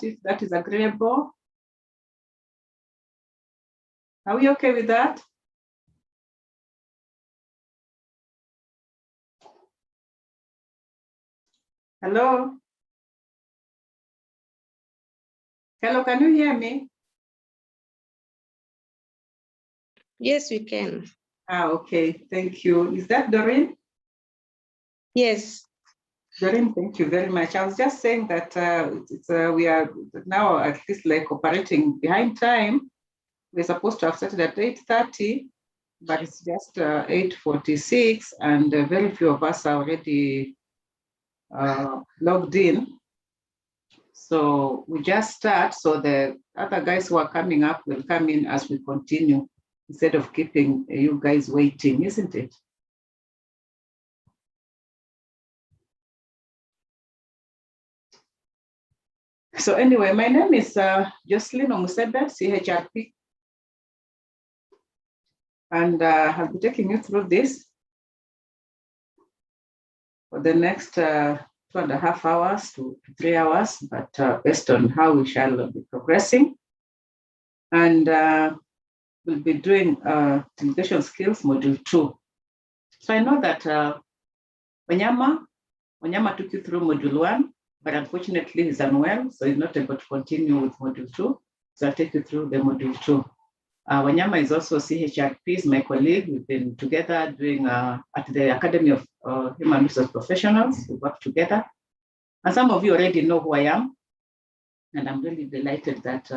if that is agreeable. Are we okay with that? Hello? Hello, can you hear me? Yes, we can. Okay, thank you. Is that Doreen? Yes. Doreen, thank you very much. I was just saying that we are now at least like operating behind time. We're supposed to have started at 8:30, but it's just 8:46, and very few of us are already logged in. So we just start, so the other guys who are coming up will come in as we continue, instead of keeping you guys waiting, isn't it? So anyway, my name is Jocelyn Omusebe, CHRP, and I'll be taking you through this for the next 2.5 hours to 3 hours, but based on how we shall be progressing. And we'll be doing Delegation Skills Module 2. So I know that Wanyama took you through Module 1, but unfortunately he's unwell, so he's not able to continue with Module 2. So I'll take you through the Module 2. Wanyama is also CHRP, is my colleague. We've been together doing at the Academy of Human Resource Professionals. We work together. And some of you already know who I am. And I'm really delighted that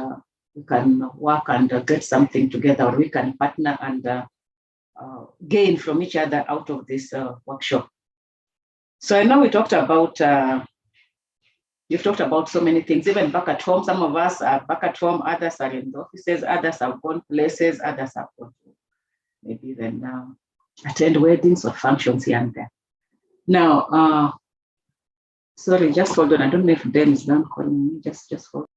we can work and get something together, or we can partner and gain from each other out of this workshop. So I know we talked about, you've talked about so many things, even back at home. Some of us are back at home, others are in the offices, others have gone places, others have gone to maybe even attend weddings or functions here and there. Now, sorry, just hold on. I don't know if Dan is done calling me, just hold on.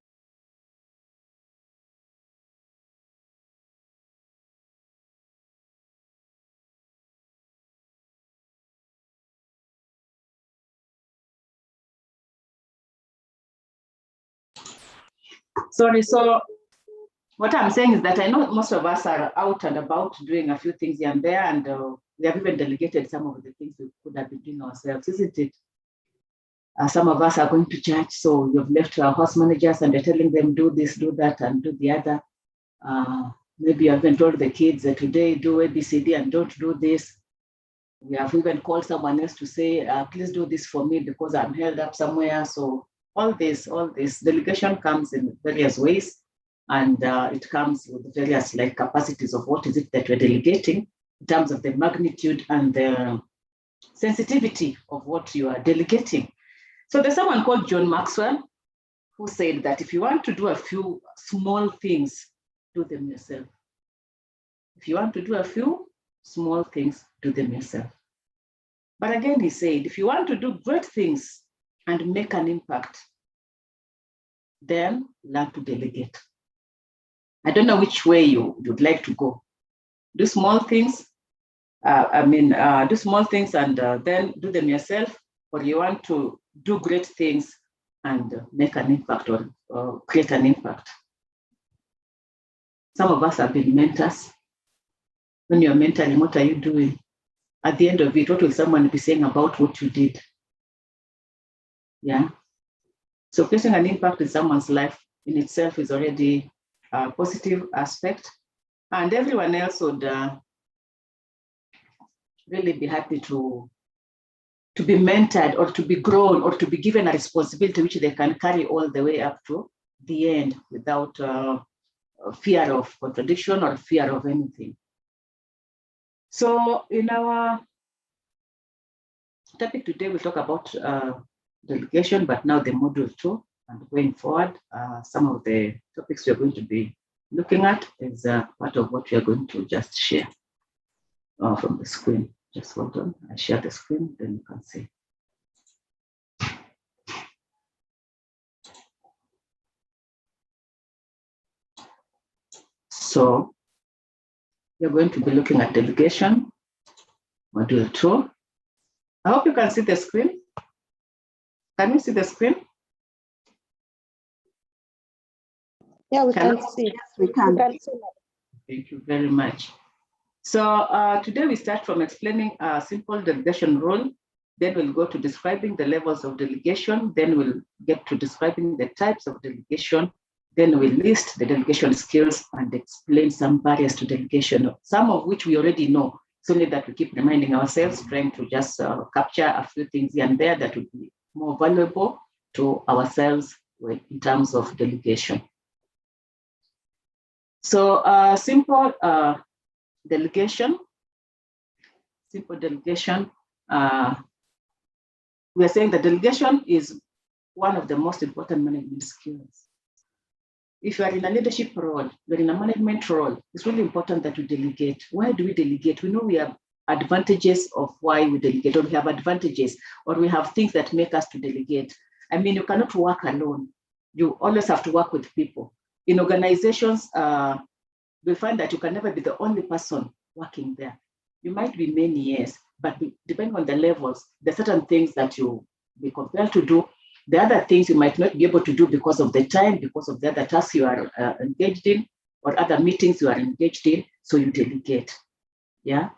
Sorry, so what I'm saying is that I know most of us are out and about doing a few things here and there, and we have even delegated some of the things we could have been doing ourselves, isn't it? Some of us are going to church, so you've left our house managers and you're telling them, do this, do that, and do the other. Maybe you have even told the kids that today do ABCD and don't do this. We have even called someone else to say, please do this for me because I'm held up somewhere. So all this delegation comes in various ways, and it comes with various like capacities of what is it that we're delegating in terms of the magnitude and the sensitivity of what you are delegating. So there's someone called John Maxwell who said that if you want to do a few small things, do them yourself. If you want to do a few small things, do them yourself. But again, he said, if you want to do great things and make an impact, then learn to delegate. I don't know which way you would like to go. Do small things, do small things and then do them yourself, or you want to do great things and make an impact or create an impact. Some of us have been mentors. When you're mentoring, what are you doing? At the end of it, what will someone be saying about what you did? Yeah. So creating an impact in someone's life in itself is already a positive aspect. And everyone else would really be happy to be mentored or to be grown or to be given a responsibility which they can carry all the way up to the end without fear of contradiction or fear of anything. So in our topic today, we'll talk about delegation, but now the module 2, and going forward, some of the topics we're going to be looking at is part of what we are going to just share from the screen. Just hold on, I share the screen, then you can see. So we're going to be looking at delegation, module 2. I hope you can see the screen. Can you see the screen? Yeah, we can Hello? see. Yes, we can. We can see. Thank you very much. So today we start from explaining a simple delegation rule. Then we'll go to describing the levels of delegation. Then we'll get to describing the types of delegation. Then we'll list the delegation skills and explain some barriers to delegation, some of which we already know. It's only that we keep reminding ourselves, trying to just capture a few things here and there that would be more valuable to ourselves in terms of delegation. So simple delegation, we are saying that delegation is one of the most important management skills. If you are in a leadership role, you're in a management role, it's really important that you delegate. Why do we delegate? We know we have advantages of why we delegate, or we have advantages, or we have things that make us to delegate. I mean, you cannot work alone. You always have to work with people. In organizations, you'll find that you can never be the only person working there. You might be many years, but depending on the levels, there are certain things that you'll be compelled to do. The other things you might not be able to do because of the time, because of the other tasks you are engaged in, or other meetings you are engaged in, so you delegate. Yeah.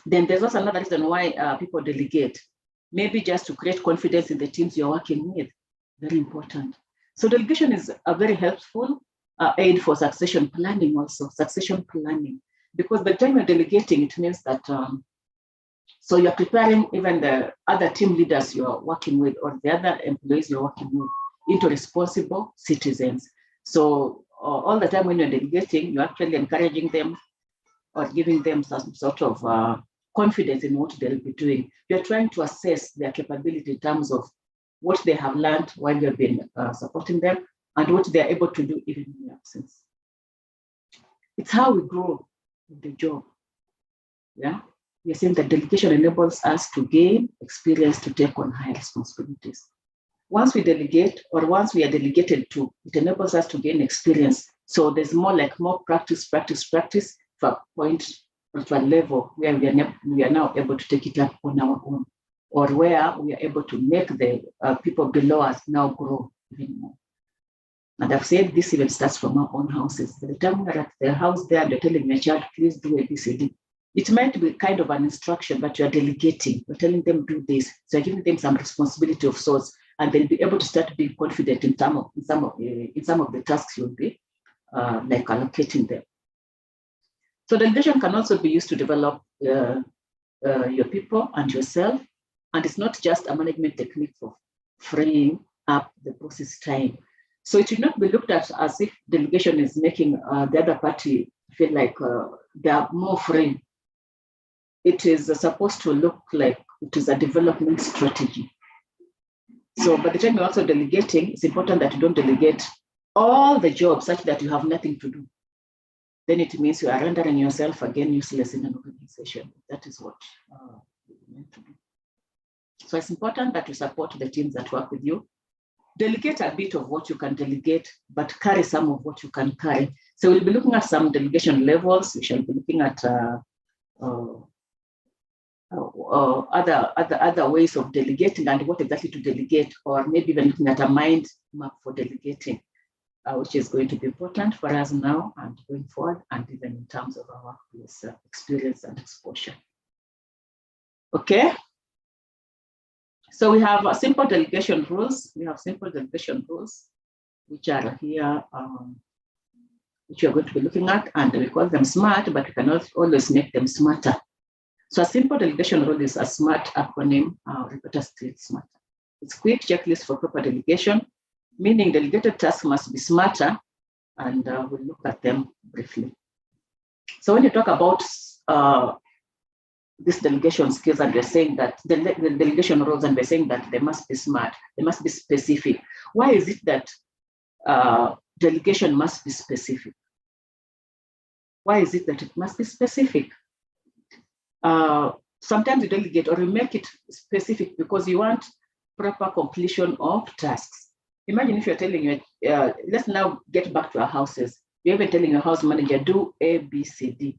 Then there's also another reason why people delegate, maybe just to create confidence in the teams you're working with. Very important. So delegation is a very helpful aid for succession planning also, because by the time you're delegating, it means that so you're preparing even the other team leaders you're working with or the other employees you're working with into responsible citizens. So all the time when you're delegating, you're actually encouraging them or giving them some sort of confidence in what they'll be doing. You're trying to assess their capability in terms of what they have learned while you've been supporting them and what they're able to do even in your absence. It's how we grow in the job. Yeah. We're saying that delegation enables us to gain experience to take on high responsibilities. Once we delegate, or once we are delegated to, it enables us to gain experience. So there's more practice for a point or to a level where we are now able to take it up on our own, or where we are able to make the people below us now grow even more. And I've said this even starts from our own houses. By the time we're at the house there, you're telling your child, please do ABCD. It might be kind of an instruction, but you're delegating. You're telling them do this. So you're giving them some responsibility of sorts, and they'll be able to start being confident in some of the tasks you'll be like allocating them. So delegation can also be used to develop your people and yourself, and it's not just a management technique for freeing up the process time. So it should not be looked at as if delegation is making the other party feel like they are more free. It is supposed to look like it is a development strategy. So by the time you're also delegating, it's important that you don't delegate all the jobs such that you have nothing to do. Then it means you are rendering yourself again useless in an organization. That is what you're meant to do. So it's important that you support the teams that work with you. Delegate a bit of what you can delegate, but carry some of what you can carry. So we'll be looking at some delegation levels. We shall be looking at other ways of delegating and what exactly to delegate, or maybe even looking at a mind map for delegating, which is going to be important for us now and going forward, and even in terms of our workplace experience and exposure. Okay. So we have simple delegation rules. We have simple delegation rules, which are here, which we are going to be looking at, and we call them SMART, but we cannot always make them smarter. So a simple delegation rule is a SMART acronym, repeated state SMART. It's a quick checklist for proper delegation, meaning delegated tasks must be smarter, and we'll look at them briefly. So when you talk about this delegation skills, and we're saying that the delegation rules, and we're saying that they must be smart, they must be specific. Why is it that delegation must be specific? Why is it that it must be specific? Sometimes you delegate or you make it specific because you want proper completion of tasks. Imagine if you're telling your, let's now get back to our houses. You're even telling your house manager, do A, B, C, D.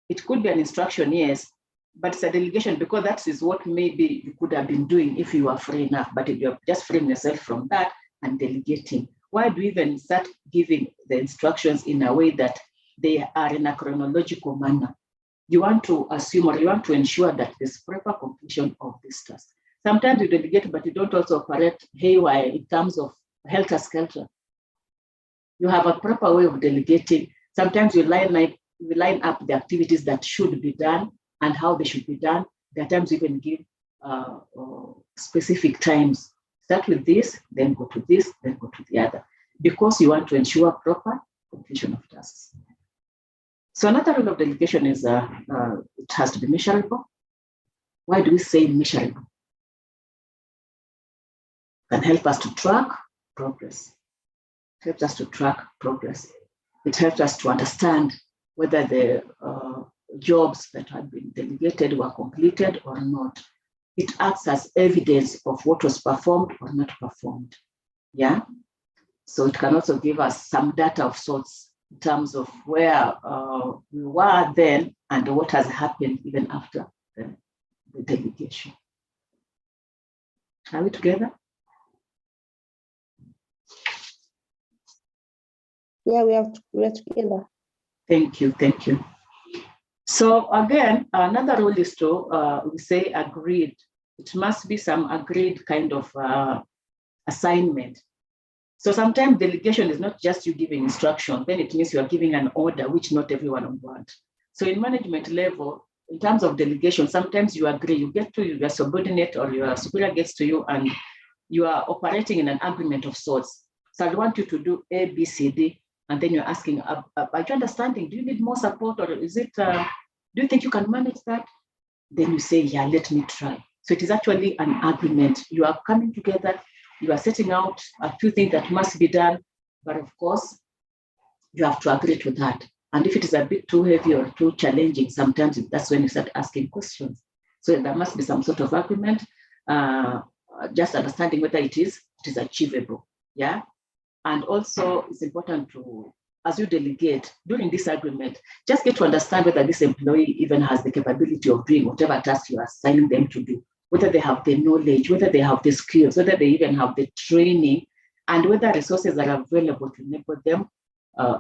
It could be an instruction, yes, but it's a delegation because that is what maybe you could have been doing if you were free enough, but if you're just freeing yourself from that and delegating. Why do we even start giving the instructions in a way that they are in a chronological manner. You want to assume or you want to ensure that there's proper completion of this task. Sometimes you delegate, but you don't also operate haywire in terms of helter-skelter. You have a proper way of delegating. Sometimes you line up the activities that should be done and how they should be done. There are times you even give specific times. Start with this, then go to this, then go to the other, because you want to ensure proper completion of tasks. So another rule of delegation is it has to be measurable. Why do we say measurable? It can help us to track progress. It helps us to track progress. It helps us to understand whether the jobs that have been delegated were completed or not. It acts as evidence of what was performed or not performed. Yeah. So it can also give us some data of sorts in terms of where we were then and what has happened even after the delegation. Are we together? Yeah, we're together. Thank you, thank you. So again, another rule is to, we say agreed. It must be some agreed kind of assignment. So sometimes delegation is not just you giving instruction, then it means you are giving an order, which not everyone will want. So in management level, in terms of delegation, sometimes you agree, you get to your subordinate or your superior gets to you and you are operating in an agreement of sorts. So I want you to do A, B, C, D, and then you're asking, are you understanding? Do you need more support or is it, do you think you can manage that? Then you say, yeah, let me try. So it is actually an agreement. You are coming together, you are setting out a few things that must be done, but of course, you have to agree to that. And if it is a bit too heavy or too challenging, sometimes that's when you start asking questions. So there must be some sort of agreement, just understanding whether it is achievable. Yeah. And also it's important to, as you delegate during this agreement, just get to understand whether this employee even has the capability of doing whatever task you are assigning them to do, whether they have the knowledge, whether they have the skills, whether they even have the training, and whether resources are available to enable them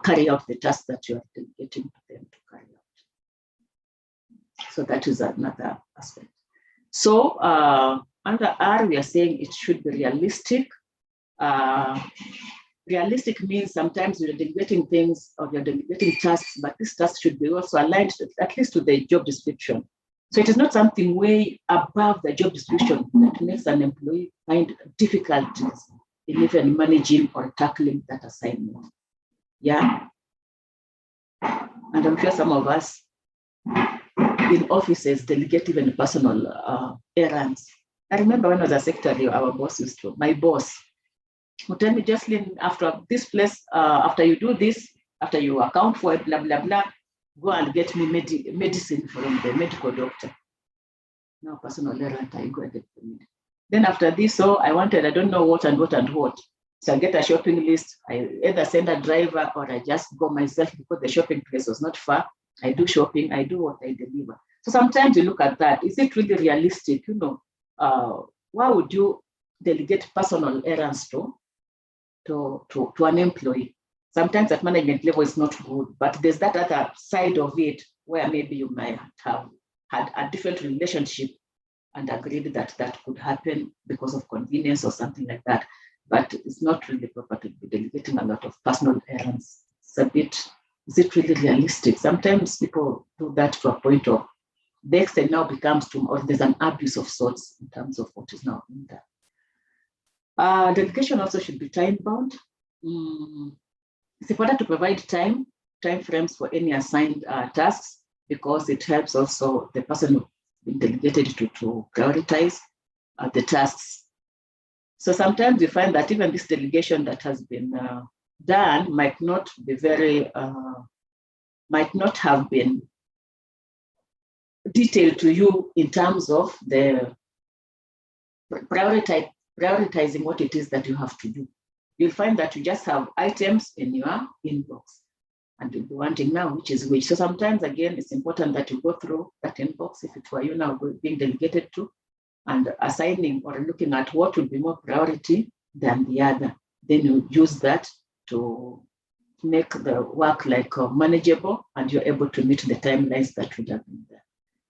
carry out the task that you are delegating to them to carry out. So that is another aspect. So under R, we are saying it should be realistic. Realistic means sometimes you're delegating things or you're delegating tasks, but this task should be also aligned at least to the job description. So it is not something way above the job description that makes an employee find difficulties in even managing or tackling that assignment. Yeah. And I'm sure some of us in offices delegate even personal errands. I remember when I was a secretary, our boss used to, my boss would tell me, Jocelyn, after this place, after you do this, after you account for it, blah, blah, blah, go and get me medicine from the medical doctor. No personal errand, I go and get the medicine. Then after this, so I wanted, I don't know what and what and what. So I get a shopping list. I either send a driver or I just go myself because the shopping place was not far. I do shopping, I do what I deliver. So sometimes you look at that. Is it really realistic? You know, why would you delegate personal errands to an employee? Sometimes at management level it's not good, but there's that other side of it where maybe you might have had a different relationship and agreed that that could happen because of convenience or something like that. But it's not really proper to be delegating a lot of personal errands. It's a bit, is it really realistic? Sometimes people do that to a point of the extent now becomes too, or there's an abuse of sorts in terms of what is now in there. Delegation also should be time bound. It's important to provide time frames for any assigned tasks because it helps also the person who's been delegated to prioritize the tasks. So sometimes you find that even this delegation that has been done might not be very, might not have been detailed to you in terms of the prioritizing what it is that you have to do. You'll find that you just have items in your inbox and you'll be wanting now which is which. So sometimes again, it's important that you go through that inbox if it were you now being delegated to and assigning or looking at what would be more priority than the other. Then you use that to make the work like manageable, and you're able to meet the timelines that would have been there.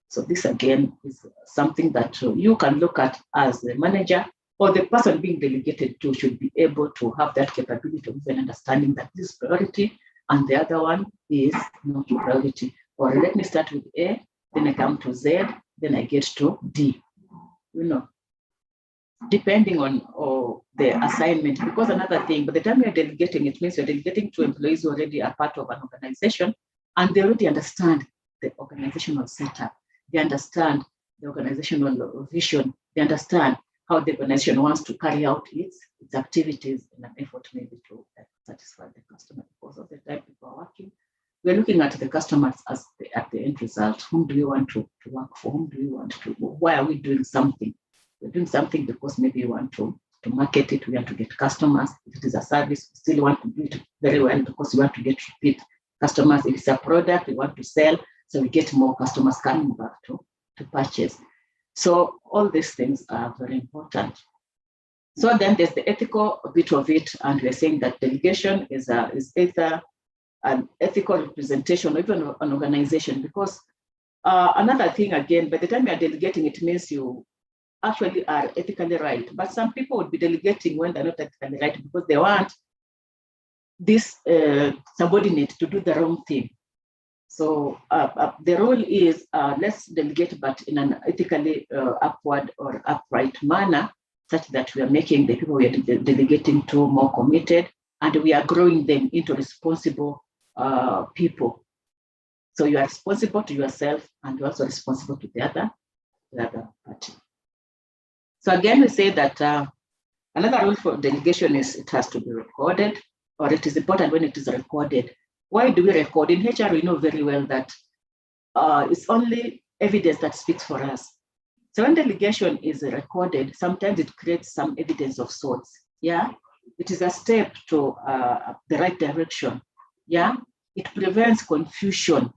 So this again is something that you can look at as the manager, or the person being delegated to should be able to have that capability of even understanding that this is priority and the other one is not priority. Or let me start with A, then I come to Z, then I get to D. Depending on the assignment, because another thing, by the time you're delegating, it means you're delegating to employees who already are part of an organization, and they already understand the organizational setup. They understand the organizational vision. They understand how the organization wants to carry out its activities in an effort maybe to satisfy the customer. Because of the time people are working, we're looking at the customers as at the end result. Whom do you want to work for? Whom do you want to? Why are we doing something? We're doing something because maybe we want to market it, we want to get customers. If it is a service, we still want to do it very well because we want to get repeat customers. If it's a product, we want to sell, so we get more customers coming back to purchase. So all these things are very important. So then there's the ethical bit of it, and we're saying that delegation is either an ethical representation or even an organization, because another thing again, by the time you're delegating, it means you actually are ethically right. But some people would be delegating when they're not ethically right because they want this subordinate to do the wrong thing. So the rule is let's delegate, but in an ethically upward or upright manner, such that we are making the people we are delegating to more committed, and we are growing them into responsible people. So you are responsible to yourself, and you're also responsible to the other party. So again, we say that another rule for delegation is it has to be recorded, or it is important when it is recorded. Why do we record? In HR, we know very well that it's only evidence that speaks for us. So when delegation is recorded, sometimes it creates some evidence of sorts. Yeah, it is a step to the right direction. Yeah, it prevents confusion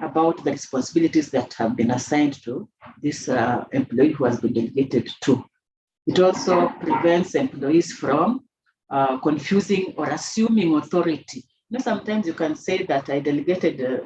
about the responsibilities that have been assigned to this employee who has been delegated to. It also prevents employees from confusing or assuming authority. Sometimes you can say that I delegated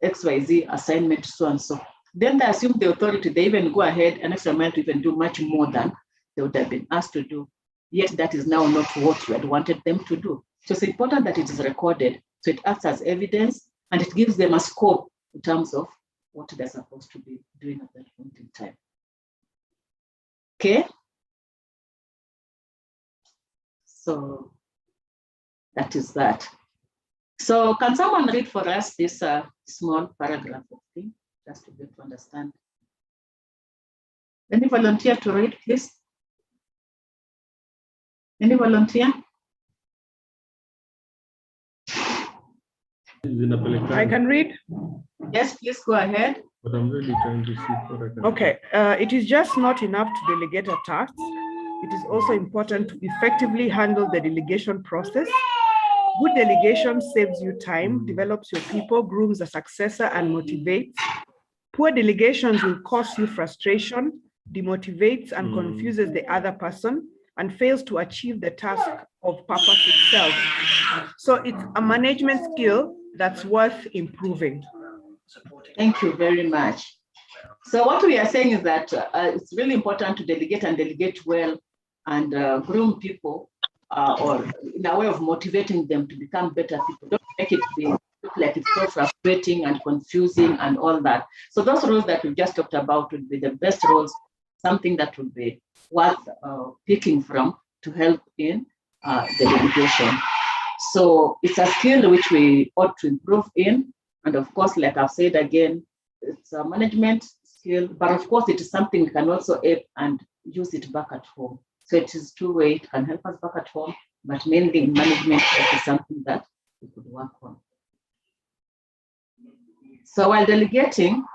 XYZ assignment so and so. Then they assume the authority, they even go ahead and extra mile to even do much more than they would have been asked to do. Yet that is now not what you had wanted them to do. So it's important that it is recorded, so it acts as evidence and it gives them a scope in terms of what they're supposed to be doing at that point in time. Okay. So that is that. So can someone read for us this small paragraph of thing, just to get to understand? Any volunteer to read, please? Any volunteer? I can read. Yes, please go ahead. But I'm really trying to see what I can. Okay, it is just not enough to delegate a task. It is also important to effectively handle the delegation process. Good delegation saves you time, develops your people, grooms a successor, and motivates. Poor delegations will cause you frustration, demotivates and confuses the other person, and fails to achieve the task of purpose itself. So it's a management skill that's worth improving. Thank you very much. So what we are saying is that it's really important to delegate and delegate well and groom people or in a way of motivating them to become better people. Don't make it look like it's so frustrating and confusing and all that. So those roles that we just talked about would be the best roles, something that would be worth picking from to help in the delegation. So it's a skill which we ought to improve in. And of course, like I've said again, it's a management skill, but of course it is something we can also add and use it back at home. So it is two-way, it can help us back at home, but mainly in management, it is something that we could work on. So while delegating,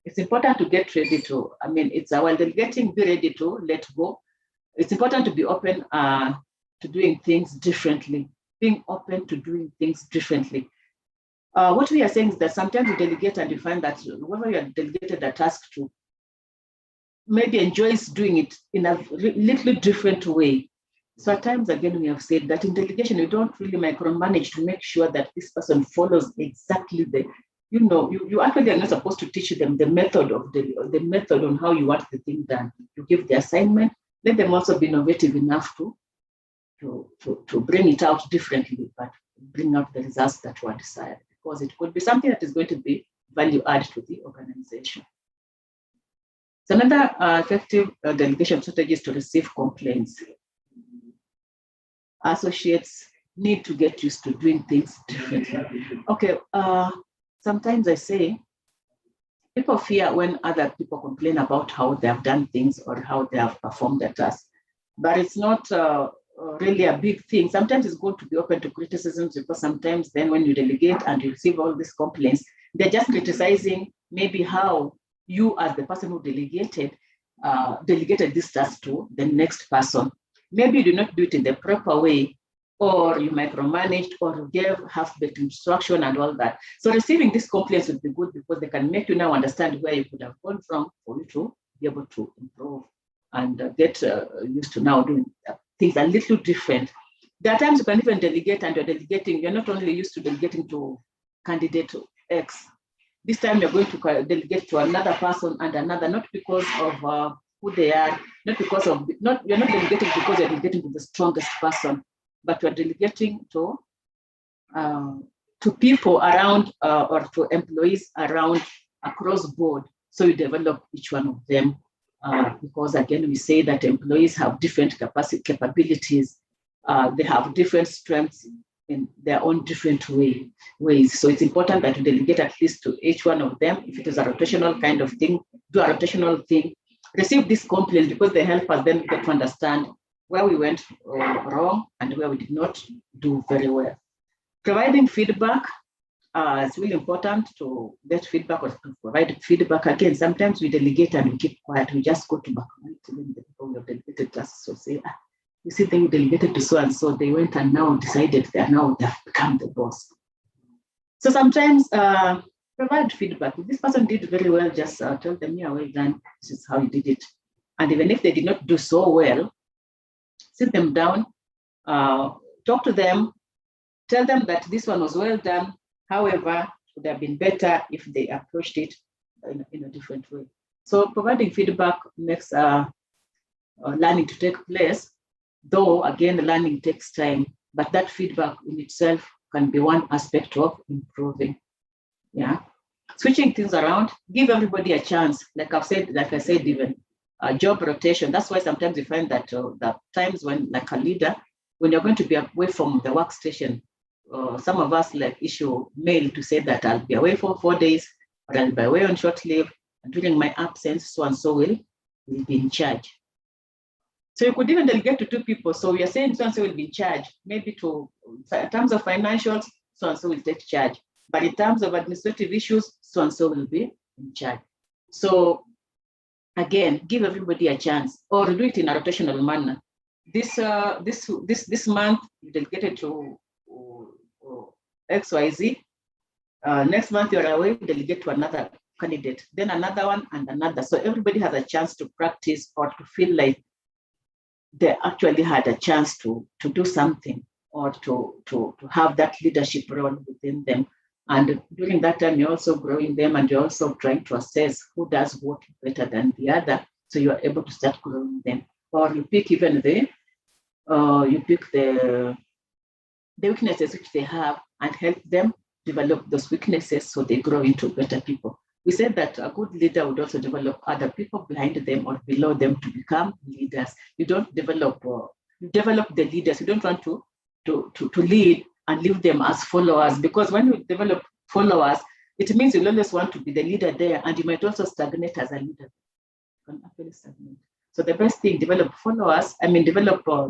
it's important to get ready to, while delegating, be ready to let go. It's important to be open to doing things differently, being open to doing things differently. What we are saying is that sometimes you delegate and you find that whoever you are delegated a task to, maybe enjoys doing it in a little different way. So at times, again, we have said that in delegation, you don't really micromanage to make sure that this person follows exactly the, you actually are not supposed to teach them the method of the method on how you want the thing done. You give the assignment, let them also be innovative enough to bring it out differently, but bring out the results that were desired, because it could be something that is going to be value add to the organization. So another effective delegation strategy is to receive complaints. Associates need to get used to doing things differently. Okay, sometimes I say people fear when other people complain about how they have done things or how they have performed their task, but it's not really a big thing. Sometimes it's good to be open to criticisms, because sometimes then when you delegate and you receive all these complaints, they're just criticizing maybe how you as the person who delegated this task to the next person. Maybe you do not do it in the proper way, or you micromanaged, or you gave half-baked instruction and all that. So receiving these complaints would be good, because they can make you now understand where you could have gone from for you to be able to improve and get used to now doing things a little different. There are times you can even delegate, and you're delegating. You're not only used to delegating to candidate X. This time you're going to delegate to another person and another, not because of who they are, not because of, you're not delegating because you're delegating to the strongest person, but you're delegating to people around or to employees around across board. So you develop each one of them, because again, we say that employees have different capabilities. They have different strengths in their own different ways. So it's important that you delegate at least to each one of them. If it is a rotational kind of thing, do a rotational thing. Receive these complaints, because they help us then get to understand where we went wrong and where we did not do very well. Providing feedback, it's really important to get feedback or to provide feedback. Again, sometimes we delegate and we keep quiet. We just go to back to the people we have delegated tasks. So say, you see, they delegated to so and so, they went and now decided they've become the boss. So sometimes provide feedback. If this person did very well, just tell them, yeah, well done, this is how you did it. And even if they did not do so well, sit them down, talk to them, tell them that this one was well done. However, it would have been better if they approached it in a different way. So providing feedback makes learning to take place, though again, learning takes time, but that feedback in itself can be one aspect of improving. Yeah. Switching things around, give everybody a chance. Like I said, even job rotation. That's why sometimes you find that the times when, like a leader, when you're going to be away from the workstation, some of us like issue mail to say that I'll be away for 4 days, or I'll be away on short leave, and during my absence, so and so will be in charge. So you could even delegate to 2 people. So we are saying so and so will be in charge, maybe in terms of financials, so and so will take charge. But in terms of administrative issues, so and so will be in charge. So again, give everybody a chance, or do it in a rotational manner. This month you delegated to XYZ. Next month you're away, delegate to another candidate, then another one and another. So everybody has a chance to practice or to feel like they actually had a chance to do something, or to have that leadership role within them. And during that time, you're also growing them, and you're also trying to assess who does what better than the other. So you're able to start growing them. Or you pick even the weaknesses which they have and help them develop those weaknesses so they grow into better people. We said that a good leader would also develop other people behind them or below them to become leaders. You don't develop, you develop the leaders. You don't want to lead and leave them as followers, because when you develop followers, it means you'll always want to be the leader there, and you might also stagnate as a leader. You can actually stagnate. So the best thing, develop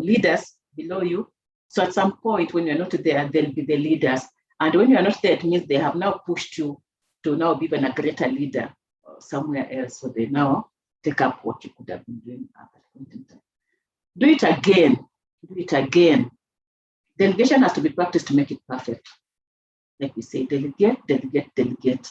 leaders below you. So at some point when you're not there, they'll be the leaders. And when you're not there, it means they have now pushed you to now be even a greater leader somewhere else. So they now take up what you could have been doing at that point in time. Do it again. Do it again. Delegation has to be practiced to make it perfect. Like we say, delegate, delegate, delegate.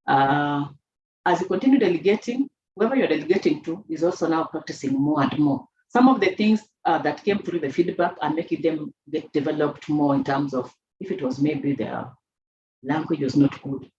As you continue delegating, whoever you're delegating to is also now practicing more and more. Some of the things that came through the feedback are making them get developed more in terms of, if it was maybe their language was not good,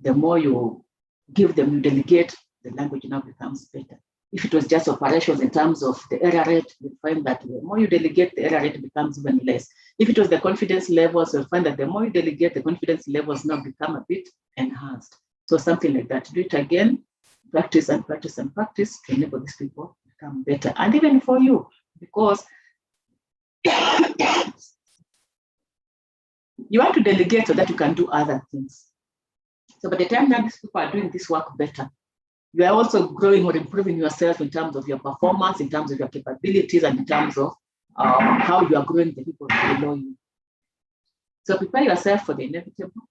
the more you give them, you delegate, the language now becomes better. If it was just operations in terms of the error rate, you find that the more you delegate, the error rate becomes even less. If it was the confidence levels, you'll find that the more you delegate, the confidence levels now become a bit enhanced. So something like that. Do it again, practice and practice and practice to enable these people to become better. And even for you, because you want to delegate so that you can do other things. So by the time that these people are doing this work better, you are also growing or improving yourself in terms of your performance, in terms of your capabilities, and in terms of how you are growing the people below you. So prepare yourself for the inevitable.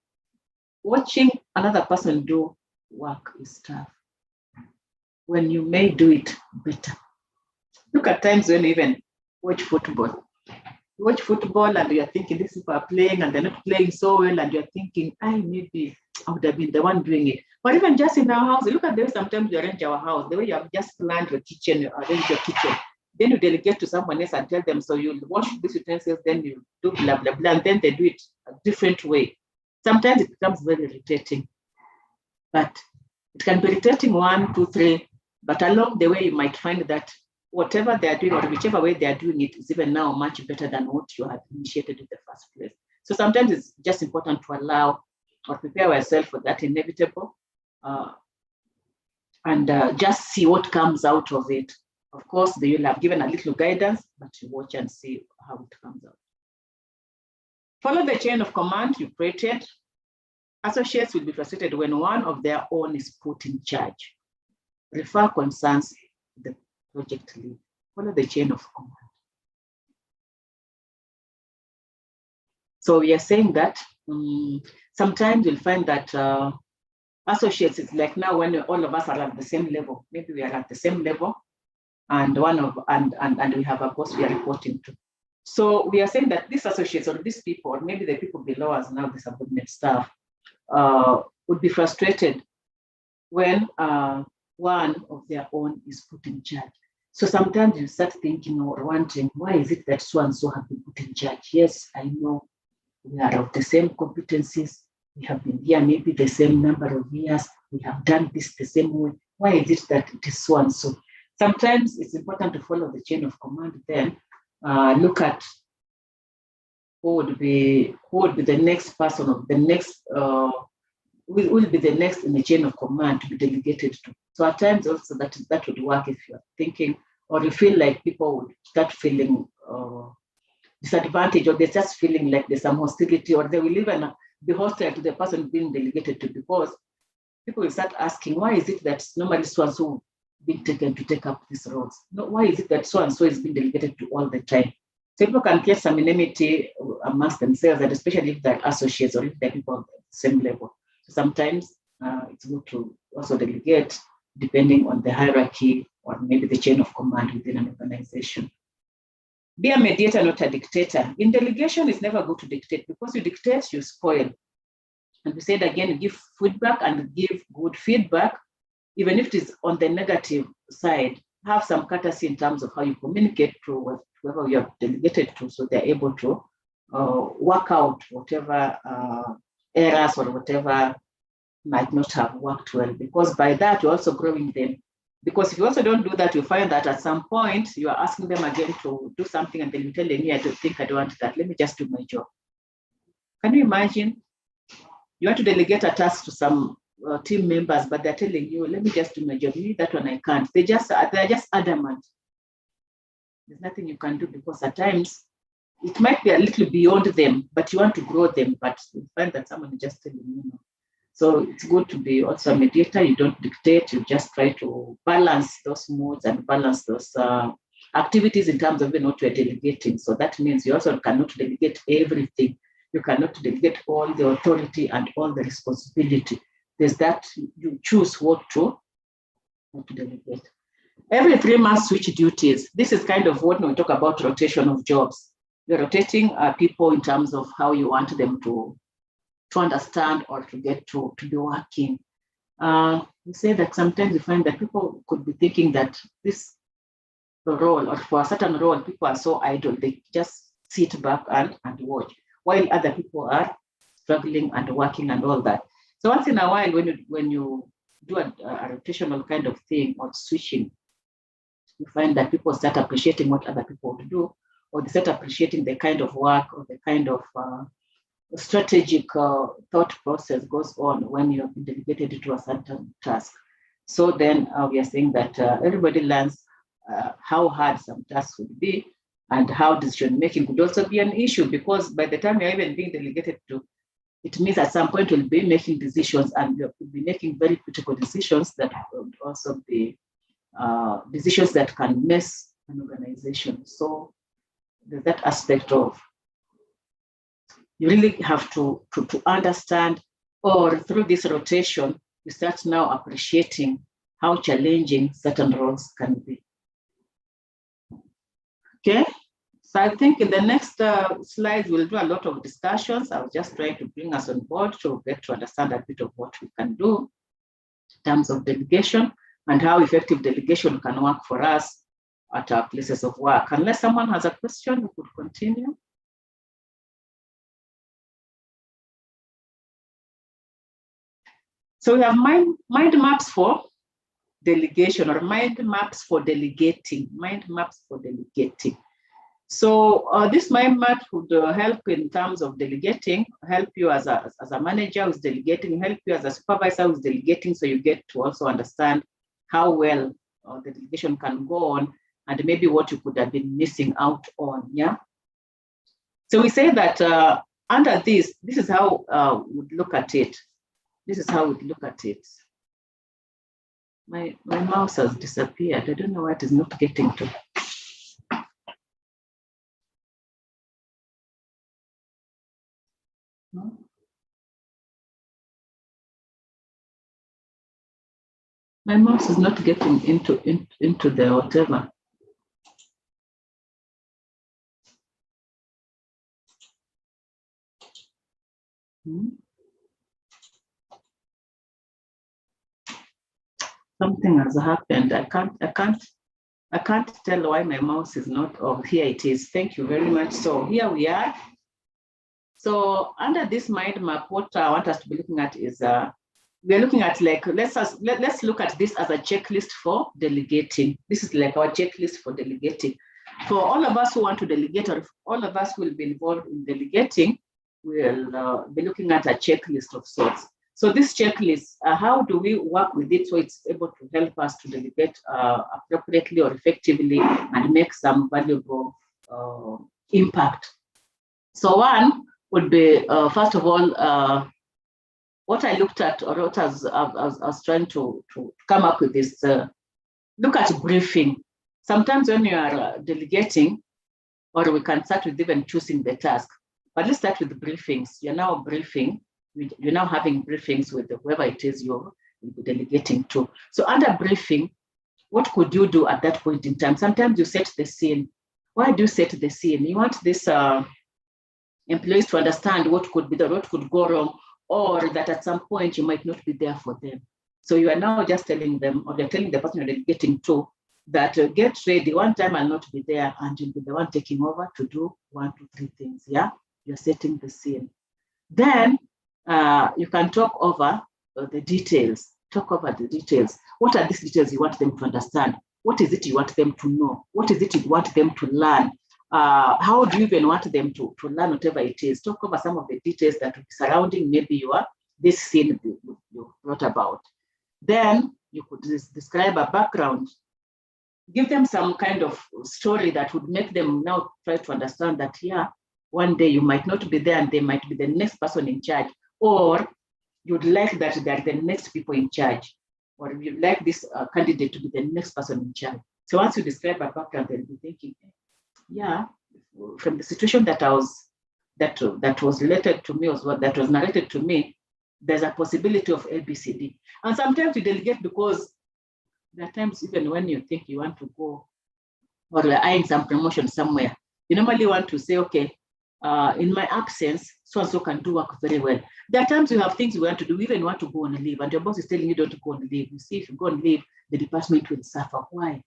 Watching another person do work is tough when you may do it better. Look at times when you even watch football. You watch football and you're thinking these people are playing and they're not playing so well, and you're thinking, maybe I would have been the one doing it. But even just in our house, look at the way sometimes you arrange our house, the way you have just planned your kitchen, you arrange your kitchen. Then you delegate to someone else and tell them, so you wash these utensils, then you do blah, blah, blah, and then they do it a different way. Sometimes it becomes very irritating, but it can be irritating 1, 2, 3, but along the way, you might find that whatever they are doing or whichever way they are doing it is even now much better than what you had initiated in the first place. So sometimes it's just important to allow or prepare ourselves for that inevitable and just see what comes out of it. Of course, they will have given a little guidance, but you watch and see how it comes out. Follow the chain of command you created. Associates will be frustrated when one of their own is put in charge. Refer concerns to the project lead. Follow the chain of command. So we are saying that sometimes you'll find that associates, it's like now when all of us are at the same level, maybe we are at the same level, and we have a boss we are reporting to. So we are saying that these associates or these people, or maybe the people below us now, the subordinate staff, would be frustrated when one of their own is put in charge. So sometimes you start thinking or wondering, why is it that so and so have been put in charge? Yes, I know we are of the same competencies. We have been here maybe the same number of years. We have done this the same way. Why is it that it is so and so? Sometimes it's important to follow the chain of command. Then look at who would be the next person of the next will be the next in the chain of command to be delegated to. So at times also that would work if you're thinking or you feel like people would start feeling disadvantaged, or they're just feeling like there's some hostility, or they will even be hostile to the person being delegated to, because people will start asking, why is it that normally so-and-so being taken to take up these roles? No, why is it that so-and-so is being delegated to all the time? So people can get some enmity amongst themselves, and especially if they're associates or if they're people at the same level. So sometimes it's good to also delegate depending on the hierarchy or maybe the chain of command within an organization. Be a mediator, not a dictator. In delegation, it's never good to dictate, because you dictate, you spoil. And we said again, you give feedback and give good feedback, even if it is on the negative side. Have some courtesy in terms of how you communicate to whoever you have delegated to, so they're able to work out whatever errors or whatever might not have worked well, because by that you're also growing them. Because if you also don't do that, you find that at some point you are asking them again to do something, and then you tell them, I don't think I don't want that. Let me just do my job. Can you imagine? You want to delegate a task to some team members, but they're telling you, let me just do my job. You need that one, I can't. They're just adamant. There's nothing you can do, because at times it might be a little beyond them, but you want to grow them, but you find that someone is just telling you no. So it's good to be also a mediator. You don't dictate, you just try to balance those moods and balance those activities in terms of what you're delegating. So that means you also cannot delegate everything. You cannot delegate all the authority and all the responsibility. There's that you choose what to delegate. Every 3 months, switch duties. This is kind of what we talk about rotation of jobs. You're rotating people in terms of how you want them to understand or to get to be working. We say that sometimes you find that people could be thinking that this role or for a certain role, people are so idle, they just sit back and watch, while other people are struggling and working and all that. So once in a while, when you do a rotational kind of thing or switching, you find that people start appreciating what other people do, or they start appreciating the kind of work or the kind of strategic thought process goes on when you're delegated to a certain task. So then we are saying that everybody learns how hard some tasks would be and how decision making could also be an issue, because by the time you're even being delegated to, it means at some point you'll be making decisions, and you'll be making very critical decisions that would also be decisions that can mess an organization. So there's that aspect of you really have to understand, or through this rotation, you start now appreciating how challenging certain roles can be. Okay, so I think in the next slides, we'll do a lot of discussions. I was just trying to bring us on board to get to understand a bit of what we can do in terms of delegation and how effective delegation can work for us at our places of work. Unless someone has a question, we could continue. So we have mind maps for delegation, or mind maps for delegating, mind maps for delegating. So this mind map would help in terms of delegating, help you as a manager who's delegating, help you as a supervisor who's delegating, so you get to also understand how well the delegation can go on and maybe what you could have been missing out on, yeah? So we say that under this is how we'd look at it. This is how we'd look at it. My mouse has disappeared. I don't know why it is not getting to. No? My mouse is not getting into the whatever. Something has happened. I can't tell why my mouse is not. Oh, here it is. Thank you very much. So here we are. So under this mind map, what I want us to be looking at is we are looking at, like, let's look at this as a checklist for delegating. This is like our checklist for delegating. For all of us who want to delegate, or if all of us will be involved in delegating, we'll be looking at a checklist of sorts. So this checklist, how do we work with it so it's able to help us to delegate appropriately or effectively and make some valuable impact? So one would be, first of all, what I looked at, or what I was trying to come up with is look at briefing. Sometimes when you are delegating, or we can start with even choosing the task, but let's start with briefings. You're now briefing. You're now having briefings with whoever it is you're delegating to. So under briefing, what could you do at that point in time? Sometimes you set the scene. Why do you set the scene? You want this employees to understand what could be what could go wrong, or that at some point you might not be there for them. So you are now just telling them, or you're telling the person you're delegating to, that get ready, one time I'll not be there, and you'll be the one taking over to do 1, 2, 3 things. Yeah, you're setting the scene. Then you can talk over the details. Talk over the details. What are these details you want them to understand? What is it you want them to know? What is it you want them to learn? How do you even want them to learn whatever it is? Talk over some of the details that will be surrounding maybe this scene you brought about. Then you could describe a background. Give them some kind of story that would make them now try to understand that, yeah, one day you might not be there and they might be the next person in charge, or you'd like that they're the next people in charge, or you'd like this candidate to be the next person in charge. So once you describe a background, they'll be thinking, yeah, from the situation that was related to me, that was narrated to me, there's a possibility of ABCD. And sometimes you delegate because there are times even when you think you want to go, or you're eyeing some promotion somewhere, you normally want to say, okay, in my absence, so-and-so can do work very well. There are times you have things you want to do, even want to go on leave, and your boss is telling you don't go on leave. You see, if you go on leave, the department will suffer. Why?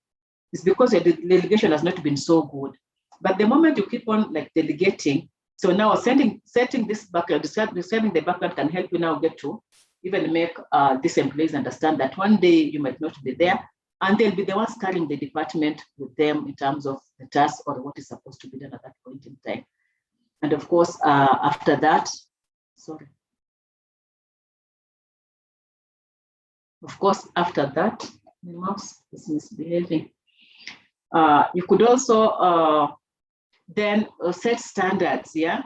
It's because your delegation has not been so good. But the moment you keep on like delegating, so now setting this background, describing the background can help you now get to even make these employees understand that one day you might not be there, and they'll be the ones carrying the department with them in terms of the task or what is supposed to be done at that point in time. And of course, after that, sorry. Of course, after that, the mouse is misbehaving. You could also then set standards, yeah?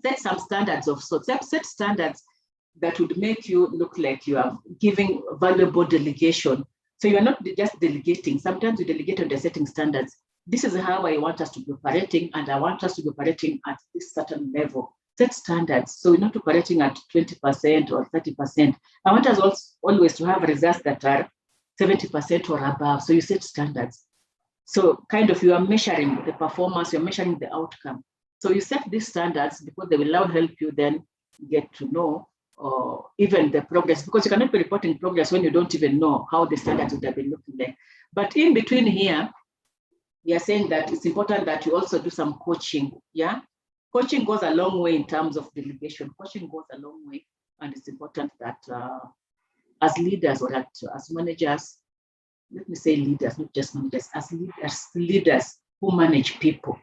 Set some standards of sorts. Set standards that would make you look like you are giving valuable delegation. So you're not just delegating. Sometimes you delegate on the setting standards. This is how I want us to be operating, and I want us to be operating at this certain level. Set standards. So we're not operating at 20% or 30%. I want us always to have results that are 70% or above. So you set standards. So kind of you are measuring the performance, you're measuring the outcome. So you set these standards because they will now help you then get to know even the progress, because you cannot be reporting progress when you don't even know how the standards would have been looking like. But in between here, we are saying that it's important that you also do some coaching, yeah? Coaching goes a long way in terms of delegation. Coaching goes a long way, and it's important that as leaders or as managers, let me say leaders, not just managers, as leaders who manage people.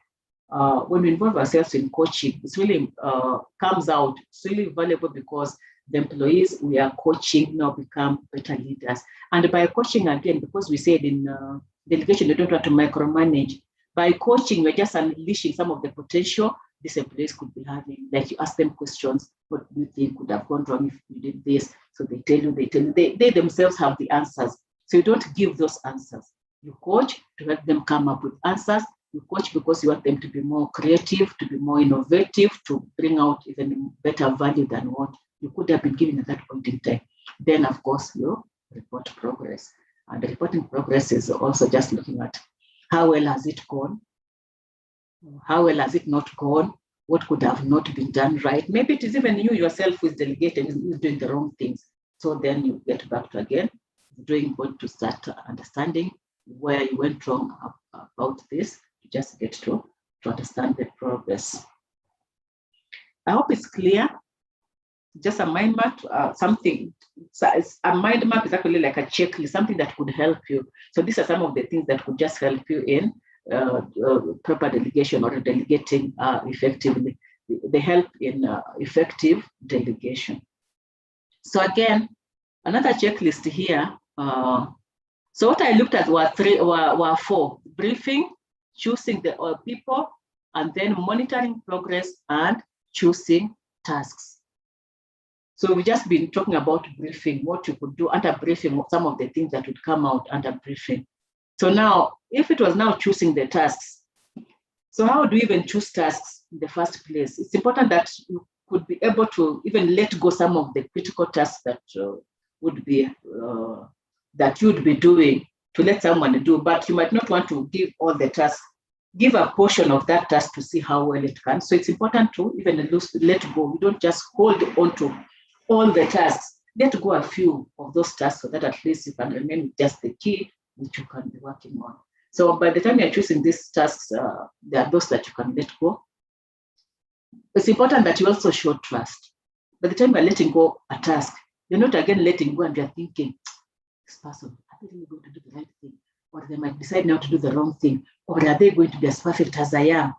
When we involve ourselves in coaching, it's really comes out, it's really valuable because the employees we are coaching now become better leaders. And by coaching, again, because we said in delegation, you don't want to micromanage. By coaching, we're just unleashing some of the potential these employees could be having. Like you ask them questions, what do you think could have gone wrong if you did this? So they tell you, they themselves have the answers. So you don't give those answers. You coach to help them come up with answers. You coach because you want them to be more creative, to be more innovative, to bring out even better value than what you could have been given at that point in time. Then, of course, you report progress. And the reporting progress is also just looking at how well has it gone? How well has it not gone? What could have not been done right? Maybe it is even you yourself who is delegating, who is doing the wrong things. So then you get back to again, doing good to start understanding where you went wrong about this, to just get to understand the progress. I hope it's clear. Just a mind map, something. So a mind map is actually like a checklist, something that could help you. So these are some of the things that could just help you in proper delegation or delegating effectively. They help in effective delegation. So again, another checklist here. So what I looked at were four: briefing, choosing the people, and then monitoring progress and choosing tasks. So we've just been talking about briefing, what you could do under briefing, some of the things that would come out under briefing. So now, if it was now choosing the tasks, so how do you even choose tasks in the first place? It's important that you could be able to even let go some of the critical tasks that would be that you'd be doing to let someone do, but you might not want to give all the tasks. Give a portion of that task to see how well it can. So it's important to even let go. You don't just hold on to all the tasks. Let go a few of those tasks so that at least you can remain with just the key which you can be working on. So by the time you're choosing these tasks, there are those that you can let go. It's important that you also show trust. By the time you're letting go a task, you're not again letting go and you're thinking, this person, are they really going to do the right thing? Or they might decide now to do the wrong thing. Or are they going to be as perfect as I am?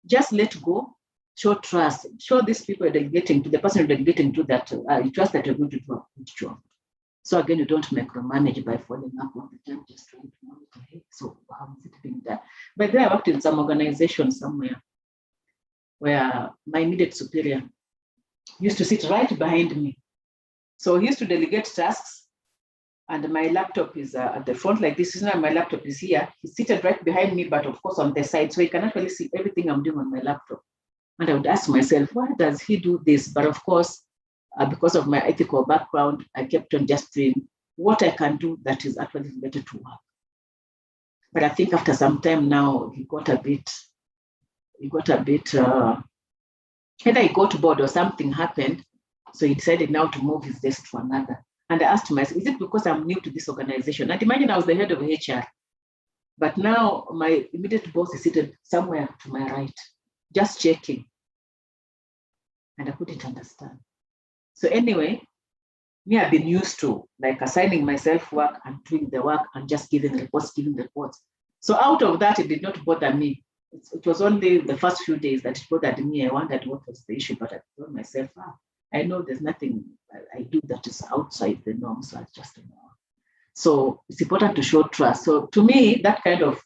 Just let go, show trust, show these people you're delegating to, the person you're delegating to, that you trust that you're going to do a good job. So again, you don't micromanage by following up all the time, just trying to monitor, hey, so how is it being done? But then I worked in some organization somewhere where my immediate superior used to sit right behind me. So he used to delegate tasks, and my laptop is at the front like this. Now my laptop is here. He's seated right behind me, but of course on the side, so he can actually see everything I'm doing on my laptop. And I would ask myself, why does he do this? But of course, because of my ethical background, I kept on just doing what I can do that is actually related to work. But I think after some time now, he got a bit, either he got bored or something happened. So he decided now to move his desk to another. And I asked myself, is it because I'm new to this organization? And imagine I was the head of HR. But now my immediate boss is seated somewhere to my right, just checking. And I couldn't understand. So anyway, me, I've been used to like assigning myself work and doing the work and just giving reports. So out of that, it did not bother me. It was only the first few days that it bothered me. I wondered what was the issue, but I told myself, I know there's nothing I do that is outside the norm, so I just don't know. So it's important to show trust. So to me, that kind of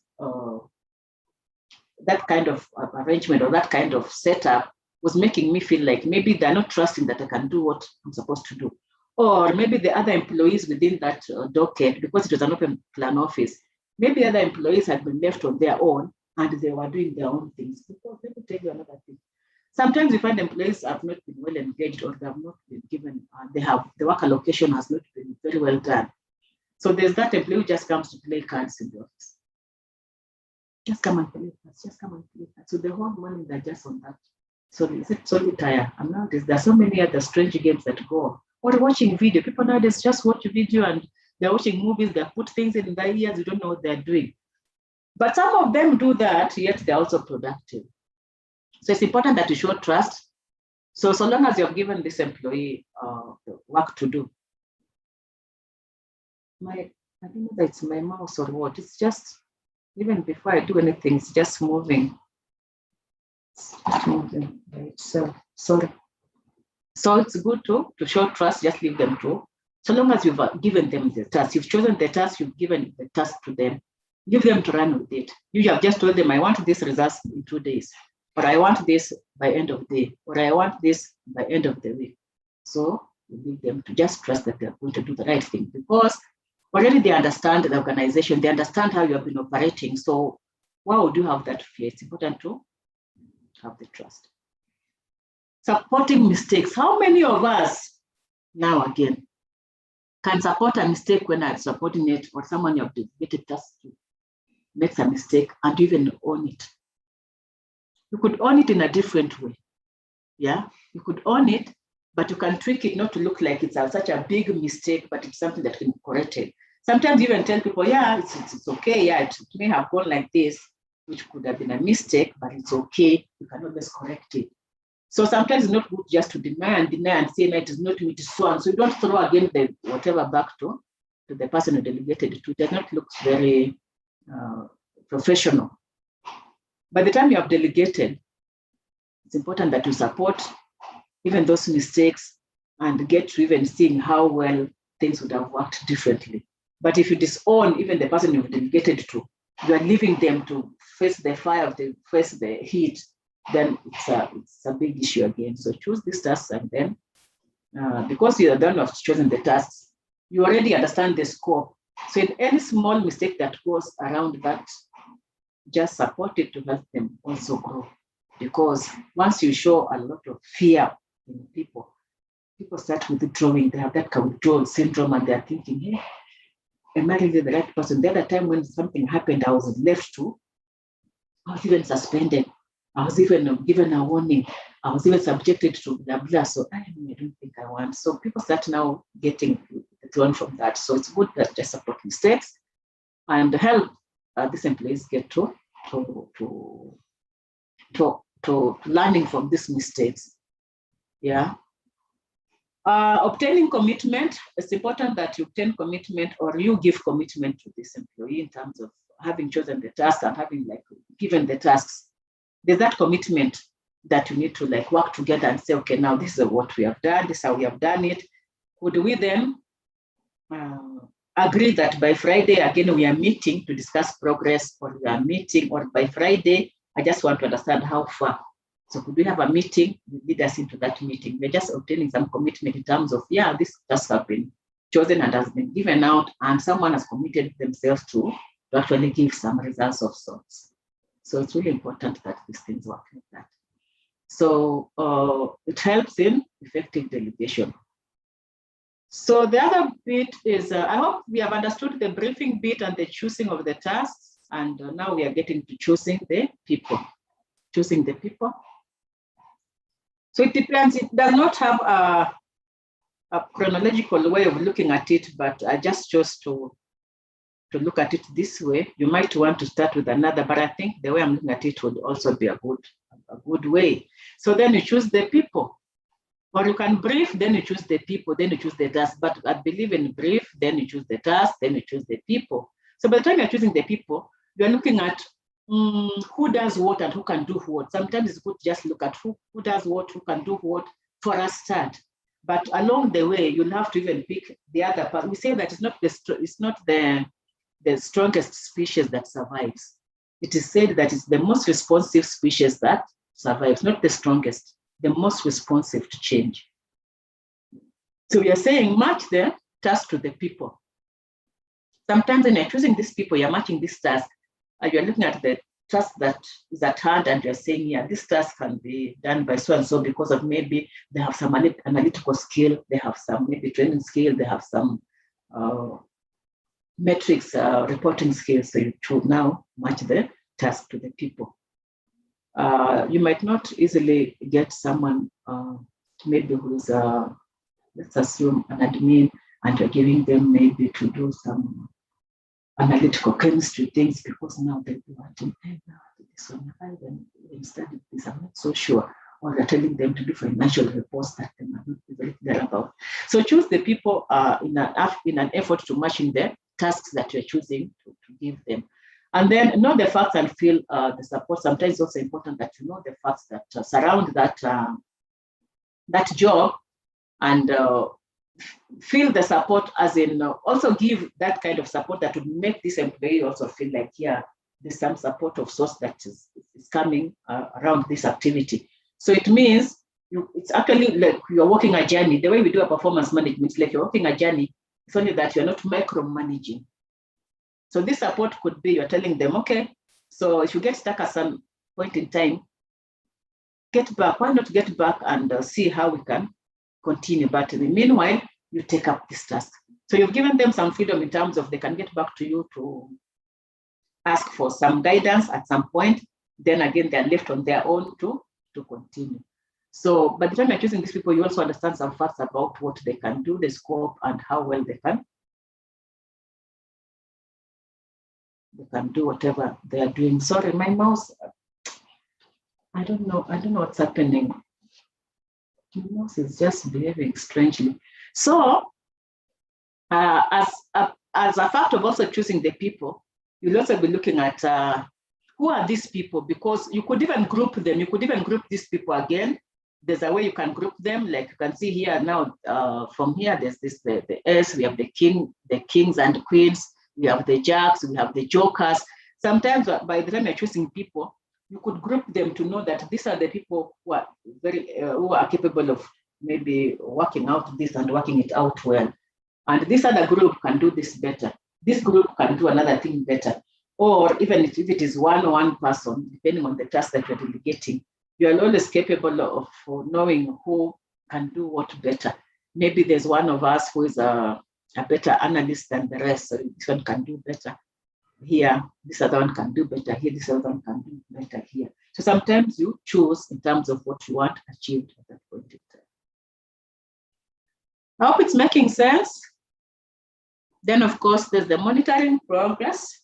arrangement or that kind of setup was making me feel like maybe they're not trusting that I can do what I'm supposed to do. Or maybe the other employees within that docket, because it was an open plan office, maybe other employees had been left on their own and they were doing their own things. Because let me tell you another thing. Sometimes we find employees have not been well engaged or they have not been given, the work allocation has not been very well done. So there's that employee who just comes to play cards in the office. Just come and play cards, just come and play cards. So the whole morning they're just on that. So is it solitaire? And nowadays there are so many other strange games that go on. Or watching video. People nowadays just watch video and they're watching movies, they put things in their ears, you don't know what they're doing. But some of them do that, yet they're also productive. So it's important that you show trust. So long as you've given this employee work to do. I don't know that it's my mouse or what. It's just, even before I do anything, it's just moving. It's just moving by itself. Sorry. So it's good to show trust, just leave them to. So long as you've given them the task, you've chosen the task, you've given the task to them, give them to run with it. You have just told them, I want this results in 2 days, or I want this by end of the day, or I want this by end of the week. So you leave them to just trust that they're going to do the right thing, because already they understand the organization, they understand how you have been operating. So why would you have that fear? It's important to have the trust. Supporting mistakes. How many of us now again can support a mistake when I'm supporting it, or someone you have delegated task to makes a mistake and even own it? You could own it in a different way. Yeah, you could own it, but you can tweak it not to look like it's such a big mistake, but it's something that can be corrected. Sometimes you even tell people, yeah, it's okay. Yeah, it may have gone like this, which could have been a mistake, but it's okay. You can always correct it. So sometimes it's not good just to deny and say, no, it is not me, it is so. And so you don't throw again the whatever back to the person who delegated it to. It does not look very professional. By the time you have delegated, it's important that you support even those mistakes and get to even seeing how well things would have worked differently. But if you disown even the person you've delegated to, you are leaving them to face the fire, face the heat, then it's a big issue again. So choose these tasks, and then because you are done with choosing the tasks, you already understand the scope. So in any small mistake that goes around that, just support it to help them also grow. Because once you show a lot of fear in people start withdrawing. They have that withdrawal syndrome, and they're thinking, hey, am I really the right person? The other time when something happened, I was left to, I was even suspended. I was even given a warning. I was even subjected to blah, blah. So I don't think I want. So people start now getting withdrawn from that. So it's good that they support mistakes and help these employees get to learning from these mistakes. Yeah. Obtaining commitment. It's important that you obtain commitment, or you give commitment to this employee in terms of having chosen the task and having given the tasks. There's that commitment that you need to work together and say, okay, now this is what we have done, this is how we have done it. Could we then agree that by Friday, again, we are meeting to discuss progress, or we are meeting, or by Friday, I just want to understand how far. So could we have a meeting? Lead us into that meeting. We're just obtaining some commitment in terms of, yeah, this tasks have been chosen and has been given out, and someone has committed themselves to actually give some results of sorts. So it's really important that these things work like that. So it helps in effective delegation. So the other bit is, I hope we have understood the briefing bit and the choosing of the tasks. And now we are getting to choosing the people. Choosing the people. So it depends. It does not have a chronological way of looking at it, but I just chose to to look at it this way. You might want to start with another, but I think the way I'm looking at it would also be a good way. So then you choose the people. Or you can brief, then you choose the people, then you choose the task. But I believe in brief, then you choose the task, then you choose the people. So by the time you're choosing the people, you're looking at who does what and who can do what. Sometimes it's good to just look at who does what, who can do what for a start. But along the way, you'll have to even pick the other part. We say that it's not the strongest species that survives. It is said that it's the most responsive species that survives, not the strongest, the most responsive to change. So we are saying match the task to the people. Sometimes when you're choosing these people, you're matching this task, and you're looking at the task that is at hand, and you're saying, yeah, this task can be done by so and so because of maybe they have some analytical skill, they have some maybe training skill, they have some metrics reporting skills. So you should now match the task to the people. You might not easily get someone maybe who's let's assume an admin, and you're giving them maybe to do some analytical chemistry things because now they'll be wanting, hey, this one, I haven't studied this, I'm not so sure. Or you're telling them to do financial reports that they might not be very clear about. So choose the people in an effort to match in the tasks that you're choosing to give them. And then know the facts and feel the support. Sometimes it's also important that you know the facts that surround that job, and feel the support, as in also give that kind of support that would make this employee also feel like, yeah, there's some support of source that is coming around this activity. So it means it's actually like you're walking a journey. The way we do a performance management, it's like you're walking a journey. It's only that you're not micromanaging. So this support could be you're telling them, okay, so if you get stuck at some point in time, get back. Why not get back and see how we can continue? But in the meanwhile, you take up this task. So you've given them some freedom in terms of they can get back to you to ask for some guidance at some point. Then again, they're left on their own to continue. So by the time you're choosing these people, you also understand some facts about what they can do, the scope, and how well they can do whatever they are doing. Sorry, my mouse, I don't know what's happening. My mouse is just behaving strangely. So as a fact of also choosing the people, you'll also be looking at who are these people, because you could even group them. You could even group these people again. There's a way you can group them. Like you can see here now, from here, there's this, the S, we have the kings and queens, we have the jacks, we have the jokers. Sometimes by the time you're choosing people, you could group them to know that these are the people who are who are capable of maybe working out this and working it out well. And this other group can do this better. This group can do another thing better. Or even if it is one person, depending on the task that you're delegating, you are always capable of knowing who can do what better. Maybe there's one of us who is a better analyst than the rest, so this one can do better here, this other one can do better here, this other one can do better here. So sometimes you choose in terms of what you want achieved at that point in time. I hope it's making sense. Then, of course, there's the monitoring progress.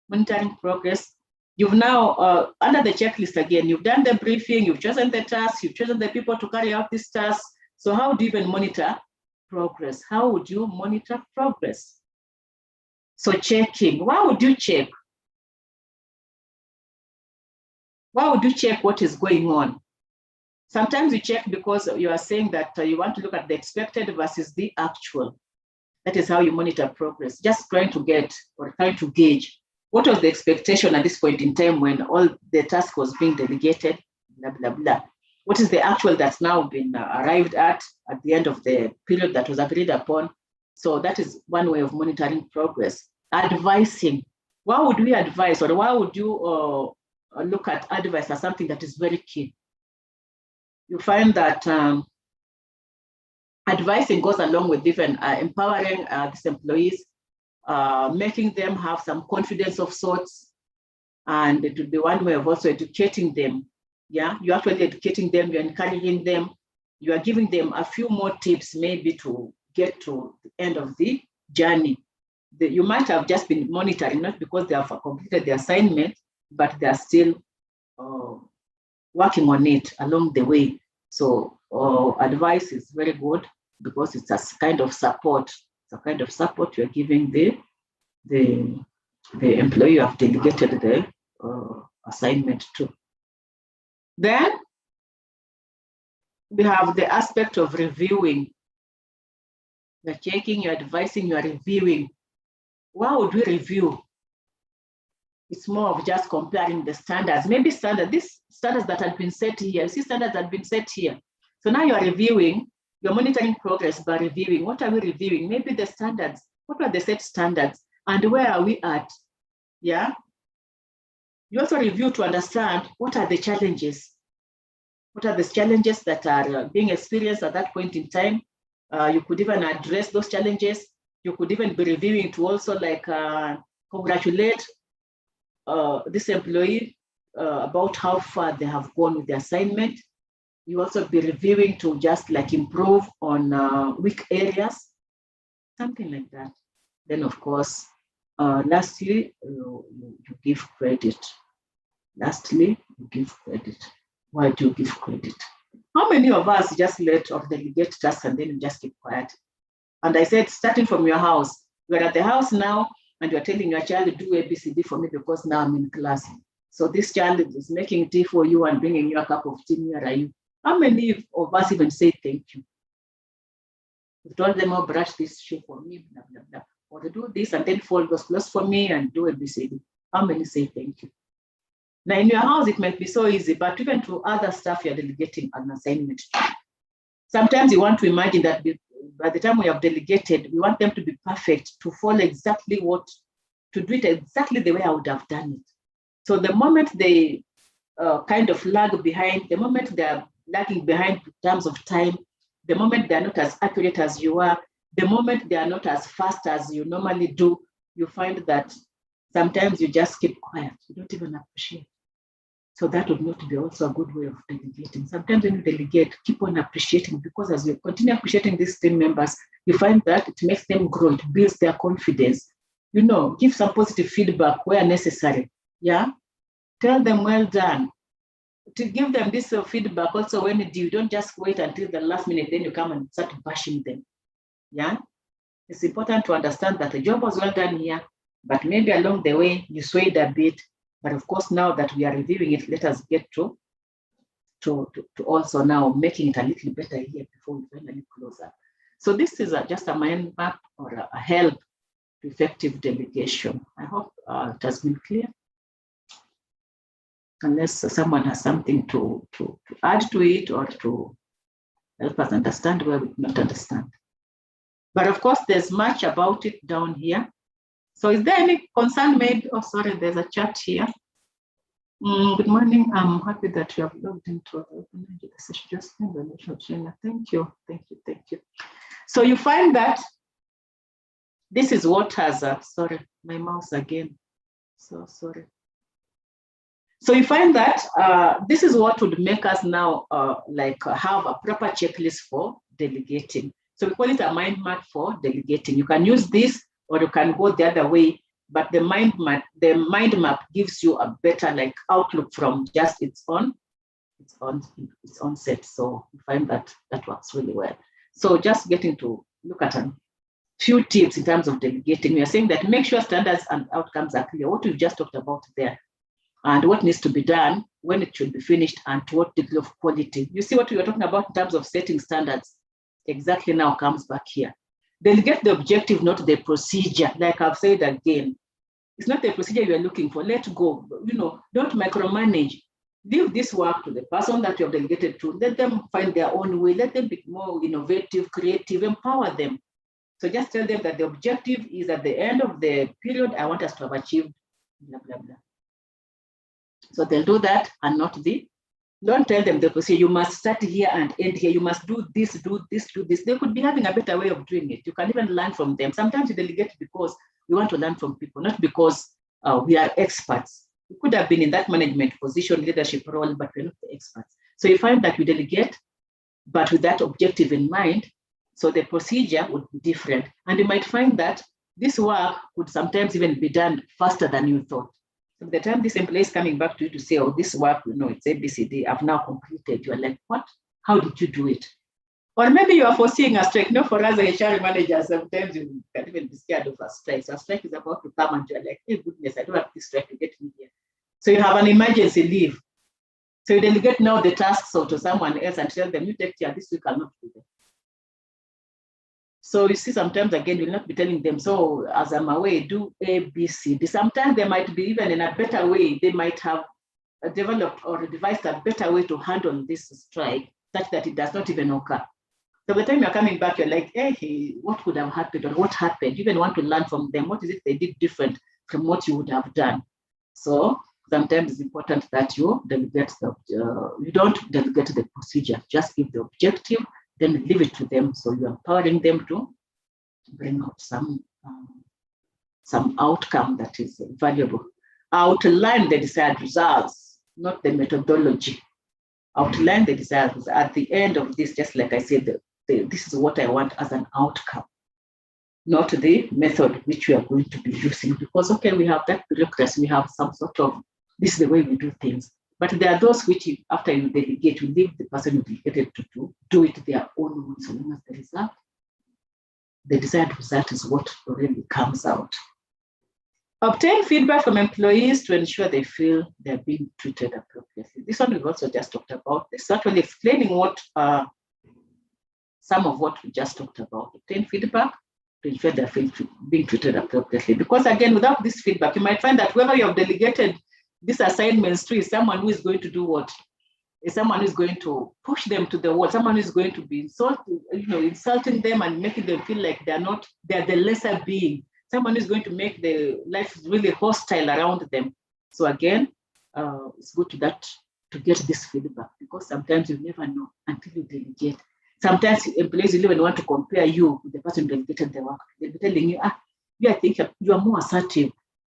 Monitoring progress. You've now, under the checklist again, you've done the briefing, you've chosen the tasks, you've chosen the people to carry out these tasks. So how do you even monitor progress? How would you monitor progress? So checking, why would you check? Why would you check what is going on? Sometimes you check because you are saying that you want to look at the expected versus the actual. That is how you monitor progress. Just trying to get or trying to gauge what was the expectation at this point in time when all the task was being delegated, blah, blah, blah. What is the actual that's now been arrived at the end of the period that was agreed upon? So that is one way of monitoring progress. Advising. Why would we advise, or why would you look at advice as something that is very key? You find that advising goes along with even empowering these employees, making them have some confidence of sorts, and it would be one way of also educating them. Yeah, you're actually educating them, you're encouraging them, you are giving them a few more tips maybe to get to the end of the journey. you might have just been monitoring, not because they have completed the assignment, but they are still working on it along the way. So advice is very good because it's a kind of support. It's a kind of support you're giving the employee you have delegated the assignment to. Then we have the aspect of reviewing. You're checking, you're advising, you're reviewing. Why would we review? It's more of just comparing the standards. Maybe these standards that had been set here, see standards that have been set here. So now you're reviewing, you're monitoring progress by reviewing. What are we reviewing? Maybe the standards. What are the set standards? And where are we at? Yeah. You also review to understand what are the challenges. What are the challenges that are being experienced at that point in time? You could even address those challenges. You could even be reviewing to also like congratulate this employee about how far they have gone with the assignment. You also be reviewing to just like improve on weak areas, something like that. Then of course, lastly, you give credit. Lastly, you give credit. Why do you give credit? How many of us just let or delegate tasks and then you just keep quiet? And I said, starting from your house, you're at the house now and you're telling your child to do ABCD for me because now I'm in class. So this child is making tea for you and bringing you a cup of tea. Where are you? How many of us even say thank you? You told them, oh, brush this shoe for me, blah, blah, blah. Or to do this and then fold those clothes for me and do ABCD. How many say thank you? Now in your house, it might be so easy, but even to other stuff, you're delegating an assignment. Sometimes you want to imagine that by the time we have delegated, we want them to be perfect, to follow exactly to do it exactly the way I would have done it. So the moment they kind of lag behind, the moment they're lagging behind in terms of time, the moment they're not as accurate as you are, the moment they are not as fast as you normally do, you find that sometimes you just keep quiet. You don't even appreciate. So that would not be also a good way of delegating. Sometimes when you delegate, keep on appreciating, because as you continue appreciating these team members, you find that it makes them grow, it builds their confidence. You know, give some positive feedback where necessary. Yeah. Tell them well done. To give them this feedback also when you don't just wait until the last minute, then you come and start bashing them. Yeah. It's important to understand that the job was well done here, but maybe along the way you swayed a bit. But of course, now that we are reviewing it, let us get to also now making it a little better here before we finally close up. So this is just a mind map or a help to effective delegation. I hope it has been clear. Unless someone has something to add to it or to help us understand where we do not understand. But of course, there's much about it down here. So is there any concern made? Oh, sorry, there's a chat here. Good morning. I'm happy that you have logged into the session. Just thank you, thank you, thank you. So you find that this is what has, sorry, my mouse again. So sorry. So you find that this is what would make us now have a proper checklist for delegating. So we call it a mind map for delegating. You can use this or you can go the other way, but the mind map gives you a better outlook from just its own set. So you find that works really well. So just getting to look at a few tips in terms of delegating. We are saying that make sure standards and outcomes are clear. What we've just talked about there, and what needs to be done, when it should be finished, and to what degree of quality. You see what we were talking about in terms of setting standards exactly now comes back here. Delegate the objective, not the procedure. Like I've said again, it's not the procedure you're looking for. Let go. Don't micromanage. Leave this work to the person that you have delegated to. Let them find their own way. Let them be more innovative, creative, empower them. So just tell them that the objective is at the end of the period, I want us to have achieved blah, blah, blah. So they'll do that and not don't tell them the procedure. You must start here and end here. You must do this, do this, do this. They could be having a better way of doing it. You can even learn from them. Sometimes you delegate because we want to learn from people, not because we are experts. We could have been in that management position, leadership role, but we're not the experts. So you find that you delegate, but with that objective in mind, so the procedure would be different. And you might find that this work could sometimes even be done faster than you thought. So by the time this employee is coming back to you to say, oh, this work, it's ABCD, I've now completed. You're like, what? How did you do it? Or maybe you are foreseeing a strike. For us as HR managers, sometimes you can even be scared of a strike. So a strike is about to come and you're like, hey, goodness, I don't have this strike to get me here. So you have an emergency leave. So you delegate now the tasks to someone else and tell them, you take care, this week I'll not do that. So you see, sometimes again, you'll not be telling them, so as I'm away, do A, B, C, D. Sometimes they might be even in a better way. They might have developed or devised a better way to handle this strike such that it does not even occur. So by the time you're coming back, you're like, hey, what could have happened or what happened? You even want to learn from them. What is it they did different from what you would have done? So sometimes it's important that you delegate you don't delegate the procedure, just give the objective, then leave it to them. So you're empowering them to bring out some outcome that is valuable. Outline the desired results, not the methodology. Outline the desired results. At the end of this, just like I said, this is what I want as an outcome, not the method which we are going to be using. Because, okay, we have that bureaucracy, we have some sort of, this is the way we do things. But there are those which, after you delegate, you leave the person you delegated to do it their own way, so long as the desired result is what really comes out. Obtain feedback from employees to ensure they feel they're being treated appropriately. This one we've also just talked about. This is actually explaining what some of what we just talked about. Obtain feedback to ensure they're being treated appropriately. Because again, without this feedback, you might find that whoever you have delegated these assignments to is someone who is going to do what? Is someone who is going to push them to the wall, someone who is going to be insulting them and making them feel like they're the lesser being. Someone who's going to make the life really hostile around them. So again, it's good to get this feedback, because sometimes you never know until you delegate. Sometimes employees will even want to compare you with the person who delegated the work. They'll be telling you, I think you are more assertive.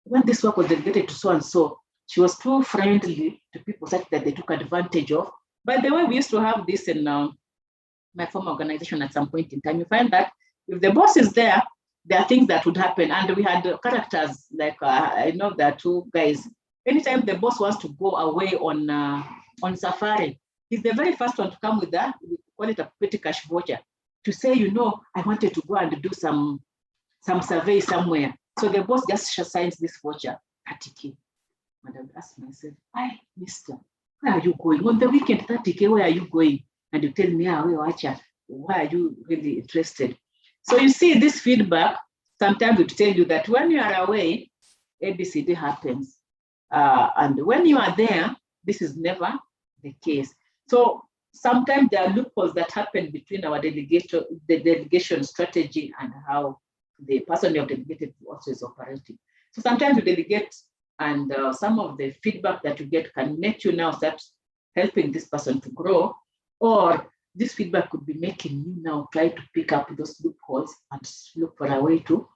When this work was delegated to so-and-so, she was too friendly to people such that they took advantage of. By the way, we used to have this in my former organization at some point in time. You find that if the boss is there are things that would happen. And we had characters like, I know there are two guys. Anytime the boss wants to go away on safari, he's the very first one to come with that. We call it a petty cash voucher, to say, I wanted to go and do some survey somewhere. So the boss just signs this voucher, 30K. And I would ask myself, hi, mister, where are you going? On the weekend, 30K, where are you going? And you tell me, why are you really interested? So you see, this feedback sometimes would tell you that when you are away, ABCD happens. And when you are there, this is never the case. So sometimes there are loopholes that happen between our the delegation strategy and how the person you have delegated also is operating. So sometimes you delegate, and some of the feedback that you get can make you now start helping this person to grow, or this feedback could be making you now try to pick up those loopholes and look for a way to,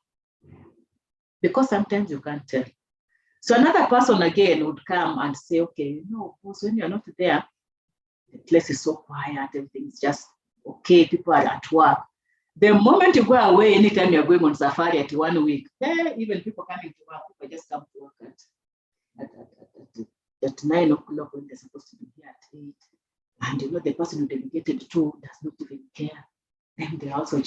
because sometimes you can't tell. So another person again would come and say, okay, boss, when you're not there, the place is so quiet, everything's just okay, people are at work. The moment you go away, anytime you're going on safari at 1 week, even people coming to work, people just come to work at 9 o'clock when they're supposed to be here at 8. And the person who delegated to does not even care. Then they're also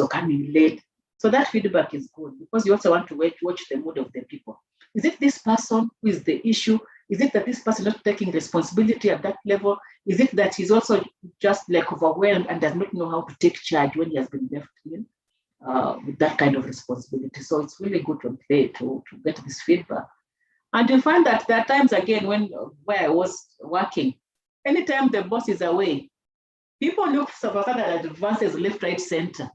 coming late. So that feedback is good, because you also want to watch the mood of the people. Is it this person who is the issue? Is it that this person is not taking responsibility at that level? Is it that he's also just like overwhelmed and does not know how to take charge when he has been left in with that kind of responsibility? So it's really good to get this feedback. And you find that there are times again where I was working, anytime the boss is away, people look for advances left, right, center.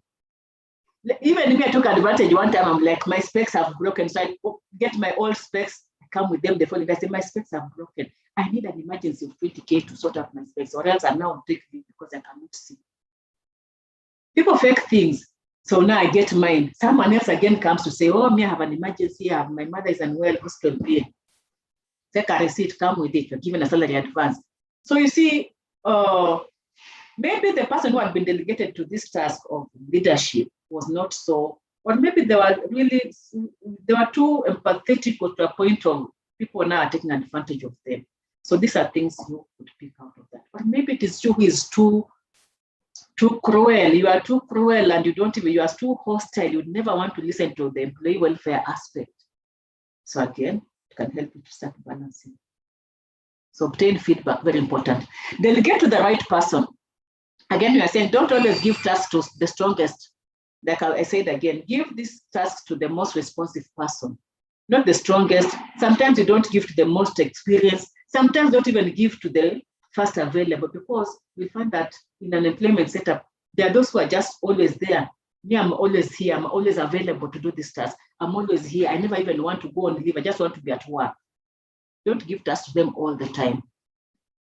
Even if I took advantage one time, I'm like, my specs have broken. So I get my old specs, I come with them the following day. I say, my specs have broken. I need an emergency of 20K to sort out my specs, or else I'm now on take leave because I cannot see. People fake things. So now I get mine. Someone else again comes to say, oh, me, I have an emergency. My mother is unwell, hospital bill. Take a receipt, come with it. You're given a salary advance. So you see, maybe the person who had been delegated to this task of leadership was not so Or maybe they were too empathetic to a point of people now are taking advantage of them. So these are things you could pick out of that. Or maybe it is you who is too cruel. You are too cruel and you are too hostile. You never want to listen to the employee welfare aspect. So again, it can help you to start balancing. So obtain feedback, very important. Delegate to the right person. Again, we are saying don't always give tasks to the strongest. Like I said again, give this task to the most responsive person, not the strongest. Sometimes you don't give to the most experienced. Sometimes don't even give to the first available, because we find that in an employment setup, there are those who are just always there. Me, I'm always here. I'm always available to do this task. I'm always here. I never even want to go on leave. I just want to be at work. Don't give tasks to them all the time.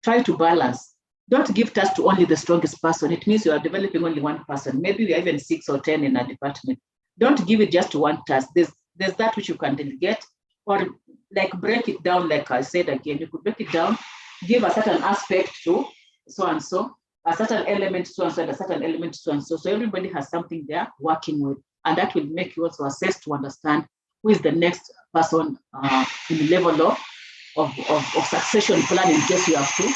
Try to balance. Don't give tasks to only the strongest person. It means you are developing only one person. Maybe we are even 6 or 10 in a department. Don't give it just to one task. There's that which you can delegate, or like break it down. Like I said again, you could break it down, give a certain aspect to so and so, a certain element to so and so, and a certain element to so and so. So everybody has something they're working with, and that will make you also assess to understand who is the next person in the level of succession planning, in case you have to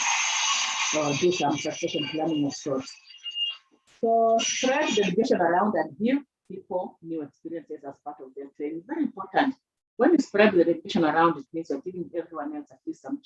do some succession planning of sorts. So spread delegation around and give people new experiences as part of their training. Very important. When you spread the delegation around, it means you're giving everyone else at least some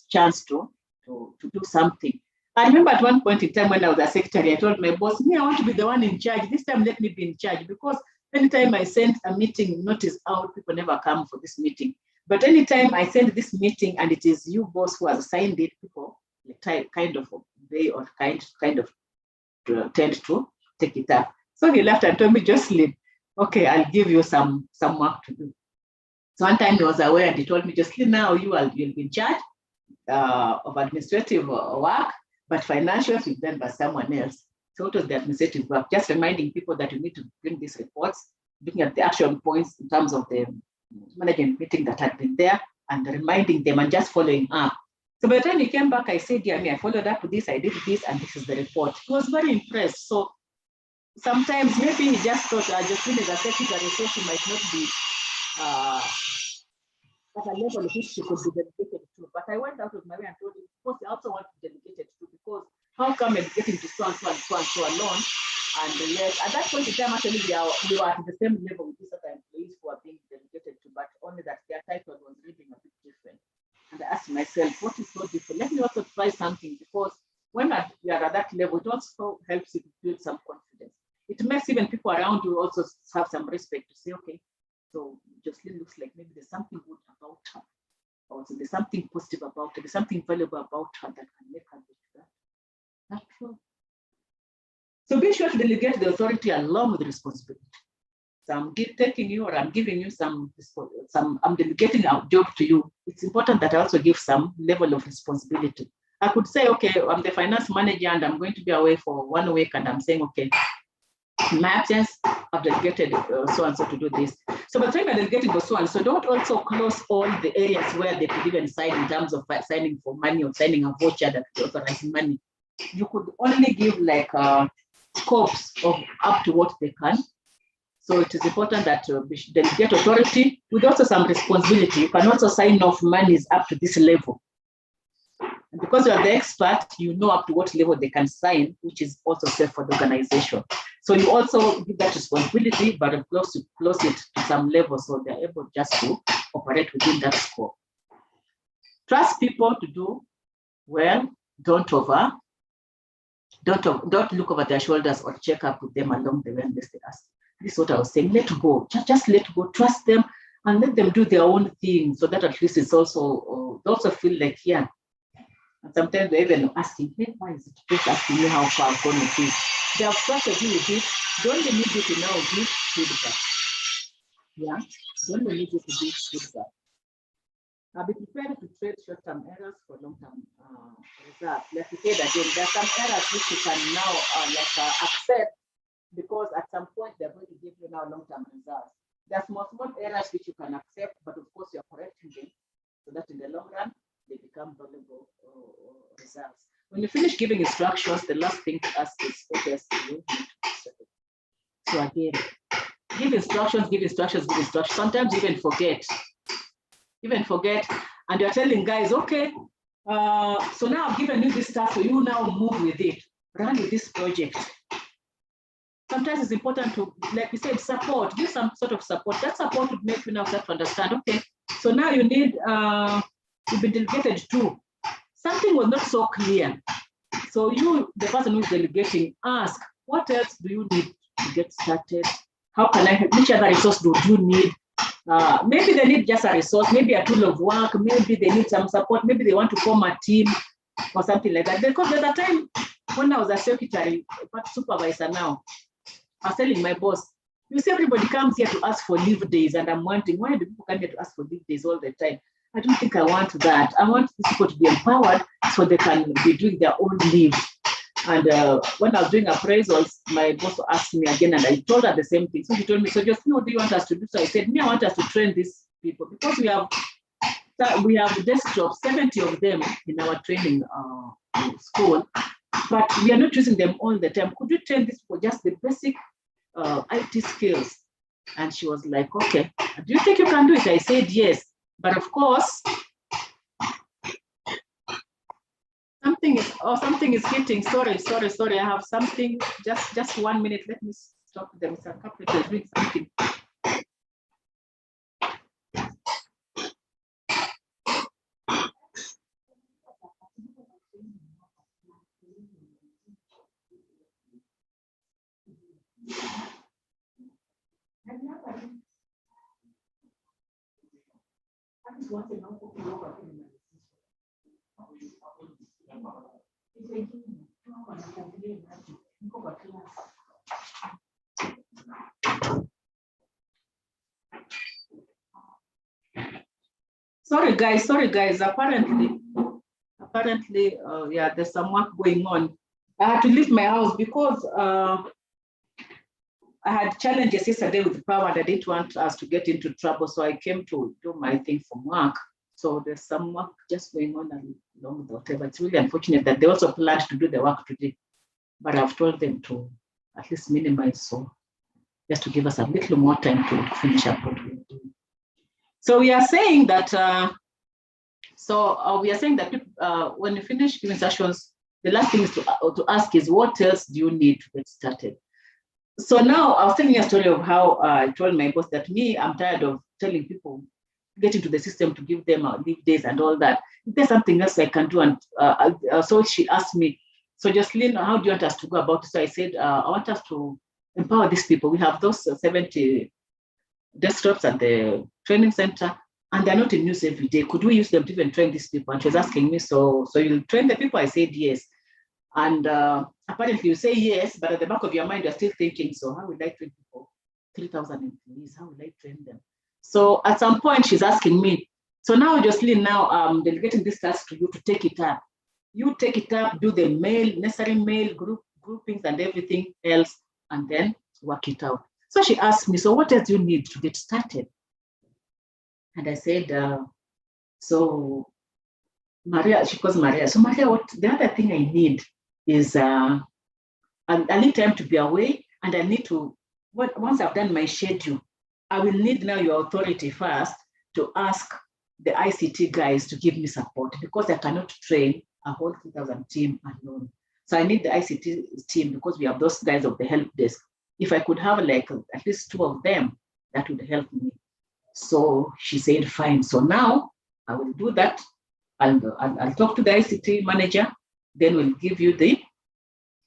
chance to do something. I remember at one point in time when I was a secretary, I told my boss, me, I want to be the one in charge. This time, let me be in charge, because anytime I send a meeting notice out, people never come for this meeting. But anytime I send this meeting and it is you, boss, who has assigned it, people kind of obey or kind of tend to take it up. So he laughed and told me, Jocelyn, okay, I'll give you some work to do. So one time he was aware and he told me, Jocelyn, now you'll be in charge of administrative work, but financials will be done by someone else. So it was the administrative work, just reminding people that you need to bring these reports, looking at the action points in terms of the management meeting that had been there, and reminding them and just following up. So by the time he came back, I said, yeah, I followed up with this, I did this, and this is the report. He was very impressed. So sometimes maybe he just thought, Josephine as a secretary, so she might not be at a level which she could be dedicated to. But I went out of my way and told him, of course, I also want to dedicate it to, because how come I'm getting to so and so and so and so alone? And yes, at that point in time, actually, we were at the same level with these other employees who are being dedicated to, but only that their title was reading a bit different. And I asked myself, what is so different? Let me also try something, because when we are at that level, it also helps you to build some confidence. It makes even people around you also have some respect to say, okay, so Jocelyn looks like maybe there's something good about her, or so there's something positive about her, there's something valuable about her that can make her do that. That's true. So be sure to delegate the authority along with the responsibility. So I'm taking you, or I'm giving you I'm delegating a job to you. It's important that I also give some level of responsibility. I could say, okay, I'm the finance manager and I'm going to be away for 1 week, and I'm saying, okay, in my absence, I've delegated so and so to do this. So by the time I delegated so and so, don't also close all the areas where they could even sign in terms of signing for money or signing a voucher that authorizes money. You could only give like scopes of up to what they can. So it is important that delegate authority with also some responsibility. You can also sign off monies up to this level. And because you are the expert, you know up to what level they can sign, which is also safe for the organization. So you also give that responsibility, but close it to some level so they're able just to operate within that scope. Trust people to do well. Don't look over their shoulders or check up with them along the way unless they ask. This is what I was saying. Let go. Just let go. Trust them and let them do their own thing, so that at least it's also they also feel like, yeah. And sometimes they're even asking, hey, why is it just asking me how far I've gone with this? They have trusted you with it. Don't need you to now give feedback. Yeah, don't need you to give feedback. Be prepared to trade short-term errors for long-term results. Like you said again, there are some errors which you can now accept, because at some point they're going to give you now long-term results. There are small errors which you can accept, but of course you're correcting them so that in the long run they become valuable results. When you finish giving instructions, the last thing to ask is, what else do you need to do? So again, give instructions, give instructions, give instructions. Sometimes even forget, and you're telling guys, okay, so now I've given you this task, so you now move with it, run with this project. Sometimes it's important to, like we said, support, give some sort of support. That support would make you now start to understand, okay, so now you need, you've been delegated to. Something was not so clear. So you, the person who's delegating, ask, what else do you need to get started? How can I help? Which other resource do you need? Maybe they need just a resource, maybe a tool of work, maybe they need some support, maybe they want to form a team or something like that. Because there's a time when I was a secretary, but supervisor now, I was telling my boss, you see, everybody comes here to ask for leave days, and I'm wondering, why do people come here to ask for leave days all the time? I don't think I want that. I want people to be empowered so they can be doing their own leave. And when I was doing appraisals, my boss asked me again, and I told her the same thing. So she told me, so just what do you want us to do? So I said, me, I want us to train these people, because we have desktops, 70 of them in our training school, but we are not using them all the time. Could you train this for just the basic IT skills? And she was like, okay, do you think you can do it? I said, yes. But of course, something is hitting. Sorry. I have something. Just 1 minute. Let me stop them. It's a couple of doing something. Sorry guys. Apparently, yeah, there's some work going on. I had to leave my house because I had challenges yesterday with the power, and I didn't want us to get into trouble, so I came to do my thing from work. So there's some work just going on along with whatever. It's really unfortunate that they also planned to do the work today, but I've told them to at least minimize, so just to give us a little more time to finish up what we're doing. So we are saying that, when you finish giving sessions, the last thing is to ask is, what else do you need to get started? So now I was telling you a story of how I told my boss that I'm tired of telling people, get into the system to give them leave days and all that. If there's something else I can do, and so she asked me, so Jocelyn, how do you want us to go about it? So I said, I want us to empower these people. We have those 70 desktops at the training center, and they're not in use every day. Could we use them to even train these people? And she was asking me, so you'll train the people? I said, yes. And apparently you say yes, but at the back of your mind, you're still thinking, so how would I train people? 3,000 employees, how would I train them? So at some point she's asking me, so now Jocelyn, now I'm delegating this task to you to take it up. You take it up, do the necessary mail groupings and everything else, and then work it out. So she asked me, so what else do you need to get started? And I said, so Maria, she calls Maria. So Maria, the other thing I need is I need time to be away, and I need to, once I've done my schedule, I will need now your authority first to ask the ICT guys to give me support, because I cannot train a whole 3,000 team alone. So I need the ICT team, because we have those guys of the help desk. If I could have like at least 2 of them, that would help me. So she said, fine. So now I will do that. I'll talk to the ICT manager, then we'll give you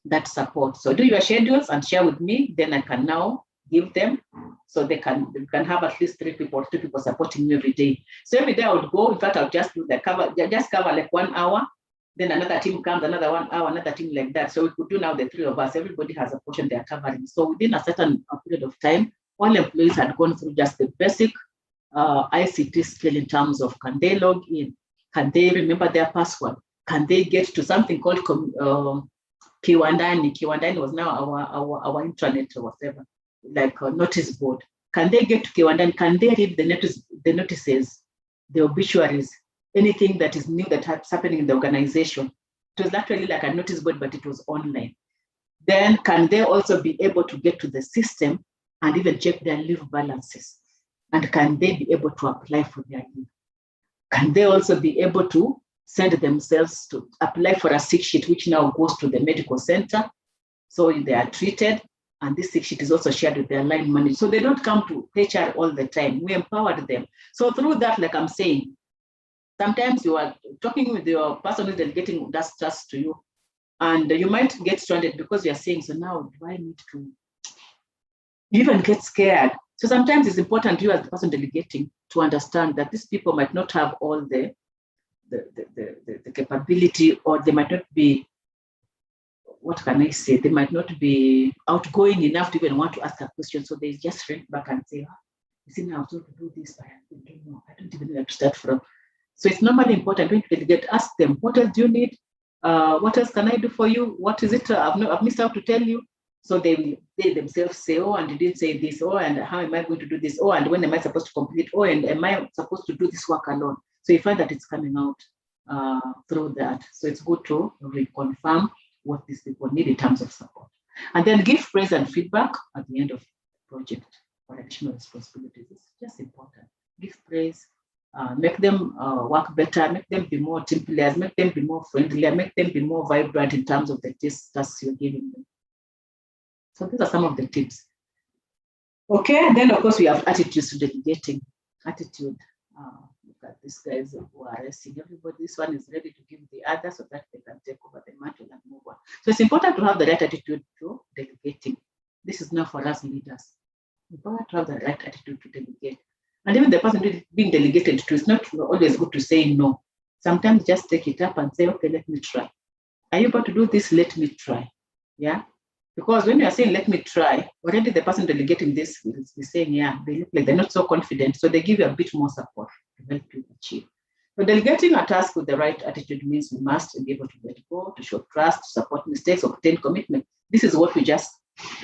that support. So do your schedules and share with me, then I can now give them, so they can have at least 3 people supporting you every day. So every day I would go, in fact, I'll just do cover like 1 hour, then another team comes, another 1 hour, another team, like that. So we could do now the 3 of us, everybody has a portion they are covering. So within a certain period of time, all employees had gone through just the basic ICT skill in terms of, can they log in? Can they remember their password? Can they get to something called Kiwandani? Kiwandani was now our intranet or whatever, like a notice board. Can they get to Kiwandani? Can they read the notices, the obituaries, anything that is new that's happening in the organization? It was actually like a notice board, but it was online. Then can they also be able to get to the system and even check their leave balances. And can they be able to apply for their leave? Can they also be able to send themselves to apply for a sick sheet, which now goes to the medical center? So they are treated, and this sick sheet is also shared with their line manager. So they don't come to HR all the time. We empowered them. So through that, like I'm saying, sometimes you are talking with your person who's delegating that task to you, and you might get stranded because you are saying, so now do I need to? You even get scared. So sometimes it's important to you as the person delegating to understand that these people might not have all the capability, or they might not be, what can I say? They might not be outgoing enough to even want to ask a question. So they just shrink back and say, oh, you see, now I was told to do this, but I don't know. I don't even know where to start from. So it's normally important when you delegate, ask them, what else do you need? What else can I do for you? What is it I've missed out to tell you? So they themselves say, oh, and you didn't say this, oh, and how am I going to do this? Oh, and when am I supposed to complete? Oh, and am I supposed to do this work alone? So you find that it's coming out through that. So it's good to reconfirm what these people need in terms of support. And then give praise and feedback at the end of the project for additional responsibilities. It's just important. Give praise, make them work better, make them be more team players, make them be more friendly, make them be more vibrant in terms of the tasks you're giving them. So these are some of the tips. Okay, then of course we have attitudes to delegating. Attitude. Look at these guys who are racing. Everybody, this one is ready to give the other so that they can take over the mantle and move on. So it's important to have the right attitude to delegating. This is now for us leaders. It's important to have the right attitude to delegate. And even the person being delegated to, it's not always good to say no. Sometimes just take it up and say, okay, let me try. Are you able to do this? Let me try. Yeah. Because when you are saying, let me try, already the person delegating this will be saying, yeah, they look like they're not so confident. So they give you a bit more support to help you achieve. So delegating a task with the right attitude means we must be able to let go, to show trust, to support mistakes, obtain commitment. This is what we just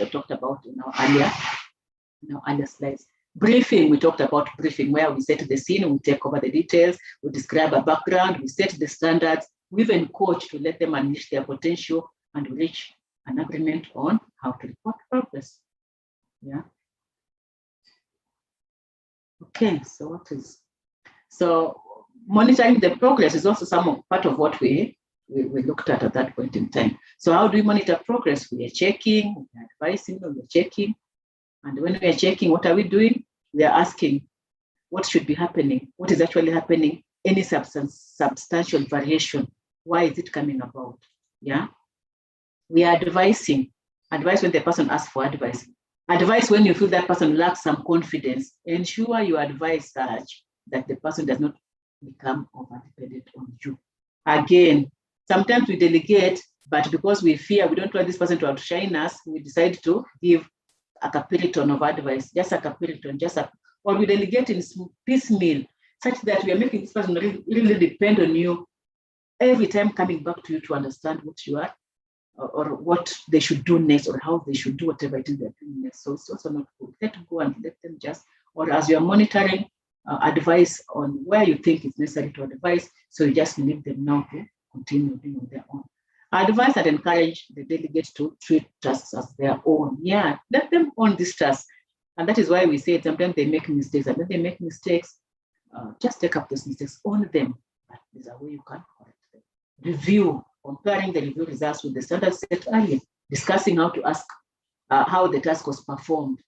talked about in our earlier slides. Briefing, we talked about briefing, where we set the scene, we take over the details, we describe a background, we set the standards, we even coach to let them unleash their potential, and we reach an agreement on how to report progress. Yeah. Okay, so monitoring the progress is also part of what we looked at that point in time. So how do we monitor progress? We are checking, we are advising, we are checking. And when we are checking, what are we doing? We are asking what should be happening, what is actually happening, any substantial variation, why is it coming about? Yeah. We are advising. Advice when the person asks for advice. Advice when you feel that person lacks some confidence. Ensure you advise such that the person does not become over-dependent on you. Again, sometimes we delegate, but because we fear, we don't want this person to outshine us, we decide to give a capiriton of advice, just a capiriton, or we delegate in piecemeal, such that we are making this person really depend on you every time, coming back to you to understand what you are, or what they should do next, or how they should do whatever it is they're doing next. So it's also not good. Let go and let them just, or as you're monitoring, advice on where you think it's necessary to advise, so you just leave them now to continue doing on their own. Advise and encourage the delegates to treat tasks as their own. Yeah, let them own these tasks. And that is why we say sometimes they make mistakes, and when they make mistakes, just take up those mistakes, own them. But there's a way you can correct them. Review, comparing the review results with the standards set earlier, discussing how to ask how the task was performed.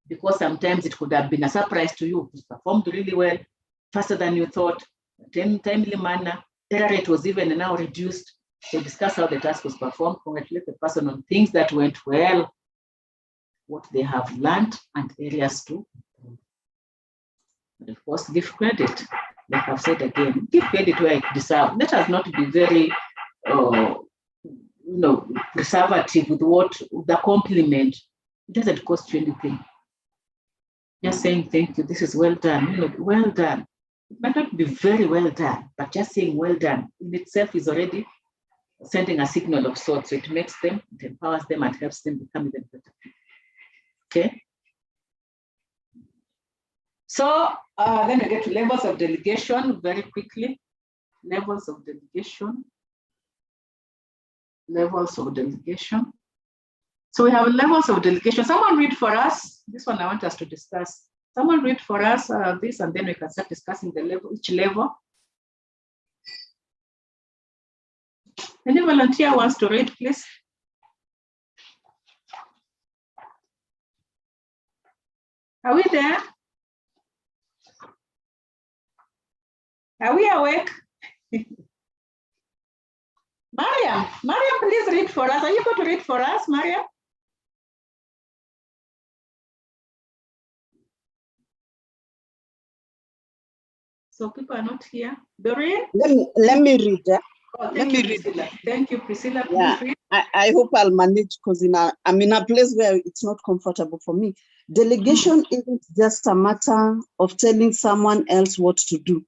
Because sometimes it could have been a surprise to you. It was performed really well, faster than you thought, timely manner, error rate was even now reduced. So discuss how the task was performed, congratulate the person on things that went well, what they have learned, and areas to improve. And of course, give credit. Like I've said again, give credit where it deserves. Let us not be very preservative with the compliment. It doesn't cost you anything. Just saying thank you, this is well done, well done. It might not be very well done, but just saying well done in itself is already sending a signal of sorts. So it makes them, it empowers them, and helps them become even better. Okay. So then we get to levels of delegation very quickly. Levels of delegation. Levels of delegation. So we have levels of delegation. Someone read for us. This one I want us to discuss. Someone read for us this, and then we can start discussing the level, each level. Any volunteer wants to read, please? Are we there? Are we awake? Mariam, please read for us. Are you going to read for us, Mariam? So people are not here. Doreen? Let me read. Oh, thank you, Priscilla. Thank you, Priscilla. Yeah, Please read. I hope I'll manage because I'm in a place where it's not comfortable for me. Delegation isn't just a matter of telling someone else what to do.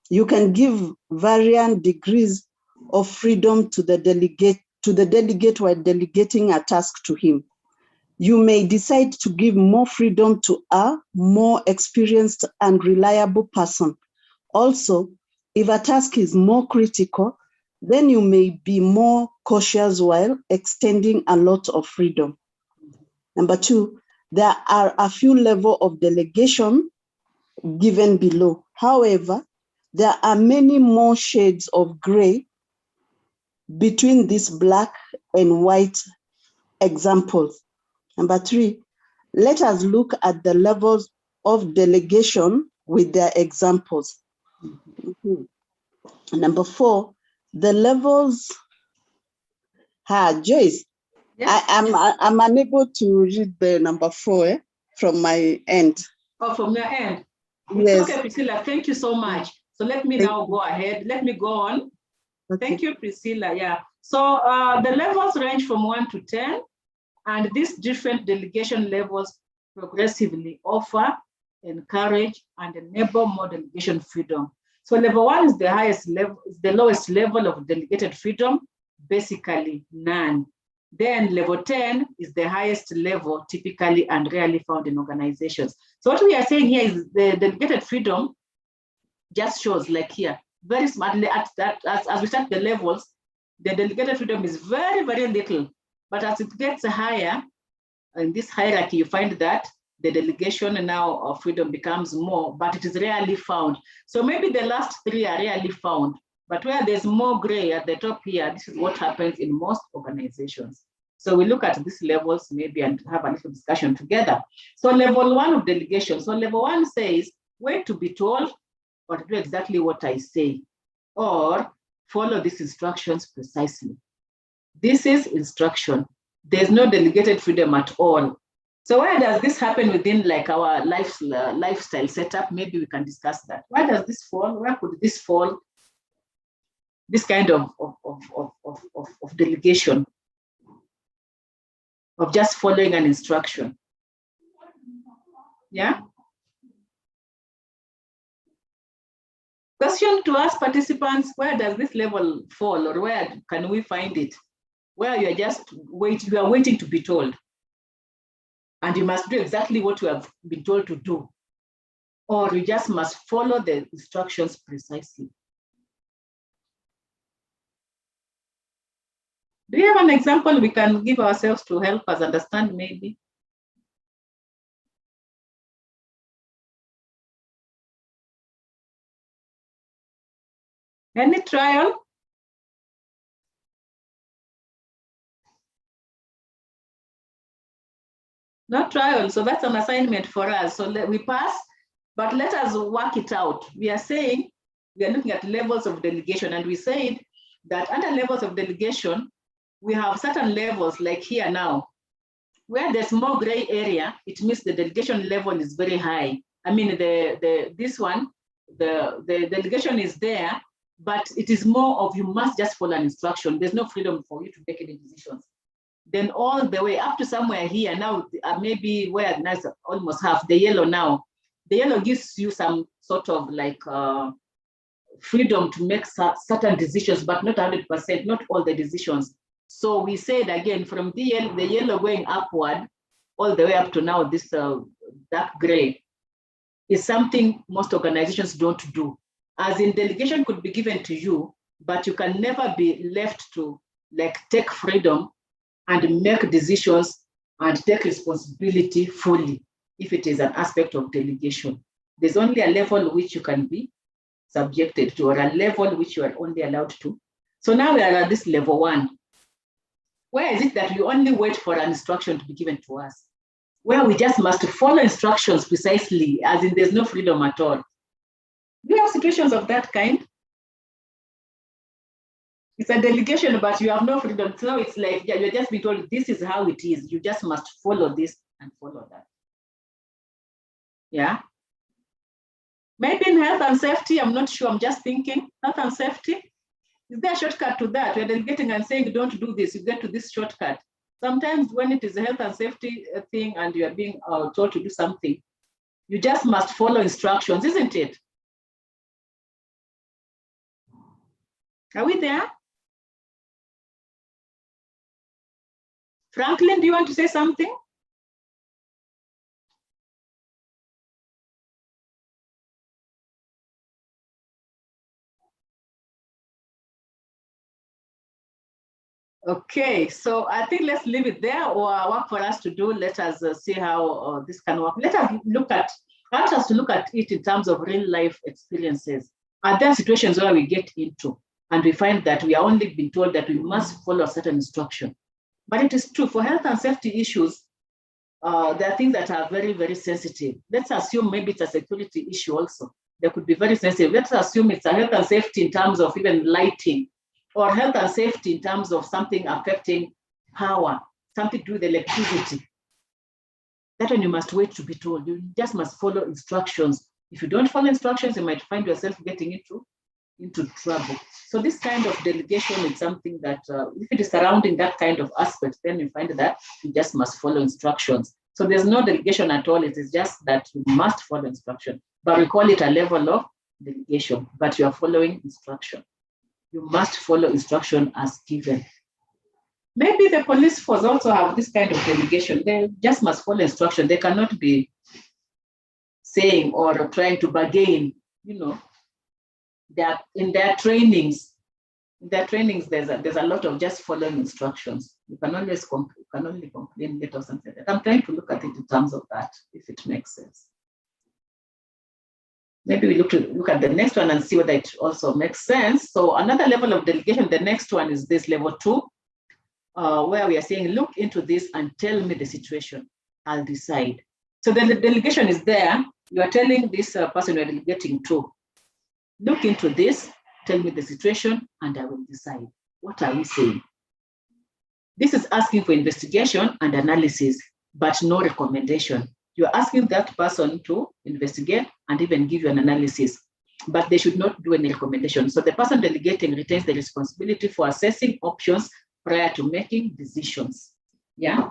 You can give varying degrees of freedom to the delegate while delegating a task to him. You may decide to give more freedom to a more experienced and reliable person. Also, if a task is more critical, then you may be more cautious while extending a lot of freedom. Number 2, there are a few levels of delegation given below. However, there are many more shades of gray between these black and white examples. Number 3, let us look at the levels of delegation with their examples. Number 4, the levels. Joyce, yes. I'm unable to read the number 4 from my end. Oh, from your end? Yes. Okay, Priscilla, thank you so much. So let me now go ahead. Let me go on. Okay. Thank you, Priscilla. Yeah. So the levels range from 1 to 10, and these different delegation levels progressively offer, encourage, and enable more delegation freedom. So level 1 is the highest level, is the lowest level of delegated freedom, basically none. Then level 10 is the highest level, typically and rarely found in organizations. So what we are saying here is the delegated freedom just shows, like here, very smartly as we start the levels, the delegated freedom is very, very little. But as it gets higher, in this hierarchy, you find that the delegation now of freedom becomes more, but it is rarely found. So maybe the last 3 are rarely found, but where there's more gray at the top here, this is what happens in most organizations. So we look at these levels maybe and have a little discussion together. So level 1 of delegation. So level 1 says, wait to be told or do exactly what I say, or follow these instructions precisely. This is instruction. There's no delegated freedom at all. So where does this happen within like our lifestyle setup? Maybe we can discuss that. Where does this fall? Where could this fall? This kind of delegation, of just following an instruction. Yeah? Question to us participants, where does this level fall, or where can we find it? Where you are just waiting, you are waiting to be told. And you must do exactly what you have been told to do. Or you just must follow the instructions precisely. Do you have an example we can give ourselves to help us understand maybe? Any trial? No trial, so that's an assignment for us. So we pass, but let us work it out. We are saying, we are looking at levels of delegation, and we said that under levels of delegation, we have certain levels like here now, where there's more gray area, it means the delegation level is very high. I mean, this one, the delegation is there, but it is more of you must just follow an instruction. There's no freedom for you to make any decisions. Then all the way up to somewhere here now, maybe where that's almost half the yellow now. The yellow gives you some sort of like freedom to make certain decisions, but not 100%, not all the decisions. So we said again, from the yellow going upward, all the way up to now, this dark gray is something most organizations don't do. As in, delegation could be given to you, but you can never be left to like take freedom and make decisions and take responsibility fully if it is an aspect of delegation. There's only a level which you can be subjected to, or a level which you are only allowed to. So now we are at this level 1. Where is it that we only wait for an instruction to be given to us? Where we just must follow instructions precisely, as in there's no freedom at all. Do you have situations of that kind? It's a delegation, but you have no freedom. So it's like, yeah, you're just being told this is how it is. You just must follow this and follow that. Yeah. Maybe in health and safety, I'm not sure. I'm just thinking, health and safety. Is there a shortcut to that? We're delegating and saying, don't do this, you get to this shortcut. Sometimes when it is a health and safety thing and you are being told to do something, you just must follow instructions, isn't it? Are we there? Franklin, do you want to say something? Okay, so I think let's leave it there, or work for us to do. Let us see how this can work. Let us look at it in terms of real life experiences. Are there situations where we get into and we find that we are only being told that we must follow a certain instruction? But it is true for health and safety issues. There are things that are very, very sensitive. Let's assume maybe it's a security issue also. They could be very sensitive. Let's assume it's a health and safety in terms of even lighting, or health and safety in terms of something affecting power, something to do with electricity. That one you must wait to be told. You just must follow instructions. If you don't follow instructions, you might find yourself getting into trouble. So this kind of delegation is something that, if it is surrounding that kind of aspect, then you find that you just must follow instructions. So there's no delegation at all. It is just that you must follow instruction. But we call it a level of delegation, but you are following instruction. You must follow instruction as given. Maybe the police force also have this kind of delegation. They just must follow instruction. They cannot be saying or trying to bargain, that in their trainings, there's a lot of just following instructions. You can only complain later or something like that. I'm trying to look at it in terms of that, if it makes sense. Maybe we look at the next one and see whether it also makes sense. So another level of delegation, the next one is this level 2, where we are saying, look into this and tell me the situation. I'll decide. So then the delegation is there. You are telling this person you are delegating to, look into this, tell me the situation, and I will decide. What are we saying? This is asking for investigation and analysis, but no recommendation. You're asking that person to investigate and even give you an analysis, but they should not do any recommendation. So the person delegating retains the responsibility for assessing options prior to making decisions. Yeah.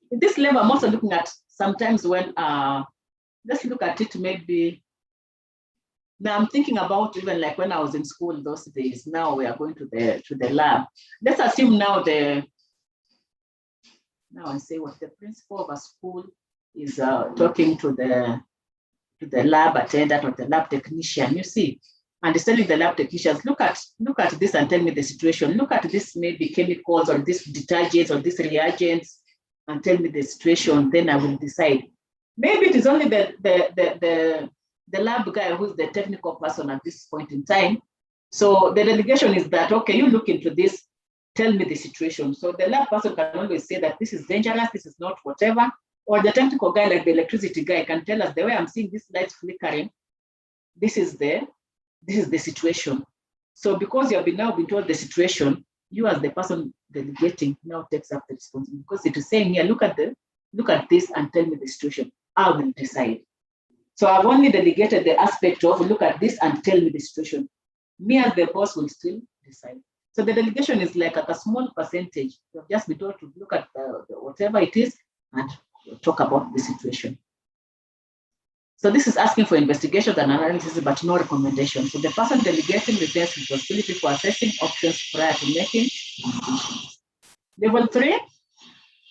In this level, I'm also looking at sometimes when, let's look at it maybe. Now I'm thinking about even like when I was in school those days. Now we are going to the lab. Let's assume now I say what the principal of a school is talking to the lab attendant or the lab technician, you see, and he's telling the lab technicians, look at this and tell me the situation. Look at this maybe chemicals or this detergents or this reagents and tell me the situation. Then I will decide. Maybe it is only the lab guy who's the technical person at this point in time. So the delegation is that, okay, you look into this, tell me the situation. So the lab person can always say that this is dangerous, this is not whatever. Or the technical guy, like the electricity guy, can tell us the way I'm seeing this light flickering, this is the situation. So because you have now been told the situation, you as the person delegating now takes up the responsibility, because it is saying here, look at this and tell me the situation. I will decide. So I've only delegated the aspect of look at this and tell me the situation. Me as the boss will still decide. So the delegation is like at a small percentage. You've just been told to look at whatever it is and talk about the situation. So this is asking for investigations and analysis, but no recommendation. So the person delegating retains responsibility for assessing options prior to making decisions. Level 3,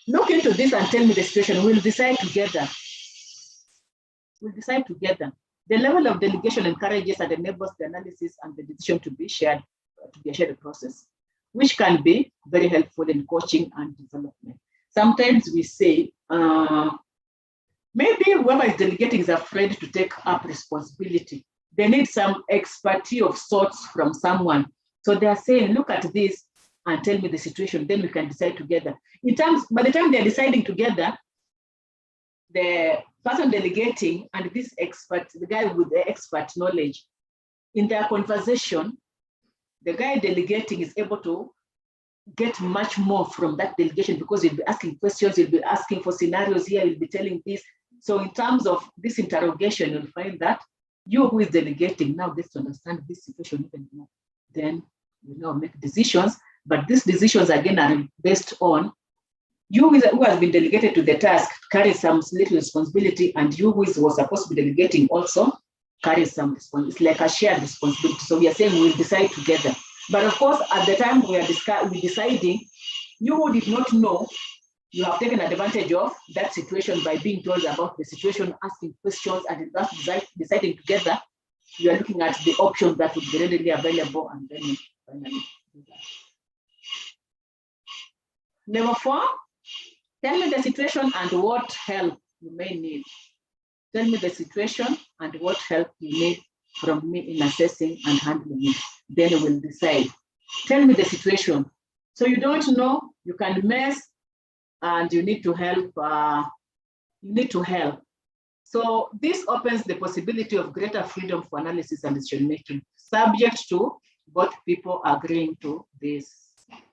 look into this and tell me the situation. We'll decide together. The level of delegation encourages and enables the analysis and the decision to be a shared process. which can be very helpful in coaching and development. Sometimes we say, maybe whoever is delegating is afraid to take up responsibility. They need some expertise of sorts from someone. So they are saying, look at this and tell me the situation, then we can decide together. By the time they're deciding together, the person delegating and this expert, the guy with the expert knowledge, in their conversation, the guy delegating is able to get much more from that delegation because he'll be asking questions, he'll be asking for scenarios here, he'll be telling this. So in terms of this interrogation, you'll find that you who is delegating now gets to understand this situation even more. Then you now make decisions, but these decisions again are based on you who has been delegated to the task carries some little responsibility, and you who was supposed to be delegating also carries some responsibility. It's like a shared responsibility. So we are saying we'll decide together. But of course, at the time we're deciding, you who did not know, you have taken advantage of that situation by being told about the situation, asking questions, and deciding together. You are looking at the options that would be readily available, and then finally do that. Number 4, tell me the situation and what help you may need. Tell me the situation and what help you need from me in assessing and handling it. Then we'll decide. Tell me the situation. So you don't know, you can mess, and you need to help. So this opens the possibility of greater freedom for analysis and decision making, subject to both people agreeing to this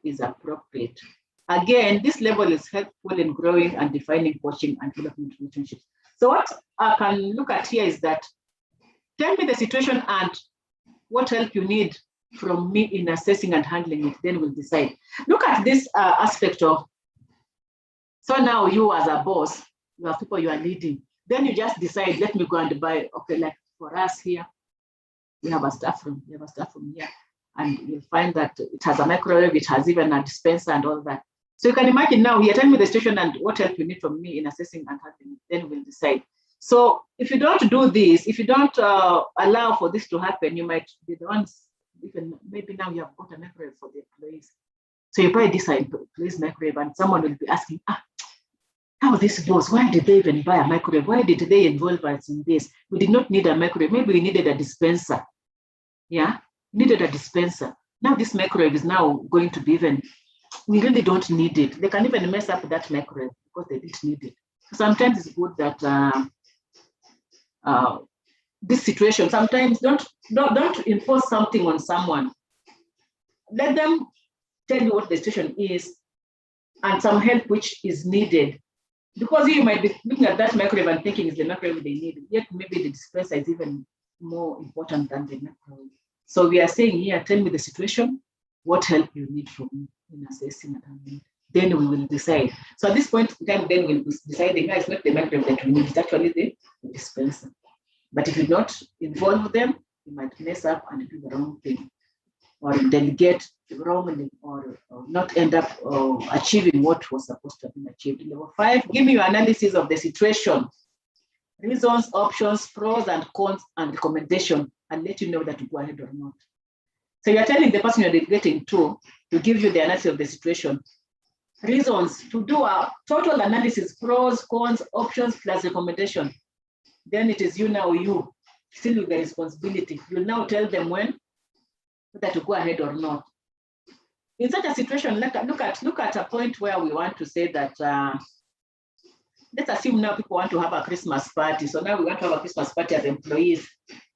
is appropriate. Again, this level is helpful in growing and defining coaching and development relationships. So what I can look at here is that, tell me the situation and what help you need from me in assessing and handling it, then we'll decide. Look at this aspect of, so now you as a boss, you have people you are leading, then you just decide, let me go and buy, okay, like for us here, we have a staff room here, and you'll find that it has a microwave, it has even a dispenser and all that. So you can imagine now, you're telling me the situation and what help you need from me in assessing and handling it, then we'll decide. So if you don't do this, if you don't allow for this to happen, you might be the ones, even maybe now you have got a microwave for the employees. So you buy this employee's microwave and someone will be asking, how this boss, why did they even buy a microwave? Why did they involve us in this? We did not need a microwave. Maybe we needed a dispenser. Yeah, needed a dispenser. Now this microwave is now going to be even, we really don't need it. They can even mess up that microwave because they didn't need it. So sometimes it's good that this situation, sometimes don't enforce something on someone. Let them tell you what the situation is and some help which is needed. Because you might be looking at that microwave and thinking it's the microwave they need, yet maybe the dispenser is even more important than the microwave. So we are saying here, tell me the situation, what help you need from me in assessing and handling. Then we will decide. So at this point in time, then we'll be deciding, it's not the microwave that we need, it's actually the dispenser. But if you don't involve them, you might mess up and do the wrong thing, or delegate wrongly, or not end up achieving what was supposed to have been achieved. Level 5, give me your analysis of the situation, reasons, options, pros and cons, and recommendation, and let you know that to go ahead or not. So you're telling the person you're delegating to give you the analysis of the situation, reasons, to do a total analysis, pros, cons, options, plus recommendation. Then it is you now, you still with the responsibility. You'll now tell them when, whether to go ahead or not. In such a situation, look at a point where we want to say that, let's assume now people want to have a Christmas party. So now we want to have a Christmas party as employees.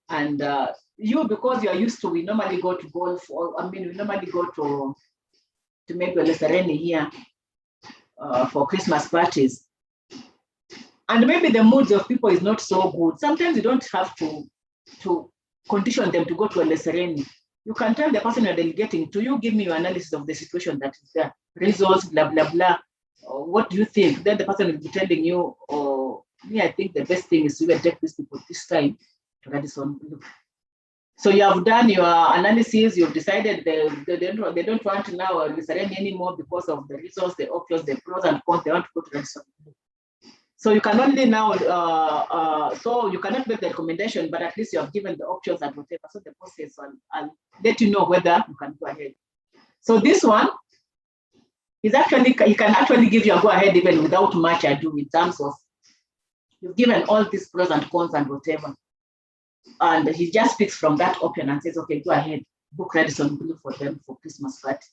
And you, because you're used to, we normally go to golf, or we normally go to maybe a Lesereni here for Christmas parties. And maybe the moods of people is not so good. Sometimes you don't have to condition them to go to a Lesereni. You can tell the person you're delegating to, you give me your analysis of the situation that is there, results, blah, blah, blah. What do you think? Then the person will be telling you, I think the best thing is to even take these people this time to Radisson Blue. So you have done your analysis, you've decided they don't want to now Lesereni anymore because of the results, the options, the pros and cons, they want to go to Radisson Blue. So you can only now, so you cannot make the recommendation, but at least you have given the options and whatever. So the boss says, I'll let you know whether you can go ahead. So this one is actually, you can actually give your go ahead even without much ado in terms of you've given all these pros and cons and whatever. And he just speaks from that option and says, okay, go ahead, book Radisson Blue for them for Christmas party.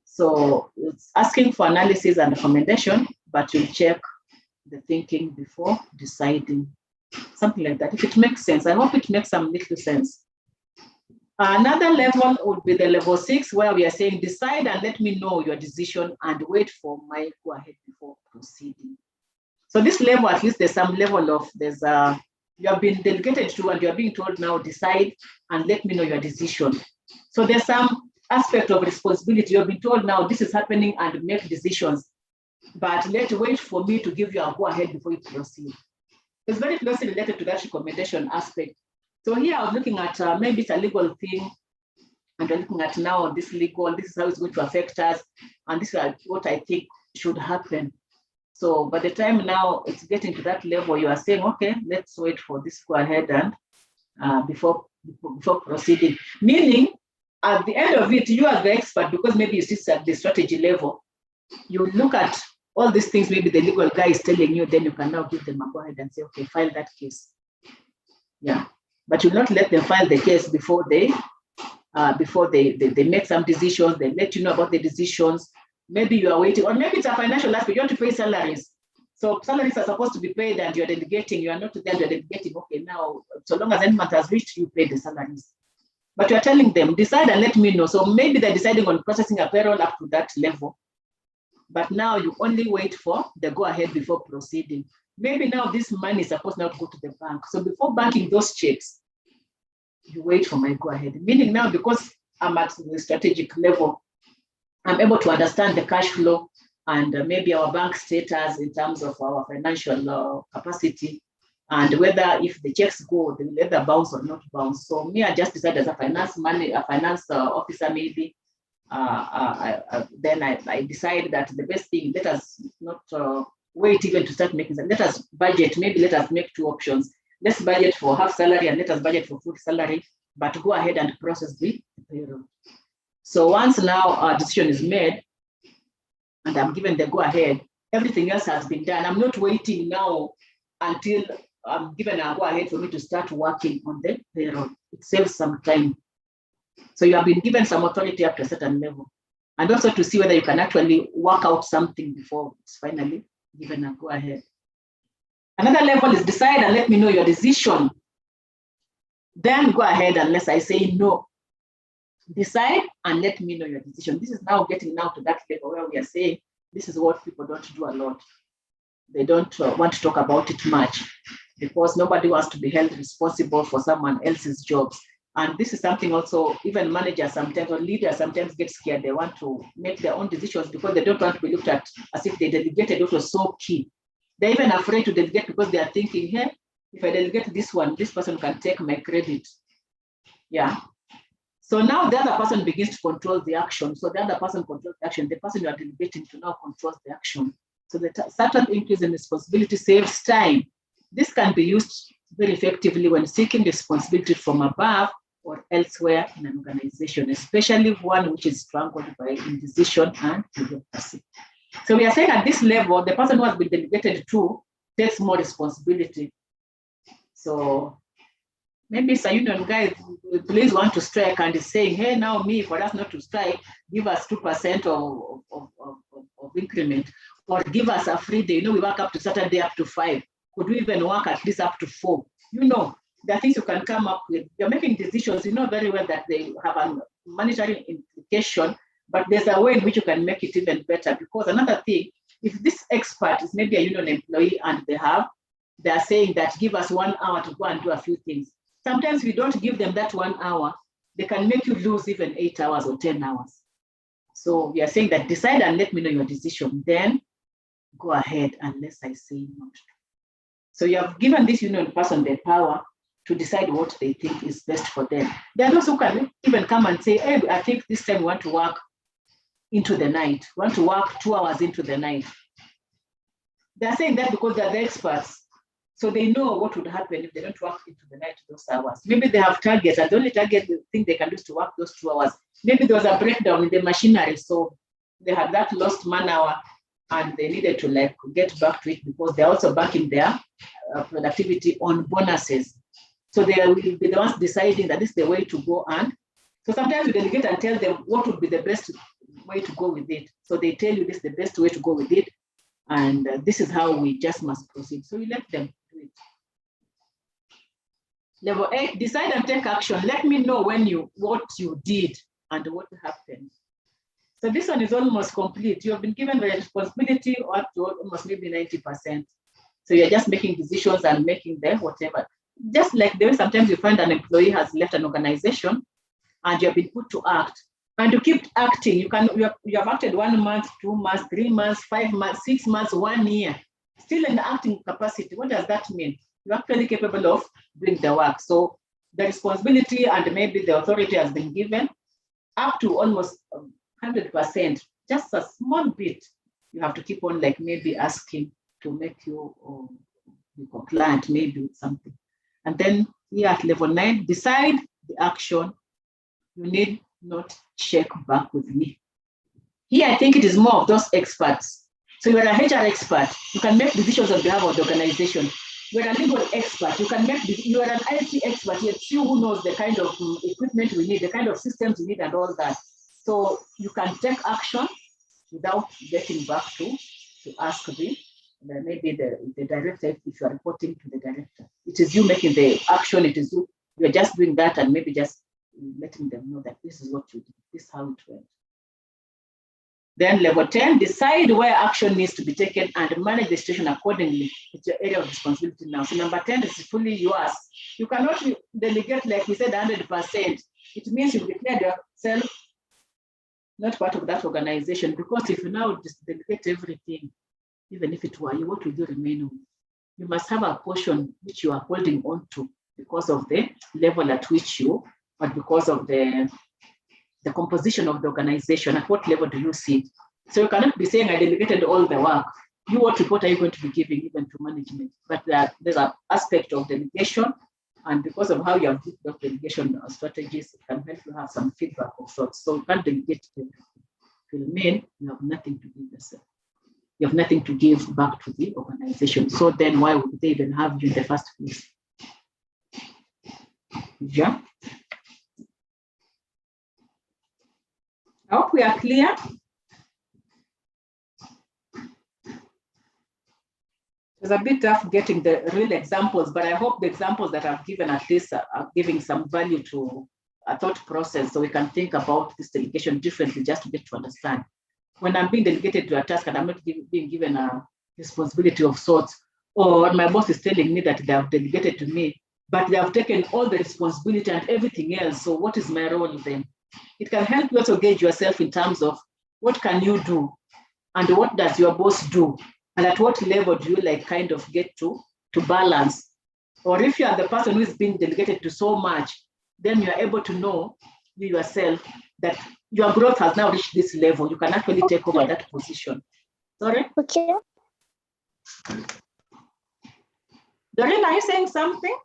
So it's asking for analysis and recommendation, but you'll check the thinking before deciding, something like that. If it makes sense, I hope it makes some little sense. Another level would be the level 6, where we are saying, decide and let me know your decision and wait for my go ahead before proceeding. So this level, at least there's some level of, you have been delegated to and you're being told now, decide and let me know your decision. So there's some aspect of responsibility. You've been told now this is happening and make decisions, but wait for me to give you a go ahead before you proceed. It's very closely related to that recommendation aspect. So here I was looking at maybe it's a legal thing, and we're looking at now this legal, this is how it's going to affect us, and this is what I think should happen. So by the time now it's getting to that level, you are saying, okay, let's wait for this go ahead and before proceeding. Meaning, at the end of it, you are the expert, because maybe you sit at the strategy level. You look at all these things, maybe the legal guy is telling you, then you can now give them a go ahead and say, okay, file that case. Yeah, but you not let them file the case before they make some decisions. They let you know about the decisions. Maybe you are waiting, or maybe it's a financial aspect. You want to pay salaries. So salaries are supposed to be paid and you're delegating. You are not there, you're delegating. Okay, now, so long as any month has reached, you pay the salaries. But you're telling them, decide and let me know. So maybe they're deciding on processing a payroll up to that level. But now you only wait for the go ahead before proceeding. Maybe now this money is supposed now to go to the bank. So before banking those checks, you wait for my go ahead. Meaning now, because I'm at the strategic level, I'm able to understand the cash flow and maybe our bank status in terms of our financial capacity, and whether if the checks go, they will either bounce or not bounce. So me, I just decided as a finance officer, maybe, then I decided that the best thing, let us not wait even to start making them. Let us budget, maybe let us make 2 options. Let's budget for half salary and let us budget for full salary, but go ahead and process the payroll. So once now our decision is made and I'm given the go ahead, everything else has been done. I'm not waiting now until I'm given a go ahead for me to start working on the payroll. It saves some time. So you have been given some authority up to a certain level, and also to see whether you can actually work out something before it's finally given a go ahead. Another level is decide and let me know your decision. Then go ahead unless I say no. Decide and let me know your decision. This is now getting now to that level where we are saying this is what people don't do a lot. They don't want to talk about it much because nobody wants to be held responsible for someone else's jobs. And this is something also, even managers sometimes or leaders sometimes get scared. They want to make their own decisions because they don't want to be looked at as if they delegated what was so key. They're even afraid to delegate because they are thinking, hey, if I delegate this one, this person can take my credit. Yeah. So now the other person begins to control the action. So the other person controls the action. The person you are delegating to now controls the action. So the certain increase in responsibility saves time. This can be used very effectively when seeking responsibility from above or elsewhere in an organization, especially one which is strangled by indecision and bureaucracy. So we are saying at this level, the person who has been delegated to takes more responsibility. So maybe it's a union guy, please want to strike and is saying, hey, now me, for us not to strike, give us 2% of increment, or give us a free day. We work up to Saturday up to 5. Could we even work at least up to 4? There are things you can come up with. You're making decisions, you know very well that they have a monetary implication, but there's a way in which you can make it even better. Because another thing, if this expert is maybe a union employee and they're saying that give us 1 hour to go and do a few things. Sometimes we don't give them that 1 hour, they can make you lose even 8 hours or 10 hours. So we are saying that decide and let me know your decision, then go ahead unless I say not. So you have given this union person the power to decide what they think is best for them. There are those who can even come and say, hey, I think this time we want to work into the night. We want to work 2 hours into the night. They're saying that because they're the experts. So they know what would happen if they don't work into the night those hours. Maybe they have targets, and the only target the thing they can do is to work those 2 hours. Maybe there was a breakdown in the machinery, so they had that lost man hour, and they needed to like get back to it because they're also backing their productivity on bonuses. So they will be the ones deciding that this is the way to go. And so sometimes you delegate and tell them what would be the best way to go with it. So they tell you this is the best way to go with it. And this is how we just must proceed. So you let them do it. Level 8, decide and take action. Let me know what you did and what happened. So this one is almost complete. You have been given the responsibility up to almost maybe 90%. So you're just making decisions and making them whatever. Just like the way sometimes you find an employee has left an organization and you have been put to act. And to keep acting, you have acted 1 month, 2 months, 3 months, 5 months, 6 months, 1 year, still in the acting capacity. What does that mean? You're actually capable of doing the work. So the responsibility and maybe the authority has been given up to almost 100%, just a small bit. You have to keep on like maybe asking to make you compliant maybe with something. And then here at level 9, decide the action. You need not check back with me. Here, I think it is more of those experts. So you're a HR expert, you can make decisions on behalf of the organization. You're a legal expert, you are an IT expert, it's you who knows the kind of equipment we need, the kind of systems we need and all that. So you can take action without getting back to ask maybe the director if you are reporting to the director. It is you making the action, it is you're just doing that and maybe just letting them know that this is what you did, this is how it went. Then level 10, decide where action needs to be taken and manage the situation accordingly. It's your area of responsibility now. So number 10 is fully yours. You cannot delegate, like we said, 100%. It means you've declared yourself not part of that organization, because if you now just delegate everything, even if it were you, what will you remain on? You must have a portion which you are holding on to because of the level at which you, but because of the composition of the organization. At what level do you sit? So you cannot be saying, I delegated all the work. What report are you going to be giving even to management? But there's an aspect of delegation, and because of how you have built delegation strategies, it can help you have some feedback of sorts. So you can't delegate everything. To remain, you have nothing to give yourself. You have nothing to give back to the organization. So then why would they even have you in the first place? Yeah. I hope we are clear. It's a bit tough getting the real examples, but I hope the examples that I've given at least are giving some value to a thought process, so we can think about this delegation differently just to get to understand. When I'm being delegated to a task and I'm not being given a responsibility of sorts, or my boss is telling me that they have delegated to me, but they have taken all the responsibility and everything else, so what is my role then? It can help you also gauge yourself in terms of what can you do and what does your boss do, and at what level do you like kind of get to balance. Or if you are the person who is being delegated to so much, then you are able to know yourself that your growth has now reached this level. You can actually take over that position. Sorry? Okay. Doreen, are you saying something?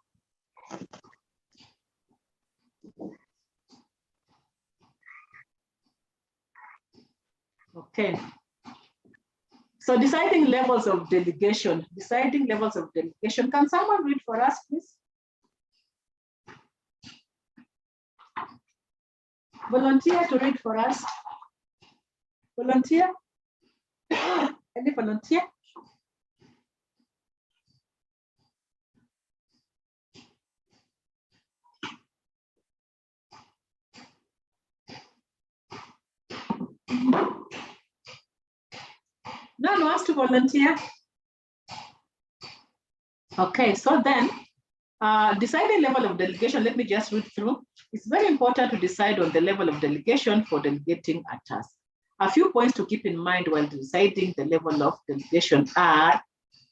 Okay. So deciding levels of delegation. Can someone read for us, please? Volunteer to read for us. Volunteer? Any volunteer? No one wants to volunteer? Okay, so then deciding level of delegation, let me just read through. It's very important to decide on the level of delegation for delegating a task. A few points to keep in mind while deciding the level of delegation are: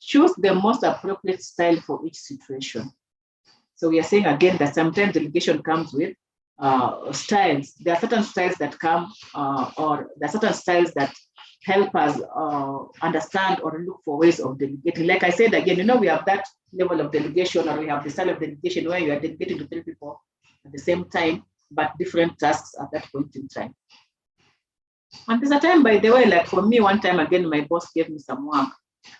choose the most appropriate style for each situation. So we are saying again that sometimes delegation comes with styles. There are certain styles that come, or there are certain styles that help us understand or look for ways of delegating. Like I said again, you know, we have that level of delegation, or we have the style of delegation where you are delegating to 3 people at the same time, but different tasks at that point in time. And there's a time, by the way, like for me, one time again, my boss gave me some work,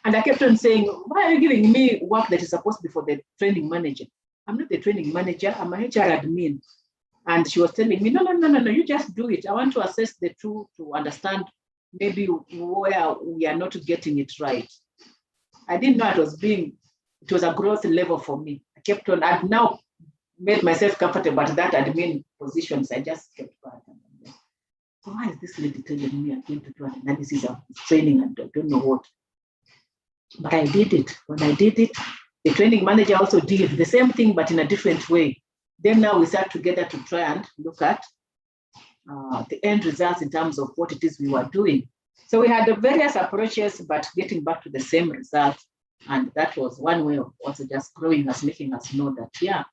and I kept on saying, why are you giving me work that is supposed to be for the training manager? I'm not the training manager, I'm a HR admin. And she was telling me, no, you just do it. I want to assess the two to understand maybe where we are not getting it right. I didn't know it was a growth level for me. I kept on, I've now made myself comfortable at that admin position, so I just kept quiet. So why is this lady telling me again to do an analysis of training and I don't know what? But I did it. When I did it, the training manager also did the same thing, but in a different way. Then now we sat together to try and look at the end results in terms of what it is we were doing. So we had various approaches, but getting back to the same result. And that was one way of also just growing us, making us know that, yeah,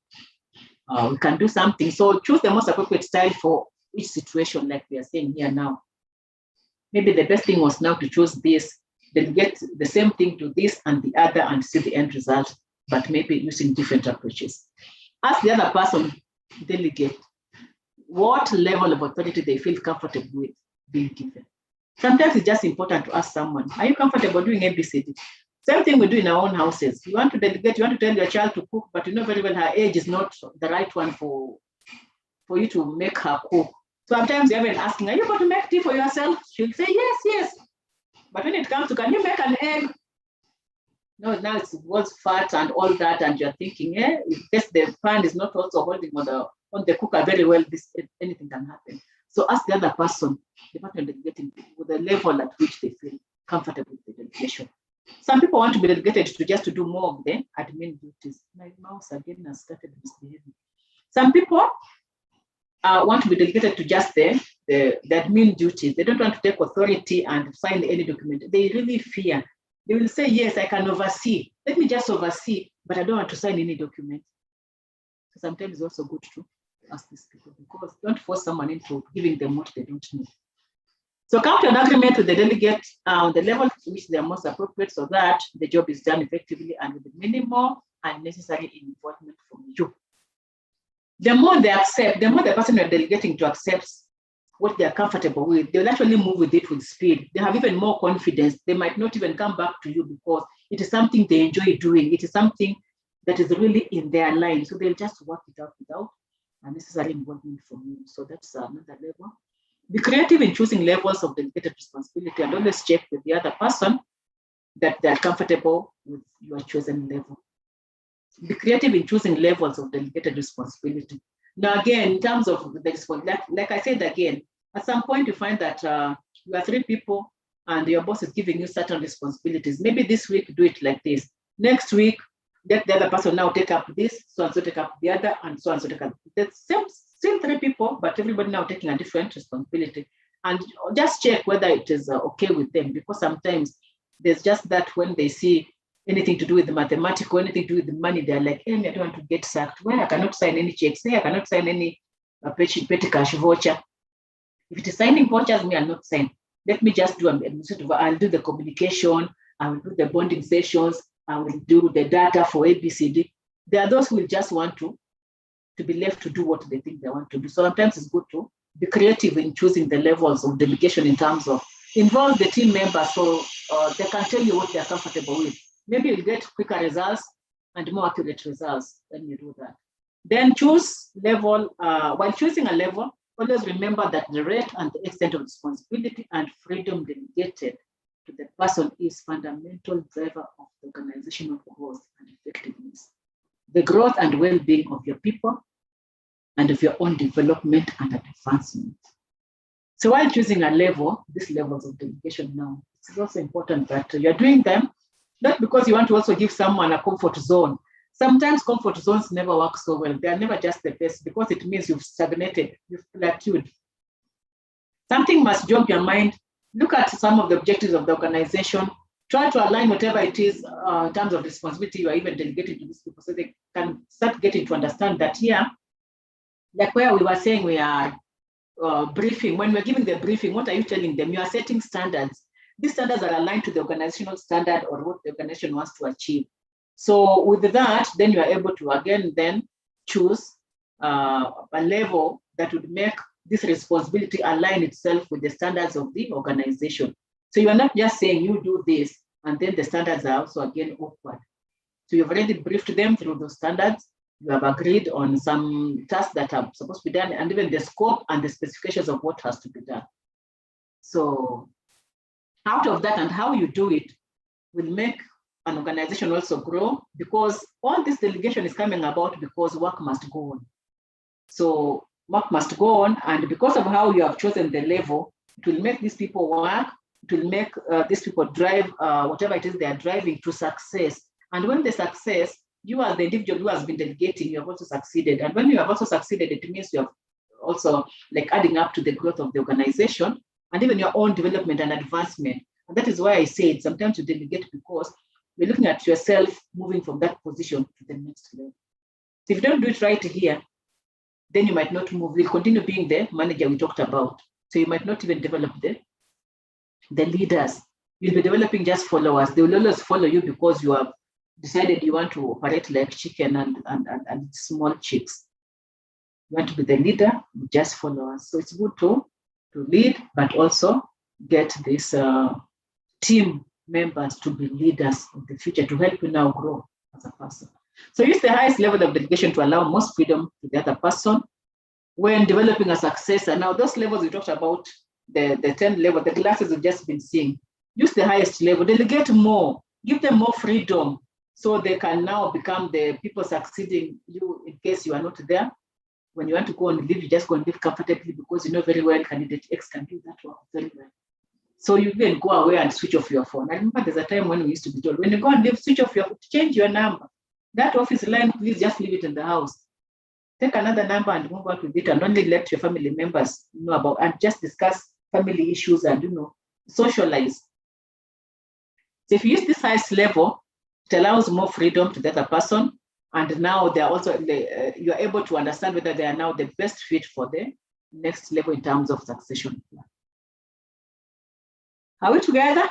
we can do something. So choose the most appropriate style for each situation, like we are saying here now. Maybe the best thing was now to choose this, delegate the same thing to this and the other and see the end result, but maybe using different approaches. Ask the other person, delegate, what level of authority they feel comfortable with being given. Sometimes it's just important to ask someone, are you comfortable doing ABCD? Same thing we do in our own houses. You want to delegate, you want to tell your child to cook, but you know very well her age is not the right one for you to make her cook. So sometimes you're even asking, are you going to make tea for yourself? She'll say, yes. But when it comes to, can you make an egg? No, now it was fat and all that, and you're thinking, if the pan is not also holding on the cooker very well, anything can happen. So ask the other person, the partner delegating, with the level at which they feel comfortable with the delegation. Some people want to be delegated to just to do more of the admin duties. My mouse again has started misbehaving. Some people want to be delegated to just the admin duties. They don't want to take authority and sign any document. They really fear. They will say, yes, I can oversee. Let me just oversee, but I don't want to sign any document. So sometimes it's also good to ask these people, because don't force someone into giving them what they don't need. So come to an agreement with the delegate on the level to which they are most appropriate, so that the job is done effectively and with minimal unnecessary involvement from you. The more they accept, the more the person you're delegating to accepts what they are comfortable with, they'll actually move with it with speed. They have even more confidence. They might not even come back to you because it is something they enjoy doing. It is something that is really in their line. So they'll just work it out without unnecessary involvement from you. So that's another level. Be creative in choosing levels of delegated responsibility, and always check with the other person that they're comfortable with your chosen level. Be creative in choosing levels of delegated responsibility. Now, again, in terms of the responsibility, like I said again, at some point you find that you are 3 people and your boss is giving you certain responsibilities. Maybe this week do it like this. Next week, let the other person now take up this, so and so take up the other, and so and so take up. The same 3 people, but everybody now taking a different responsibility. And just check whether it is okay with them, because sometimes there's just that when they see anything to do with the mathematical, anything to do with the money, they're like, hey, I don't want to get sacked. Well, I cannot sign any checks. Hey, I cannot sign any petty cash voucher. If it is signing vouchers, me, I'll not sign. Let me just do administrative. I'll do the communication. I will do the bonding sessions. I will do the data for ABCD. There are those who will just want to be left to do what they think they want to do. So sometimes it's good to be creative in choosing the levels of delegation in terms of involve the team members so they can tell you what they're comfortable with. Maybe you'll get quicker results and more accurate results when you do that. Then choose level. While choosing a level, always remember that the rate and the extent of responsibility and freedom delegated to the person is fundamental driver of the organizational growth and effectiveness. The growth and well-being of your people and of your own development and advancement. So while choosing a level, these levels of delegation now, it's also important that you're doing them not because you want to also give someone a comfort zone. Sometimes comfort zones never work so well. They are never just the best because it means you've stagnated, you've plateaued. Something must jump your mind. Look at some of the objectives of the organization. Try to align whatever it is in terms of responsibility you are even delegating to these people so they can start getting to understand that here, like where we were saying we are briefing, when we're giving the briefing, what are you telling them? You are setting standards. these standards are aligned to the organizational standard or what the organization wants to achieve. So with that, then you are able to again then choose a level that would make this responsibility align itself with the standards of the organization. So you are not just saying you do this and then the standards are also again awkward. So you've already briefed them through those standards. You have agreed on some tasks that are supposed to be done and even the scope and the specifications of what has to be done. So out of that and how you do it will make an organization also grow, because all this delegation is coming about because work must go on. So work must go on, and because of how you have chosen the level, it will make these people work, it will make these people drive whatever it is they are driving to success. And when the success, you as the individual who has been delegating, you have also succeeded. And when you have also succeeded, it means you have also like adding up to the growth of the organization and even your own development and advancement. And that is why I said sometimes you delegate, because you're looking at yourself moving from that position to the next level. So if you don't do it right here, then you might not move. You'll continue being the manager we talked about. So you might not even develop the leaders. You'll be developing just followers. They will always follow you because you have decided you want to operate like chicken and small chicks. You want to be the leader, just followers. So it's good to lead, but also get this team members to be leaders of the future to help you now grow as a person. So use the highest level of delegation to allow most freedom to the other person when developing a successor. Now those levels we talked about, the 10 level, the classes we've just been seeing, use the highest level, delegate more, give them more freedom so they can now become the people succeeding you in case you are not there. When you want to go and live, you just go and live comfortably because you know very well candidate X can do that work very well. So you can go away and switch off your phone. I remember there's a time when we used to be told, when you go and live, switch off your phone, change your number. That office line, please just leave it in the house. Take another number and move out with it, and only let your family members know about, and just discuss family issues and socialize. So if you use this highest level, it allows more freedom to the other person, and now they're also you're able to understand whether they are now the best fit for the next level in terms of succession. Are we together?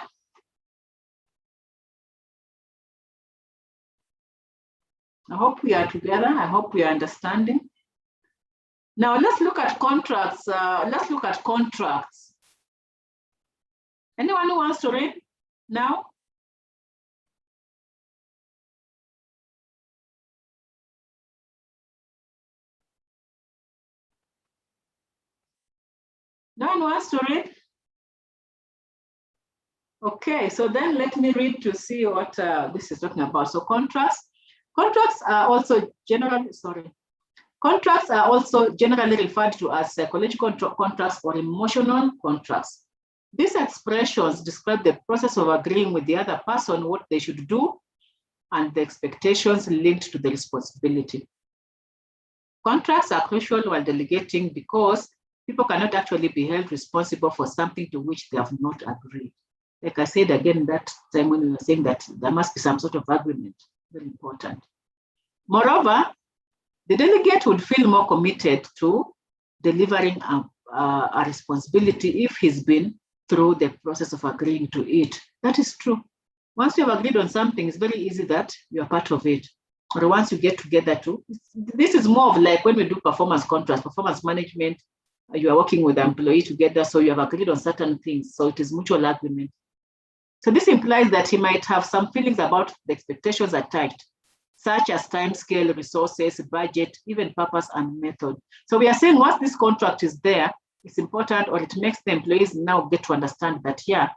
I hope we are together. I hope we are understanding. Now let's look at contracts. Anyone who wants to read now? No one wants to read? Okay, so then let me read to see what this is talking about. So contracts are also generally referred to as psychological contracts or emotional contracts. These expressions describe the process of agreeing with the other person what they should do and the expectations linked to the responsibility. Contracts are crucial while delegating because people cannot actually be held responsible for something to which they have not agreed. Like I said again that time when we were saying that there must be some sort of agreement, very important. Moreover, the delegate would feel more committed to delivering a responsibility if he's been through the process of agreeing to it. That is true. Once you have agreed on something, it's very easy that you are part of it. Or once you get together too, this is more of like when we do performance contracts, performance management, you are working with the employee together, so you have agreed on certain things, so it is mutual agreement. So this implies that he might have some feelings about the expectations attached, such as time scale, resources, budget, even purpose and method. So we are saying once this contract is there, it's important, or it makes the employees now get to understand that, yeah,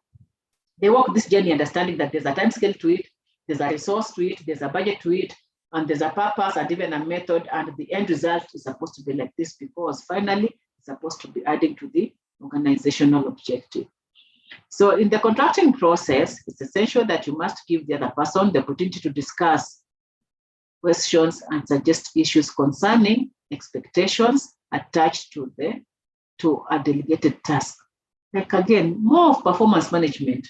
they walk this journey understanding that there's a time scale to it, there's a resource to it, there's a budget to it, and there's a purpose and even a method, and the end result is supposed to be like this because finally it's supposed to be adding to the organizational objective. So in the contracting process, it's essential that you must give the other person the opportunity to discuss questions and suggest issues concerning expectations attached to a delegated task. Like again, more of performance management.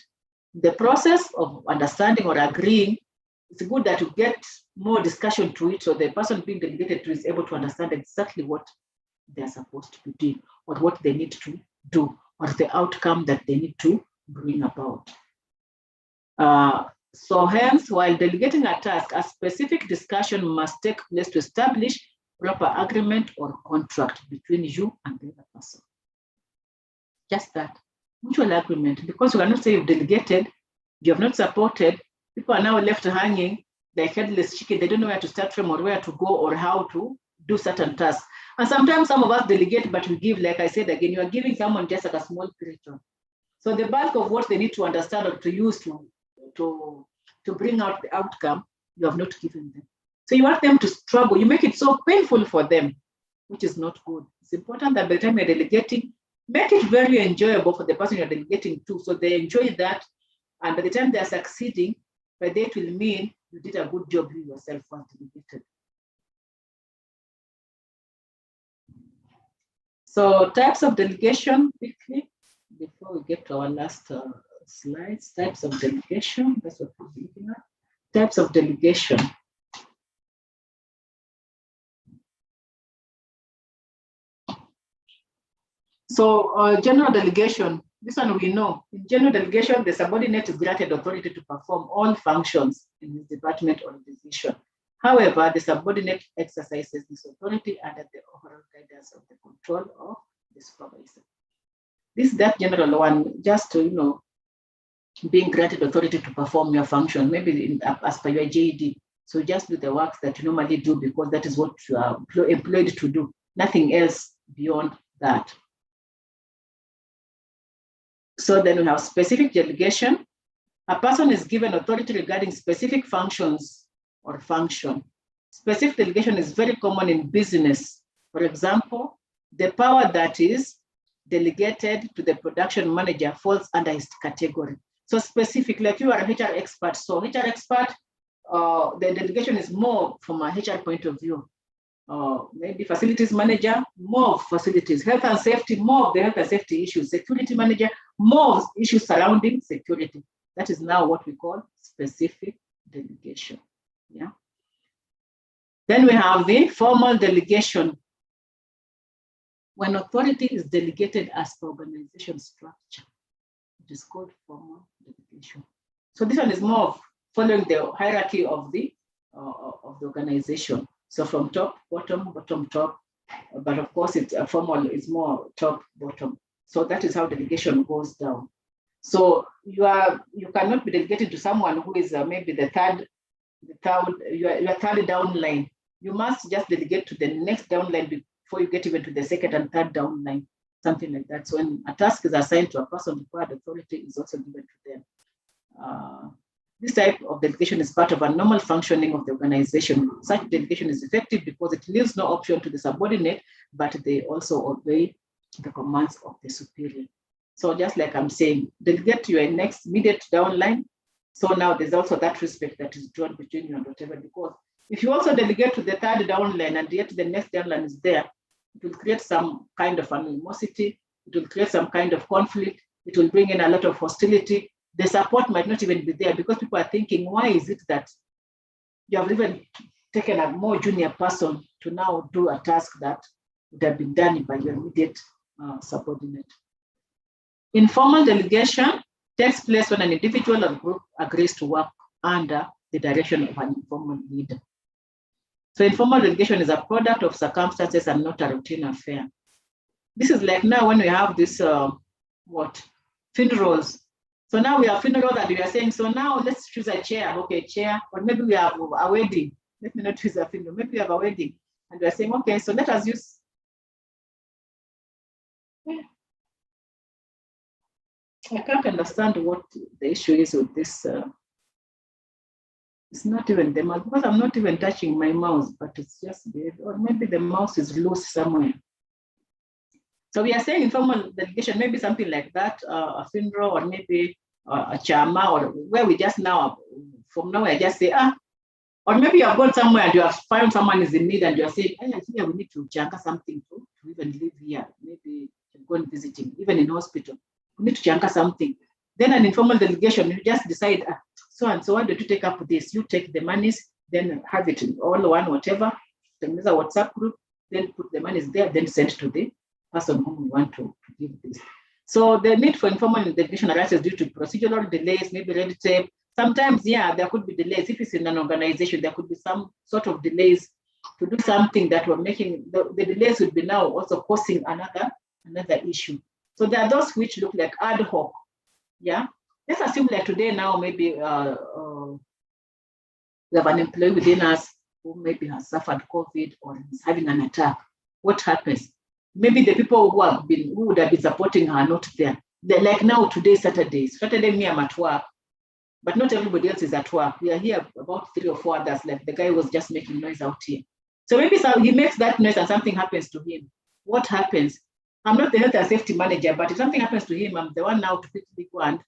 The process of understanding or agreeing, it's good that you get more discussion to it so the person being delegated to is able to understand exactly what they're supposed to be doing or what they need to do or the outcome that they need to bring about. So hence, while delegating a task, a specific discussion must take place to establish proper agreement or contract between you and the other person. Just that, mutual agreement, because you cannot say you've delegated, you have not supported, people are now left hanging like headless chicken. They don't know where to start from or where to go or how to do certain tasks. And sometimes some of us delegate, but we give, like I said again, you are giving someone just like a small creature. So the bulk of what they need to understand or to use to bring out the outcome, you have not given them. So you want them to struggle. You make it so painful for them, which is not good. It's important that by the time you're delegating, make it very enjoyable for the person you're delegating to, so they enjoy that. And by the time they're succeeding, by that will mean you did a good job you yourself once delegated. So types of delegation, quickly, before we get to our last slides, types of delegation, that's what we're looking at. Types of delegation. So general delegation, this one we know. In general delegation, the subordinate is granted authority to perform all functions in his department or division. However, the subordinate exercises this authority under the overall guidance of the control of the supervisor. This is that general one, just to, being granted authority to perform your function, maybe as per your JD. So just do the works that you normally do because that is what you are employed to do. Nothing else beyond that. So then we have specific delegation. A person is given authority regarding specific functions or function. Specific delegation is very common in business. For example, the power that is delegated to the production manager falls under his category. So specific, like you are a HR expert. So HR expert, the delegation is more from a HR point of view. Maybe facilities manager, more of facilities. Health and safety, more of the health and safety issues. Security manager, more of issues surrounding security. That is now what we call specific delegation. Yeah. Then we have the formal delegation. When authority is delegated as per organization structure, it is called formal delegation. So this one is more of following the hierarchy of the organization. So from top, bottom, bottom, top. But of course, it's formal is more top, bottom. So that is how delegation goes down. So you cannot be delegated to someone who is maybe your third down line. You must just delegate to the next down line before you get even to the second and third down line, something like that. So when a task is assigned to a person, required authority is also given to them. This type of delegation is part of a normal functioning of the organization. Such delegation is effective because it leaves no option to the subordinate, but they also obey the commands of the superior. So just like I'm saying, delegate to your next immediate downline. So now there's also that respect that is drawn between you and whatever, because if you also delegate to the third downline and yet the next downline is there, it will create some kind of animosity. It will create some kind of conflict. It will bring in a lot of hostility. The support might not even be there because people are thinking, why is it that you have even taken a more junior person to now do a task that would have been done by your immediate subordinate? Informal delegation takes place when an individual or group agrees to work under the direction of an informal leader. So informal delegation is a product of circumstances and not a routine affair. This is like now when we have this, funerals. So now we have funerals and we are saying, so now let's choose a chair. Okay, chair, or maybe we have a wedding. Let me not choose a funeral. Maybe we have a wedding. And we are saying, okay, so let us use. I can't understand what the issue is with this. It's not even the mouse, because I'm not even touching my mouse, but it's just, or maybe the mouse is loose somewhere. So we are saying informal delegation, maybe something like that, a funeral, or maybe a chama, or where we just now, from now I just say, or maybe you have gone somewhere and you have found someone is in need and you are saying, I think we need to changa something to even live here. Maybe you're going visiting, even in hospital, we need to changa something. Then an informal delegation, you just decide, so and so, why don't you take up this? You take the monies, then have it in all one, whatever, then there's a WhatsApp group, then put the monies there, then send to the person whom we want to give this. So the need for informal delegation arises due to procedural delays, maybe red tape. Sometimes, yeah, there could be delays. If it's in an organization, there could be some sort of delays to do something that were making, the delays would be now also causing another issue. So there are those which look like ad hoc, yeah. Let's assume like today now, maybe we have an employee within us who maybe has suffered COVID or is having an attack. What happens? Maybe the people who would have been supporting her are not there. They're like now today, Saturday, me, I'm at work, but not everybody else is at work. We are here about 3 or 4 others, like the guy was just making noise out here. So maybe he makes that noise and something happens to him. What happens? I'm not the health and safety manager, but if something happens to him, I'm the one now to quickly go and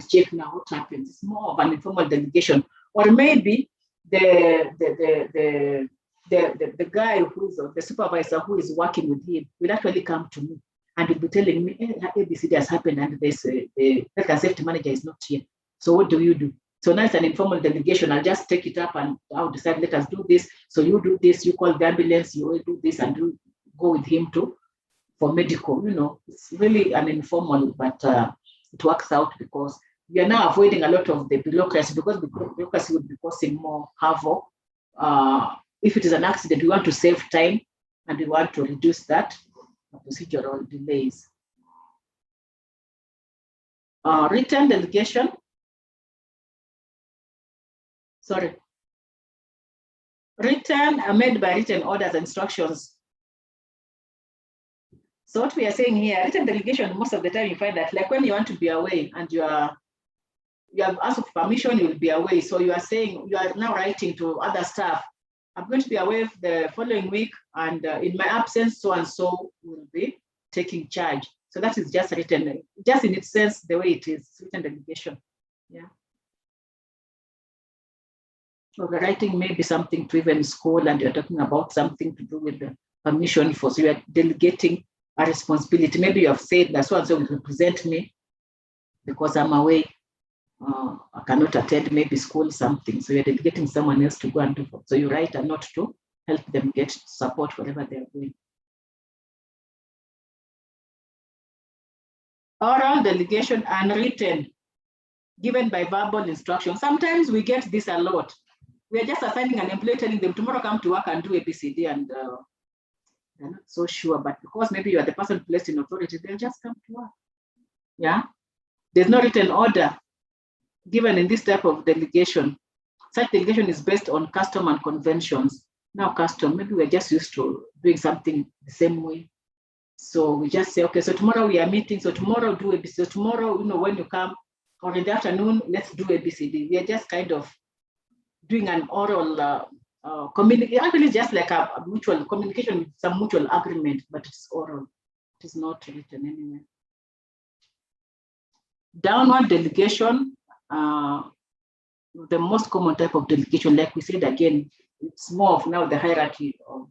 check now what happens. It's more of an informal delegation. Or maybe the guy who's the supervisor who is working with him will actually come to me and will be telling me, hey, ABCD has happened and the health and safety manager is not here. So what do you do? So now it's an informal delegation. I'll just take it up and I'll decide, let us do this. So you do this, you call the ambulance, you will do this and go with him for medical. You know, it's really an informal, but it works out because we are now avoiding a lot of the bureaucracy, because the bureaucracy would be causing more havoc. If it is an accident, we want to save time and we want to reduce that procedural delays. Written delegation. Sorry. Written are made by written orders and instructions. So what we are saying here, written delegation, most of the time you find that like when you want to be away and you have asked for permission, you will be away. So you are saying, you are now writing to other staff, I'm going to be away the following week and in my absence, so and so will be taking charge. So that is just written, just in its sense, the way it is, written delegation, yeah. So the writing may be something to even school and you're talking about something to do with the permission for, so you are delegating a responsibility. Maybe you have said that so and so will represent me because I'm away. I cannot attend maybe school something. So you're delegating someone else to go and do it. So you write a note to help them get support whatever they're doing. Oral delegation and written, given by verbal instruction. Sometimes we get this a lot. We are just assigning an employee, telling them tomorrow come to work and do ABCD, and they're not so sure, but because maybe you are the person placed in authority, they'll just come to work. Yeah, there's no written order given in this type of delegation. Such delegation is based on custom and conventions. Now custom, maybe we're just used to doing something the same way. So we just say, okay, so tomorrow we are meeting, so tomorrow do ABCD. So tomorrow, you know, when you come, or in the afternoon, let's do ABCD. We are just kind of doing an oral communication, actually just like a mutual communication with some mutual agreement, but it's oral. It is not written anywhere. Downward delegation, the most common type of delegation, like we said again, it's more of now the hierarchy of,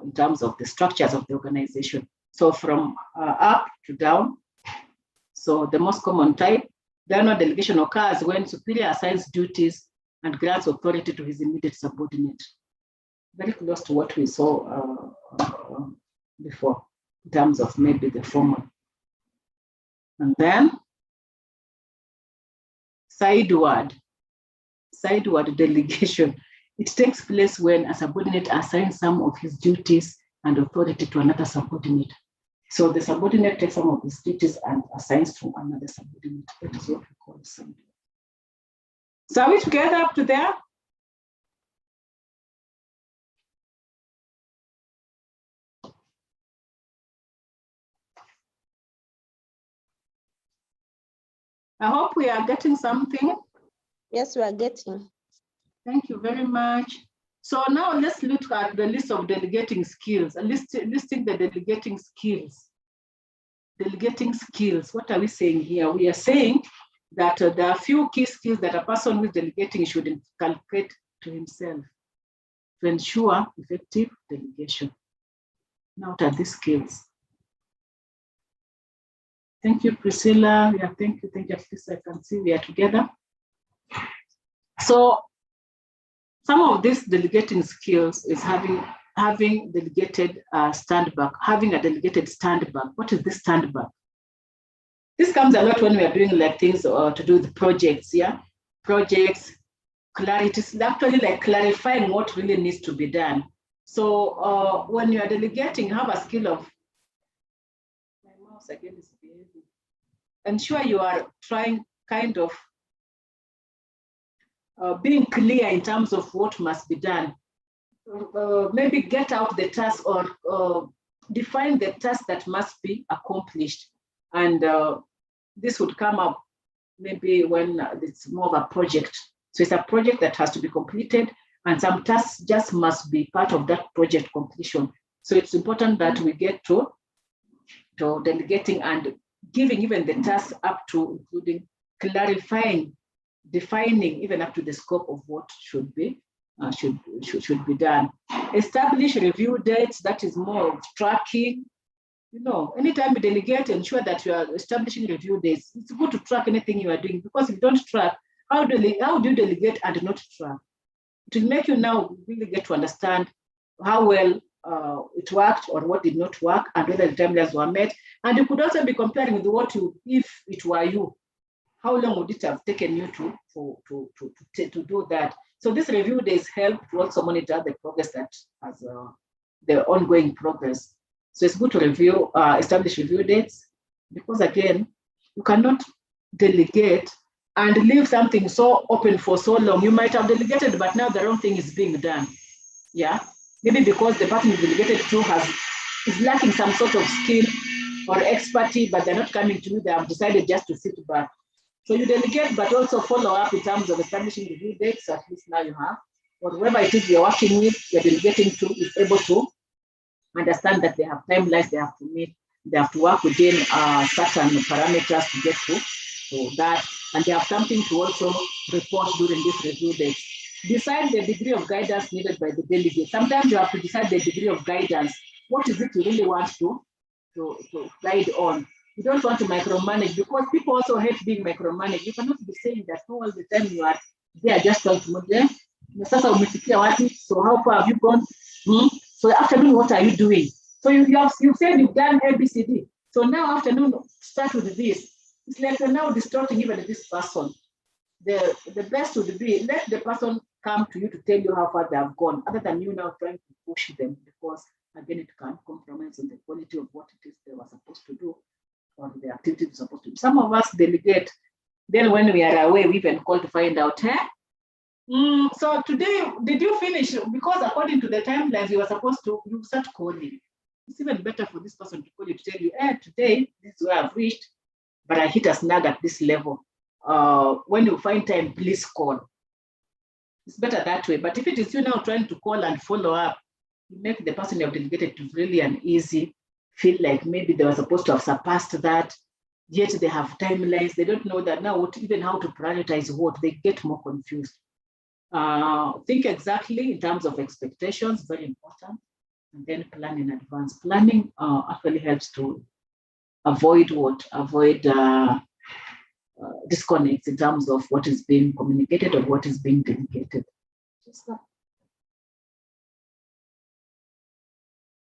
in terms of the structures of the organization. So from up to down. So the most common type, downward delegation occurs when superior assigns duties and grants authority to his immediate subordinate. Very close to what we saw before, in terms of maybe the formal. And then sideward delegation. It takes place when a subordinate assigns some of his duties and authority to another subordinate. So the subordinate takes some of his duties and assigns to another subordinate. That is what we call sideward. So are we together up to there? I hope we are getting something. Yes, we are getting. Thank you very much. So now let's look at the list of delegating skills. Listing the delegating skills. Delegating skills. What are we saying here? We are saying that there are few key skills that a person who is delegating should inculcate to himself to ensure effective delegation. Now, what are these skills? Thank you, Priscilla. Yeah, thank you. At least I can see we are together. So some of these delegating skills is having delegated stand back, having a delegated stand back. What is this stand back? This comes a lot when we are doing like things to do with projects, yeah? Projects, clarity, it's actually like clarifying what really needs to be done. So when you are delegating, have a skill of, my mouse again is behaving. Ensure you are trying kind of being clear in terms of what must be done. Maybe get out the task or define the task that must be accomplished. And this would come up maybe when it's more of a project. So it's a project that has to be completed, and some tasks just must be part of that project completion. So it's important that we get to delegating and giving even the tasks up to including clarifying, defining even up to the scope of what should be done. Establish review dates. That is more of tracking. You know, anytime you delegate, ensure that you are establishing review dates. It's good to track anything you are doing, because if you don't track, how do you delegate and not track? It will make you now really get to understand how well it worked or what did not work, and whether the timelines were met. And you could also be comparing with what you, if it were you, how long would it have taken you to do that? So this review days help to also monitor the progress that has the ongoing progress. So it's good to review, establish review dates, because again, you cannot delegate and leave something so open for so long. You might have delegated, but now the wrong thing is being done. Yeah, maybe because the person you delegated to is lacking some sort of skill or expertise, but they're not coming to you. They have decided just to sit back. So you delegate, but also follow up in terms of establishing review dates. So at least now you have, or whoever it is you're working with, you're delegating to, is able to understand that they have timelines they have to meet. They have to work within certain parameters to get to that, and they have something to also report during this review day. Decide the degree of guidance needed by the delegate. Sometimes you have to decide the degree of guidance. What is it you really want to guide on? You don't want to micromanage, because people also hate being micromanaged. You cannot be saying that all the time you are there just trying to model. So how far have you gone? So afternoon, what are you doing? So you've said you've done ABCD. So now afternoon, start with this. It's like you're now distorting even this person. The best would be, let the person come to you to tell you how far they have gone, other than you now trying to push them, because again, it can compromise on the quality of what it is they were supposed to do, or the activity they're supposed to do. Some of us delegate. Then when we are away, we even call to find out, so today, did you finish? Because according to the timelines, you were supposed to, you start calling. It's even better for this person to call you to tell you, today, this is where I've reached, but I hit a snag at this level. When you find time, please call. It's better that way. But if it is you now trying to call and follow up, you make the person you have delegated to really uneasy, feel like maybe they were supposed to have surpassed that, yet they have timelines. They don't know that now, even how to prioritize what, they get more confused. Think exactly in terms of expectations, very important, and then plan in advance. Planning actually helps to avoid disconnects in terms of what is being communicated or what is being delegated. Just that.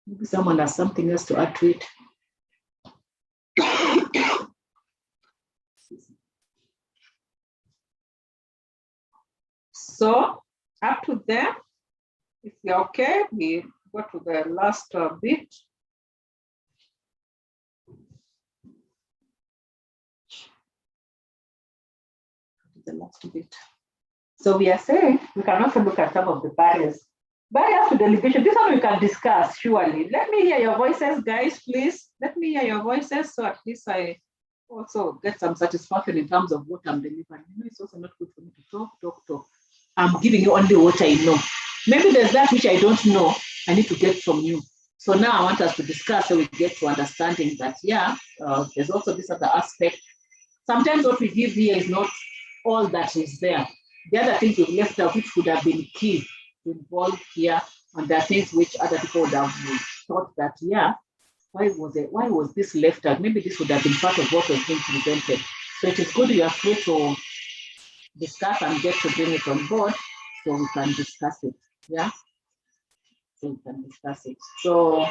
Maybe someone has something else to add to it. So up to there, if you're okay, we go to the last bit. The last bit. So we are saying we can also look at some of the barriers. Barriers to delegation. This one we can discuss, surely. Let me hear your voices, guys, please. Let me hear your voices, so at least I also get some satisfaction in terms of what I'm delivering. You know, it's also not good for me to talk. I'm giving you only what I know. Maybe there's that which I don't know, I need to get from you. So now I want us to discuss so we get to understanding that, there's also this other aspect. Sometimes what we give here is not all that is there. The other things we've left out, which would have been key to involve here, and there are things which other people would have thought that, why was this left out? Maybe this would have been part of what was being presented. So it is good you are free to discuss and get to bring it on board so we can discuss it. So we can discuss it. So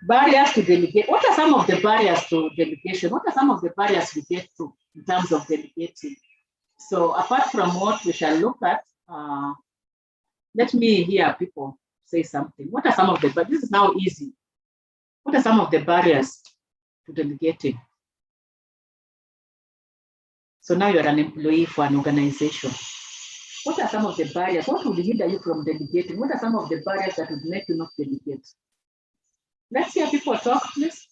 Barriers to delegate. What are some of the barriers to delegation? What are some of the barriers we get to in terms of delegating? So apart from what we shall look at, let me hear people say something. What are some of the, but this is now easy. What are some of the barriers to delegating? So now you're an employee for an organization. What are some of the barriers? What would hinder you from delegating? What are some of the barriers that would make you not delegate? Let's hear people talk, please.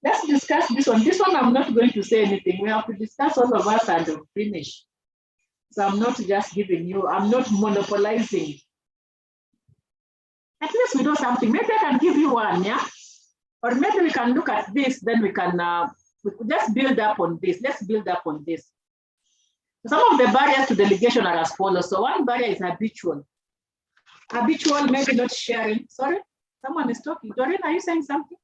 Let's discuss this one. This one, I'm not going to say anything. We have to discuss all of us and finish. So I'm not just giving you, I'm not monopolizing. At least we do something. Maybe I can give you one, yeah? Or maybe we can look at this, then we can just build up on this. Let's build up on this. Some of the barriers to delegation are as follows. So one barrier is habitual. Habitual, maybe not sharing. Sorry, someone is talking. Doreen, are you saying something?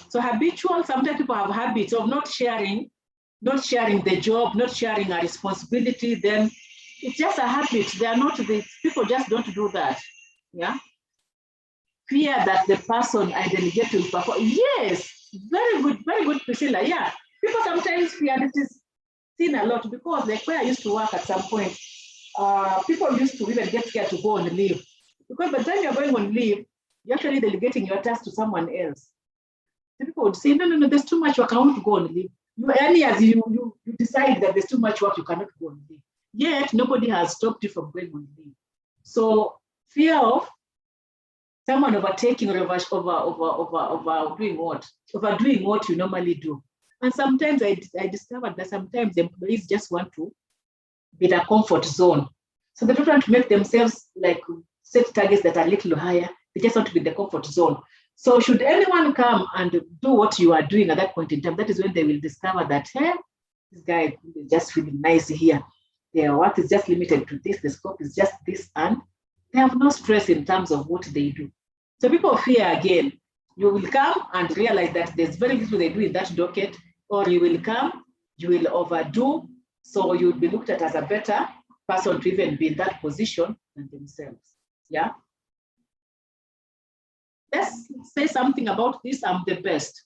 So habitual, sometimes people have habits of not sharing the job, not sharing a responsibility. Then it's just a habit. They are not, people just don't do that. Yeah. Fear that the person I delegate to perform. Yes, very good, Priscilla. Yeah, people sometimes fear, it is seen a lot because like where I used to work at some point, people used to even get scared to go on leave because by the time you're going on leave, you're actually delegating your task to someone else. So people would say, no, there's too much work, I want to go on leave. Early as you decide that there's too much work, you cannot go on leave. Yet nobody has stopped you from going on leave. So fear of someone overtaking or overdoing what you normally do. And sometimes I discovered that sometimes employees just want to be in a comfort zone. So they don't want to make themselves like set targets that are a little higher. They just want to be in the comfort zone. So should anyone come and do what you are doing at that point in time, that is when they will discover that, hey, this guy is just feeling nice here. Their work is just limited to this, the scope is just this, and they have no stress in terms of what they do. So people fear again. You will come and realize that there's very little they do in that docket, or you will come, you will overdo, so you'll be looked at as a better person to even be in that position than themselves. Yeah. Let's say something about this, I'm the best.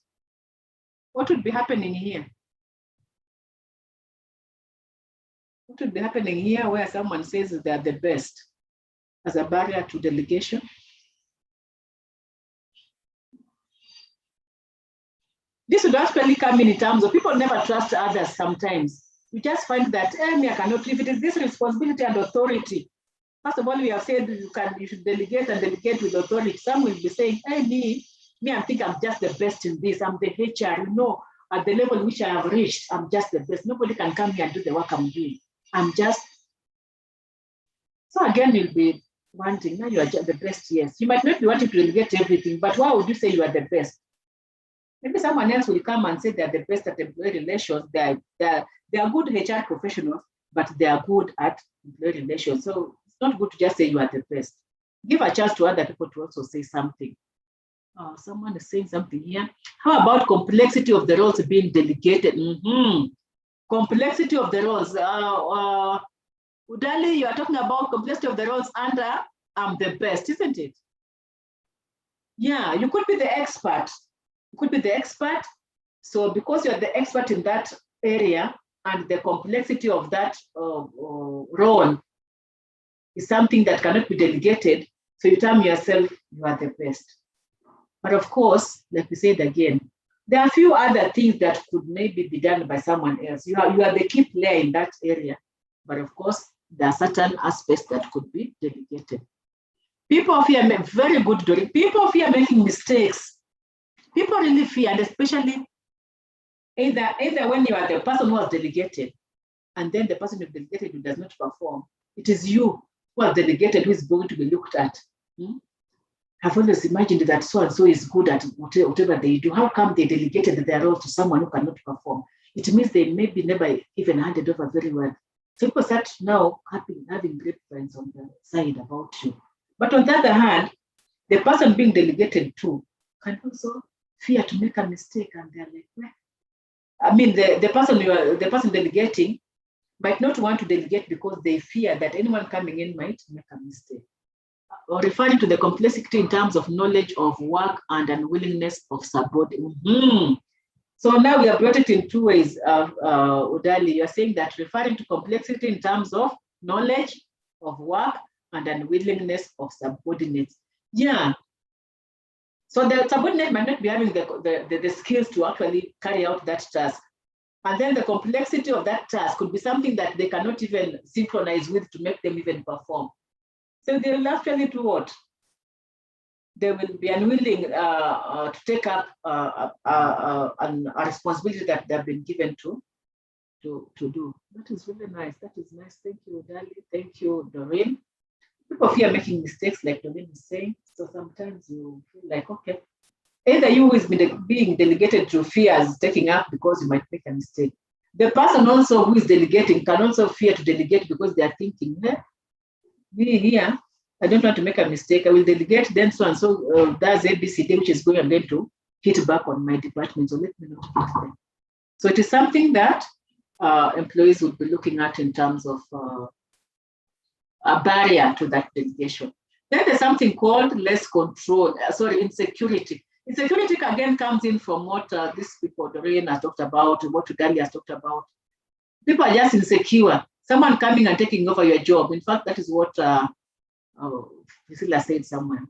What would be happening here? What would be happening here where someone says they are the best as a barrier to delegation? This would actually come in terms of people never trust others sometimes. We just find that, I cannot, if it is this responsibility and authority, first of all, we have said you should delegate and delegate with authority. Some will be saying, me, I think I'm just the best in this. I'm the HR, at the level which I have reached, I'm just the best. Nobody can come here and do the work I'm doing. I'm just. So again, you'll be wanting, now you are just the best, yes. You might not be wanting to delegate everything, but why would you say you are the best? Maybe someone else will come and say they're the best at employee relations. They are good HR professionals, but they are good at employee relations. So it's not good to just say you are the best. Give a chance to other people to also say something. Someone is saying something here. How about complexity of the roles being delegated? Complexity of the roles. Udali, you are talking about complexity of the roles under I'm the best, isn't it? Yeah, you could be the expert. You could be the expert. So because you're the expert in that area and the complexity of that role is something that cannot be delegated, so you term yourself, you are the best. But of course, like we said again, there are a few other things that could maybe be done by someone else. You are the key player in that area. But of course, there are certain aspects that could be delegated. People fear very good doing. People fear making mistakes. People really fear, and especially either when you are the person who has delegated, and then the person who delegated who does not perform, it is you who has delegated who is going to be looked at. I've always imagined that so and so is good at whatever they do. How come they delegated their role to someone who cannot perform? It means they maybe never even handed over very well. So people start now having great friends on the side about you. But on the other hand, the person being delegated to can also fear to make a mistake, and they're like, well, I mean, the person delegating might not want to delegate because they fear that anyone coming in might make a mistake. Or referring to the complexity in terms of knowledge of work and unwillingness of subordinate. So now we have brought it in two ways. Udali, you're saying that referring to complexity in terms of knowledge of work and unwillingness of subordinates. Yeah. So the subordinate might not be having the skills to actually carry out that task. And then the complexity of that task could be something that they cannot even synchronize with to make them even perform. So they will actually do what? They will be unwilling to take up a responsibility that they've been given to do. That is really nice. That is nice. Thank you, Dali. Thank you, Doreen. People fear making mistakes, like Doreen is saying. So sometimes you feel like, okay, either you is being delegated to fears taking up because you might make a mistake. The person also who is delegating can also fear to delegate because they are thinking, me here, I don't want to make a mistake. I will delegate, then so and so does ABCD, which is going again to hit back on my department. So let me know next time. So it is something that employees would be looking at in terms of a barrier to that delegation. Then there's something called less control, insecurity. Insecurity again comes in from what these people, Doreen has talked about, what Udali has talked about. People are just insecure. Someone coming and taking over your job. In fact, that is what Priscilla said somewhere.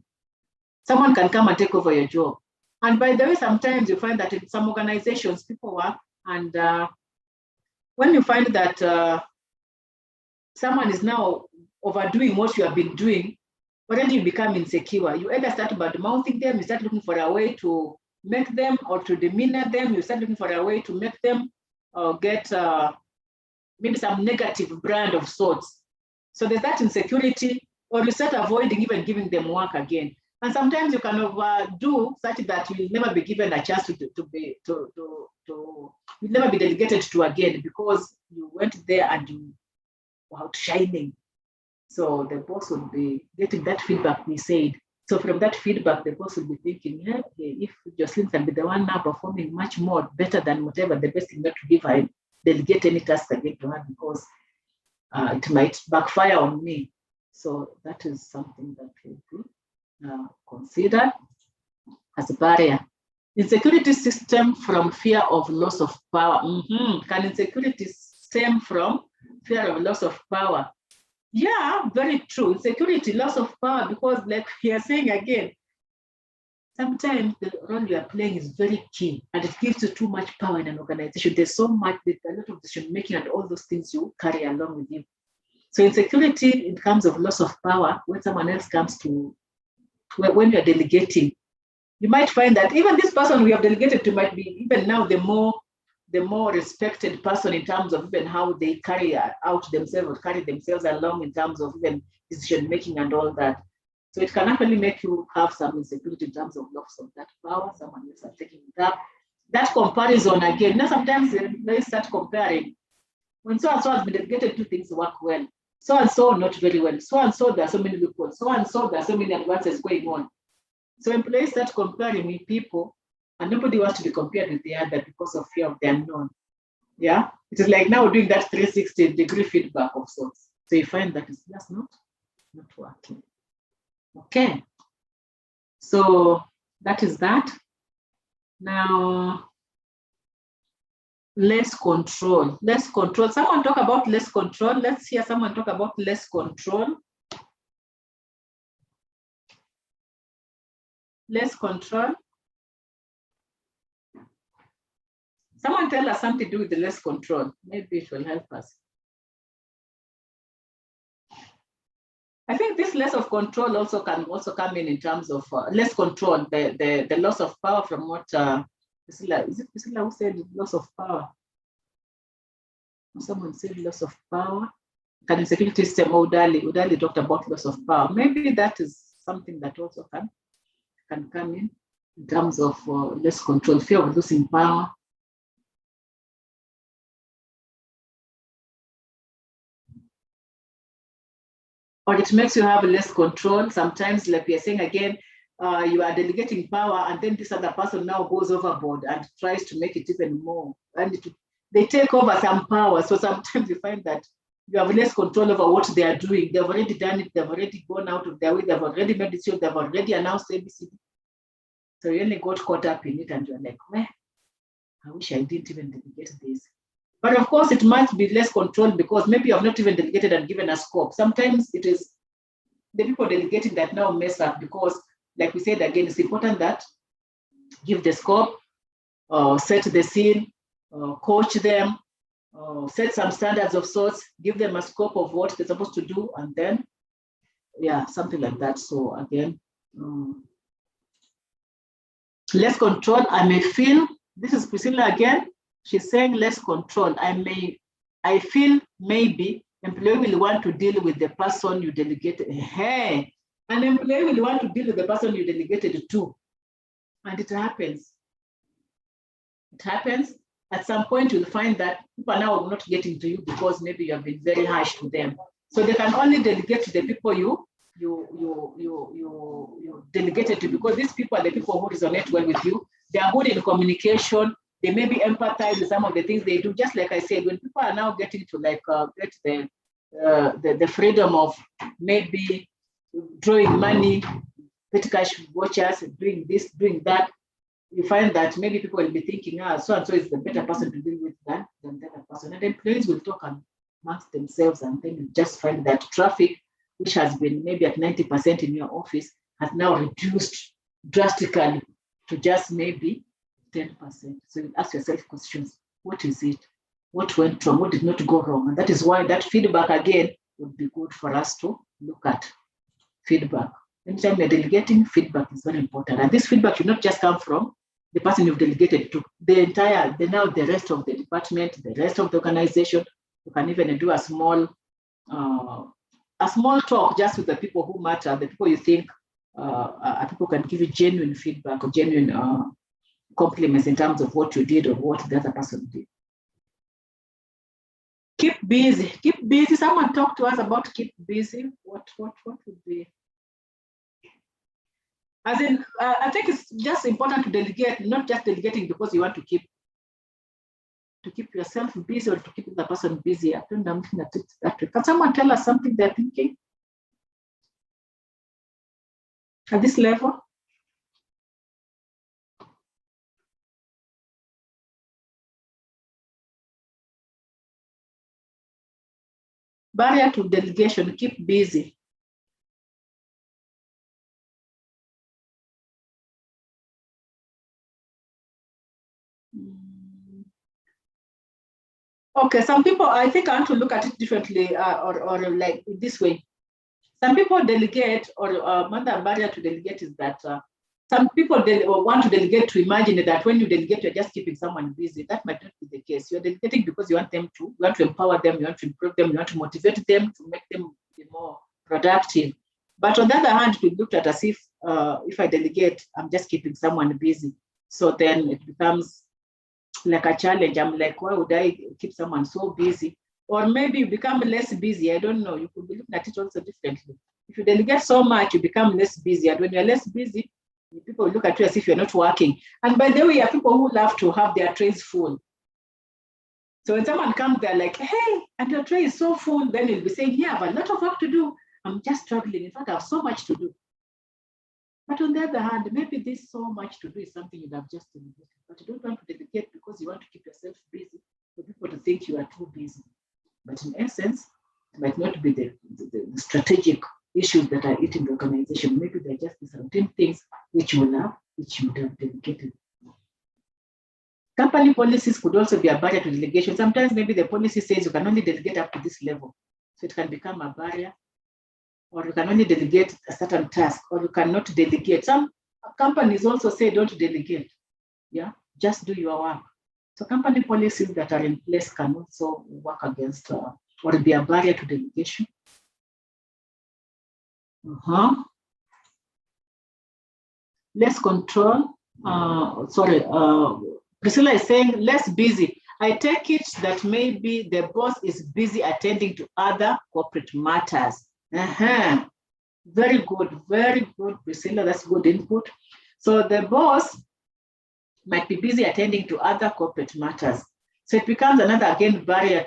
Someone can come and take over your job. And by the way, sometimes you find that in some organizations, people work, and when you find that someone is now overdoing what you have been doing, already you become insecure. You either start bad-mouthing them, you start looking for a way to make them or to demeanor them, you start looking for a way to make them get maybe some negative brand of sorts. So there's that insecurity, or you start avoiding even giving them work again. And sometimes you can overdo such that you'll never be given a chance you'll never be delegated to again because you went there and you were outshining. So the boss will be getting that feedback we said. So from that feedback, the boss will be thinking, yeah, if Jocelyn can be the one now performing much more better than whatever the best thing not to give her, delegate any task again to her because it might backfire on me. So that is something that will be considered as a barrier. Insecurity stem from fear of loss of power. Can insecurity stem from fear of loss of power? Yeah, very true. Insecurity, loss of power, because like we are saying again, sometimes the role you are playing is very key and it gives you too much power in an organization. There's a lot of decision making and all those things you carry along with you. So insecurity in terms of loss of power, when someone else comes to, when you're delegating, you might find that even this person we have delegated to might be even now the more respected person in terms of even how they carry out themselves or carry themselves along in terms of even decision making and all that. So it can actually make you have some insecurity in terms of loss of that power. Someone else is taking it up. That comparison again. Now sometimes they start comparing. When so and so has been delegated, 2 things work well. So and so not very well. So and so there are so many loopholes. So and so there are so many advances going on. So employees start comparing with people, and nobody wants to be compared with the other because of fear of the unknown. Yeah, it is like now doing that 360-degree feedback of sorts. So you find that it's just not working. Okay, so that is that. Now, less control. Less control. Someone talk about less control. Let's hear someone talk about less control. Less control. Someone tell us something to do with the less control. Maybe it will help us. I think this less of control also can come in terms of less control, the loss of power from what Priscilla who said loss of power? Someone said loss of power. Can the security system, Udali talked about loss of power. Maybe that is something that also can come in terms of less control, fear of losing power. Or it makes you have less control. Sometimes, like we are saying again, you are delegating power and then this other person now goes overboard and tries to make it even more. And they take over some power. So sometimes you find that you have less control over what they are doing. They've already done it. They've already gone out of their way. They've already made decisions. They've already announced ABCD. So you only got caught up in it and you're like, meh, I wish I didn't even delegate this. But of course, it might be less control because maybe you have not even delegated and given a scope. Sometimes it is the people delegating that now mess up because, like we said again, it's important that give the scope, set the scene, coach them, set some standards of sorts, give them a scope of what they're supposed to do, and then, yeah, something like that. So again, less control. I may feel, this is Priscilla again, she's saying less control. I feel maybe employee will want to deal with the person you delegated. Hey, an employee will want to deal with the person you delegated to. And it happens. It happens. At some point, you'll find that people now are not getting to you because maybe you have been very harsh to them. So they can only delegate to the people you delegated to, because these people are the people who resonate well with you. They are good in communication. They maybe empathize with some of the things they do. Just like I said, when people are now getting to like get the freedom of maybe drawing money, petty cash vouchers, doing this, doing that, you find that maybe people will be thinking, so and so is the better person to deal with than the other person. And employees will talk amongst themselves, and then you just find that traffic, which has been maybe at 90% in your office, has now reduced drastically to just maybe 10%. So you ask yourself questions: what is it? What went wrong? What did not go wrong? And that is why that feedback again would be good for us to look at. Feedback. Anytime you're delegating, feedback is very important. And this feedback should not just come from the person you've delegated to, the rest of the department, the rest of the organization. You can even do a small talk just with the people who matter, the people you think people can give you genuine feedback or genuine compliments in terms of what you did or what the other person did. Keep busy. Keep busy. Someone talked to us about keep busy. What would be? As in, I think it's just important to delegate, not just delegating because you want to keep yourself busy or to keep the person busy. I don't know, I'm looking at it that way. Can someone tell us something they're thinking at this level? Barrier to delegation, keep busy. Okay, some people, I think I want to look at it differently or like this way. Some people delegate, or another barrier to delegate is that some people want to delegate to imagine that when you delegate, you're just keeping someone busy. That might not be the case. You're delegating because you want to empower them, you want to improve them, you want to motivate them to make them be more productive. But on the other hand, we looked at as if I delegate, I'm just keeping someone busy. So then it becomes like a challenge. I'm like, why would I keep someone so busy? Or maybe you become less busy. I don't know. You could be looking at it also differently. If you delegate so much, you become less busy. And when you're less busy, people look at you as if you're not working. And by the way, there are people who love to have their trays full. So when someone comes, they're like, hey, and your tray is so full, then you'll be saying, yeah, but a lot of work to do. I'm just struggling. In fact, I have so much to do. But on the other hand, maybe this so much to do is something you have just delegated. But you don't want to delegate because you want to keep yourself busy for people to think you are too busy. But in essence, it might not be the strategic issues that are eating the organization. Maybe they're just the certain things which you would have delegated. Company policies could also be a barrier to delegation. Sometimes maybe the policy says you can only delegate up to this level. So it can become a barrier. Or you can only delegate a certain task, or you cannot delegate. Some companies also say don't delegate. Yeah, just do your work. So company policies that are in place can also work against or be a barrier to delegation. Less control. Priscilla is saying less busy. I take it that maybe the boss is busy attending to other corporate matters. Very good, Priscilla. That's good input. So the boss might be busy attending to other corporate matters. So it becomes another, again, barrier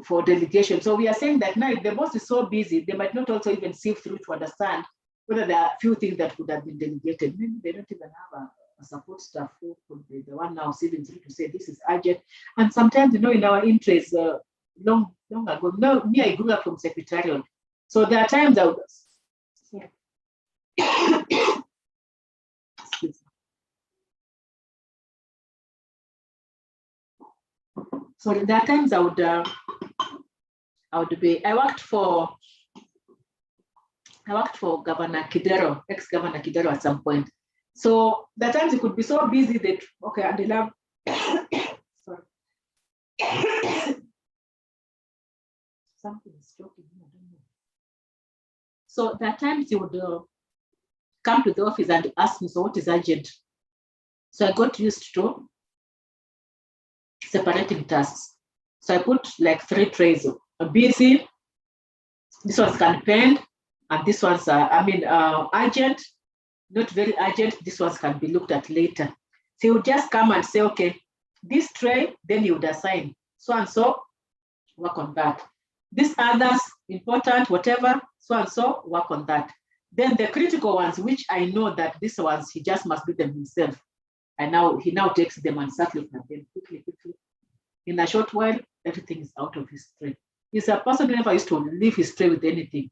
for delegation. So we are saying that now if the boss is so busy, they might not also even sift through to understand whether there are a few things that could have been delegated. Maybe they don't even have a support staff who could be the one now sifting through to say this is urgent. And sometimes, in our interests, long ago, me, I grew up from secretarial. So there are times I would, so there are times I worked for Governor Kidero, ex-Governor Kidero at some point. So the times it could be so busy that, okay, and they love, sorry. Something is choking, I don't know. So there are times you would come to the office and ask me, so what is urgent? So I got used to separating tasks. So I put like 3 trays of busy, this one's can pend, and this one's, urgent, not very urgent, this one's can be looked at later. So you would just come and say, okay, this tray, then you would assign so and so, work on that. These others, important, whatever, so and so, work on that. Then the critical ones, which I know that these ones, he just must do them himself. And he now takes them and starts looking at them quickly. In a short while, everything is out of his tray. He's a person who never used to leave his tray with anything.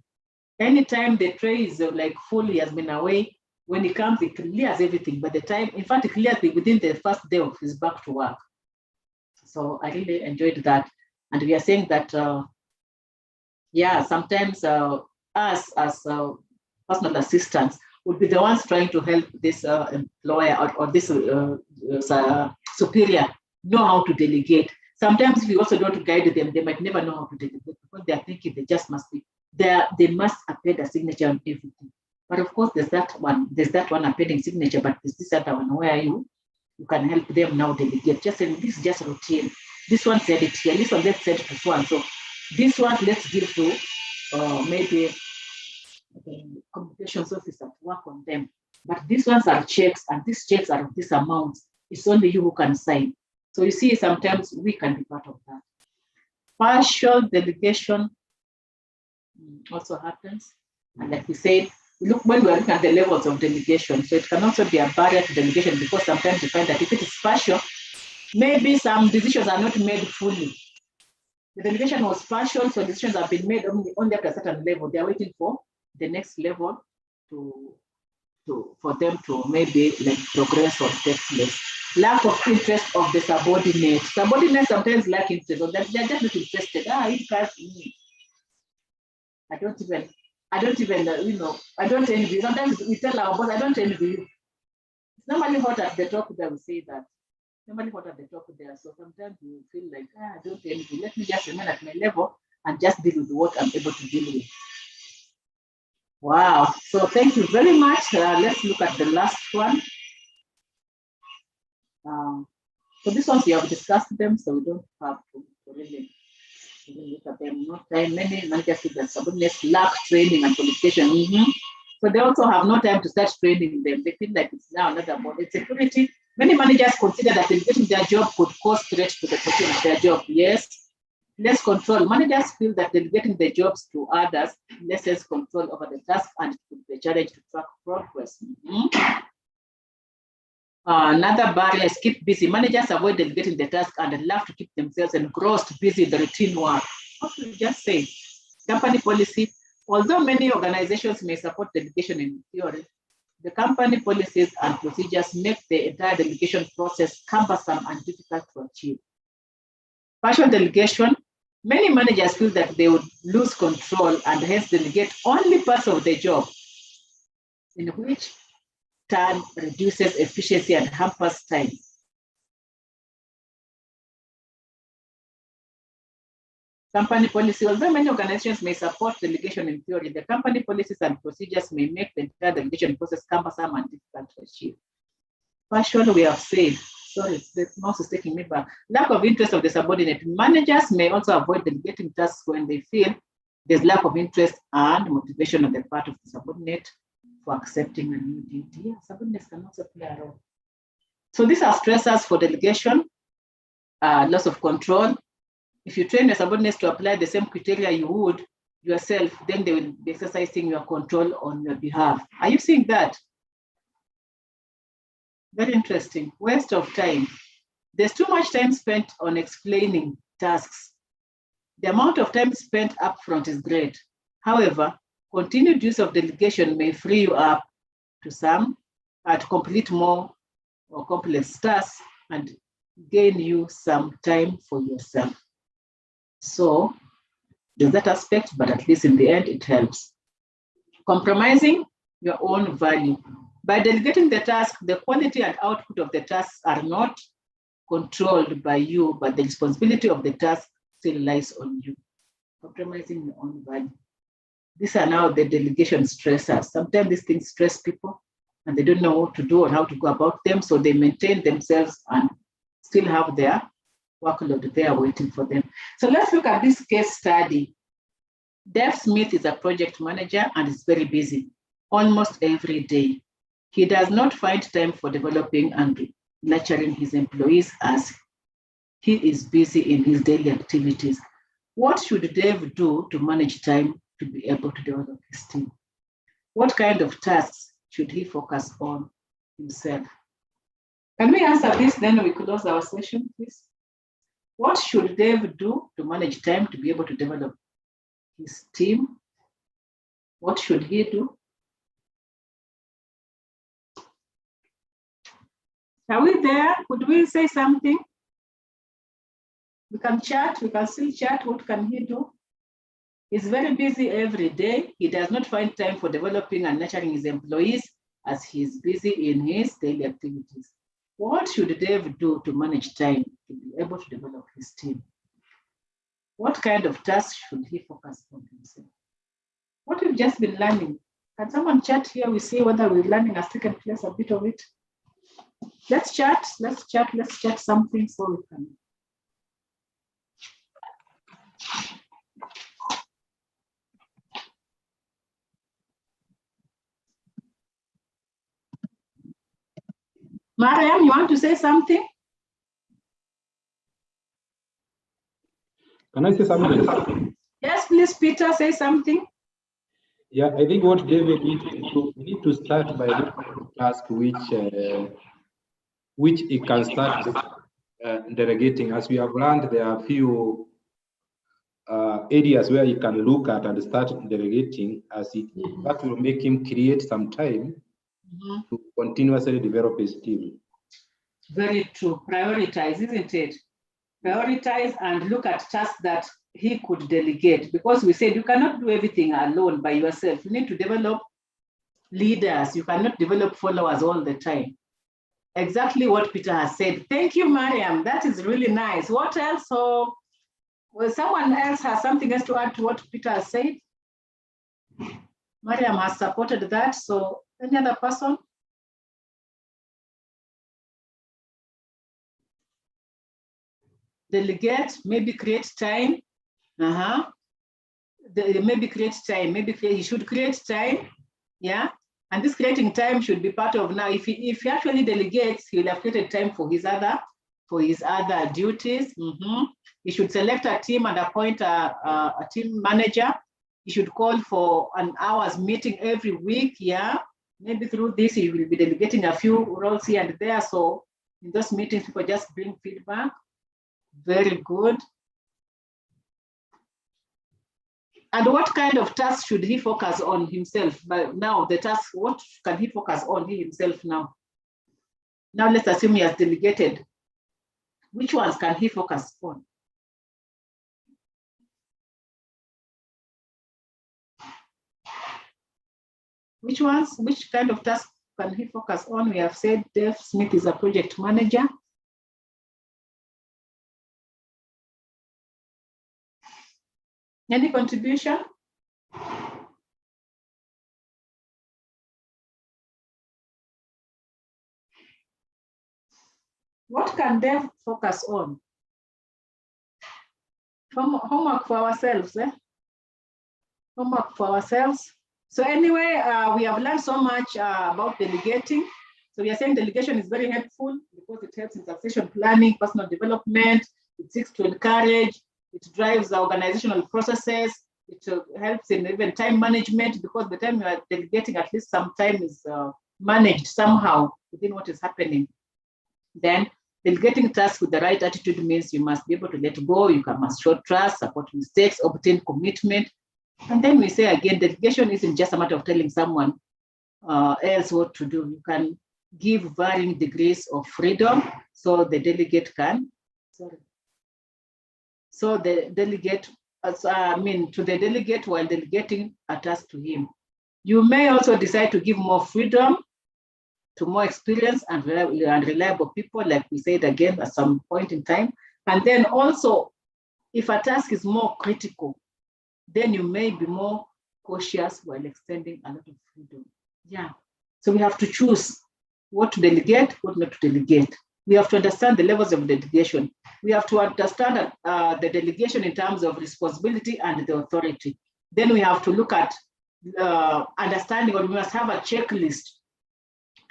Anytime the tray is like full, he has been away. When he comes, he clears everything. By the time, in fact, he clears it within the first day of his back to work. So I really enjoyed that. And we are saying that, sometimes us as personal assistants would be the ones trying to help this employer or this superior know how to delegate. Sometimes if you also don't guide them, they might never know how to delegate because they are thinking they just must be there. They must append a signature on everything. But of course, there's that one appending signature, but there's this other one where you can help them now delegate. Just saying, this is just routine. This one said it here. This one let's send to so and so. This one let's give to maybe the communications officer to work on them. But these ones are checks, and these checks are of this amount. It's only you who can sign. So you see, sometimes we can be part of that. Partial delegation also happens. And like we said, look, when we're looking at the levels of delegation, so it can also be a barrier to delegation because sometimes you find that if it is partial, maybe some decisions are not made fully. The delegation was partial, so decisions have been made only at a certain level. They are waiting for the next level for them to maybe like progress or take place. Lack of interest of the subordinate. Subordinates sometimes lack interest, or they're just not interested. It can't me. I don't even, I don't envy. Sometimes we tell our boss, I don't envy you. It's normally hot at the top that we say that. Normally hot at the top there. So sometimes you feel like, I don't envy. Let me just remain at my level and just deal with what I'm able to deal with. Wow. So thank you very much. Let's look at the last one. So these ones we have discussed them, so we don't have to really look at them. No time. Many managers feel that subordinates lack training and qualification. So they also have no time to start training them. They feel like it's now another about security. Many managers consider that delegating their job could cause threat to the quality of their job. Yes. Less control. Managers feel that delegating their jobs to others lessens control over the task and it could be a challenge to track progress. Another barrier is keep busy. Managers avoid delegating the task and love to keep themselves engrossed busy in the routine work. What we just say, company policy. Although many organizations may support delegation in theory, the company policies and procedures make the entire delegation process cumbersome and difficult to achieve. Partial delegation. Many managers feel that they would lose control and hence delegate only parts of the job, in which turn reduces efficiency and hampers time. Company policy. Although many organizations may support delegation in theory, the company policies and procedures may make the entire delegation process cumbersome and difficult to achieve. Partial, we have said. Sorry, the mouse is taking me back. Lack of interest of the subordinate. Managers may also avoid delegating tasks when they feel there's lack of interest and motivation on the part of the subordinate for accepting a new duty. Yeah, subordinates can also play a role. So these are stressors for delegation. loss of control. If you train your subordinates to apply the same criteria you would yourself, then they will be exercising your control on your behalf. Are you seeing that? Very interesting. Waste of time. There's too much time spent on explaining tasks. The amount of time spent upfront is great. However, continued use of delegation may free you up to complete more or complex tasks and gain you some time for yourself. So there's that aspect, but at least in the end, it helps. Compromising your own value. By delegating the task, the quality and output of the tasks are not controlled by you, but the responsibility of the task still lies on you. Compromising your own value. These are now the delegation stressors. Sometimes these things stress people and they don't know what to do or how to go about them, so they maintain themselves and still have their workload there waiting for them. So let's look at this case study. Dave Smith is a project manager and is very busy almost every day. He does not find time for developing and nurturing his employees as he is busy in his daily activities. What should Dave do to manage time to be able to develop his team? What kind of tasks should he focus on himself? Can we answer this, then we close our session, please? What should Dave do to manage time to be able to develop his team? What should he do? Are we there? Could we say something? We can chat, we can still chat. What can he do? He's very busy every day. He does not find time for developing and nurturing his employees as he's busy in his daily activities. What should Dave do to manage time to be able to develop his team? What kind of tasks should he focus on himself? What we've just been learning. Can someone chat here? We see whether we're learning has taken place, a bit of it. Let's chat something so we can. Mariam, you want to say something? Can I say something? Yes, please, Peter, say something. Yeah, I think what David needs to do, we need to start by looking at the task which it can start delegating. As we have learned, there are a few areas where you can look at and start delegating, as that will make him create some time to continuously develop his team. Very true. Prioritize, isn't it? Prioritize and look at tasks that he could delegate, because we said you cannot do everything alone by yourself. You need to develop leaders. You cannot develop followers all the time. Exactly what Peter has said. Thank you, Mariam. That is really nice. What else? So, well, someone else has something else to add to what Peter has said? Mariam has supported that. So, any other person? Delegate, maybe create time. Maybe create time. Maybe he should create time. Yeah. And this creating time should be part of now. If he actually delegates, he will have created time for his other duties. He should select a team and appoint a team manager. He should call for an hour's meeting every week. Yeah. Maybe through this, he will be delegating a few roles here and there. So in those meetings, people just bring feedback. Very good. And what kind of tasks should he focus on himself? But now the task, what can he focus on himself now? Now let's assume he has delegated. Which ones can he focus on? Which ones? Which kind of task can he focus on? We have said Dave Smith is a project manager. Any contribution? What can Dave focus on? Homework for ourselves, eh? Homework for ourselves. So anyway, we have learned so much about delegating. So we are saying delegation is very helpful because because it helps in succession planning, personal development. It seeks to encourage. It drives the organizational processes. It helps in even time management, because the time you are delegating, at least some time is managed somehow within what is happening. Then delegating tasks with the right attitude means you must be able to let go. You must show trust, support mistakes, obtain commitment. And then we say again, delegation isn't just a matter of telling someone else what to do. You can give varying degrees of freedom so the delegate can, so the delegate, to the delegate while delegating a task to him. You may also decide to give more freedom to more experienced and reliable people, like we said again at some point in time. And then also, if a task is more critical, then you may be more cautious while extending a lot of freedom. Yeah. So we have to choose what to delegate, what not to delegate. We have to understand the levels of delegation. We have to understand the delegation in terms of responsibility and the authority. Then we have to look at understanding, or we must have a checklist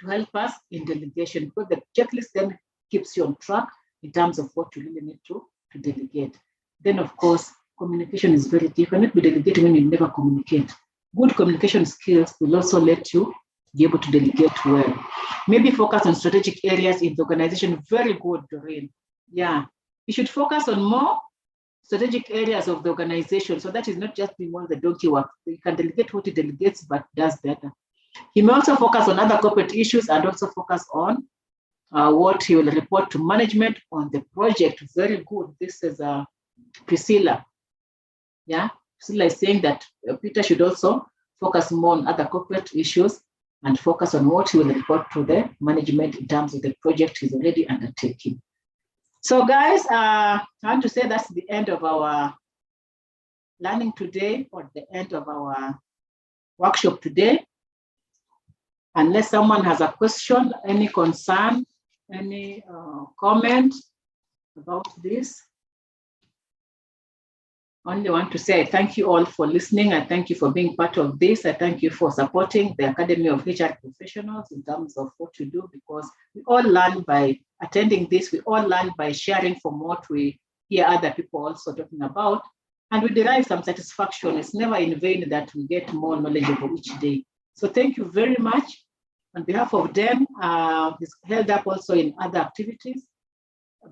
to help us in delegation, because the checklist then keeps you on track in terms of what you really need to delegate. Then, of course, communication is very key. You cannot be delegating when you never communicate. Good communication skills will also let you be able to delegate well. Maybe focus on strategic areas in the organization. Very good, Doreen. Yeah, you should focus on more strategic areas of the organization. So that is not just being on the donkey work. You can delegate what he delegates, but does better. He may also focus on other corporate issues and also focus on what he will report to management on the project. Very good. This is Priscilla. Yeah, Priscilla is saying that Peter should also focus more on other corporate issues and focus on what he will report to the management in terms of the project he's already undertaking. So guys, I want to say that's the end of our learning today, or the end of our workshop today. Unless someone has a question, any concern, any comment about this. Only want to say I thank you all for listening. I thank you for being part of this. I thank you for supporting the Academy of HR Professionals in terms of what you do, because we all learn by attending this. We all learn by sharing from what we hear other people also talking about, and we derive some satisfaction. It's never in vain that we get more knowledgeable each day. So thank you very much. On behalf of them, he's held up also in other activities,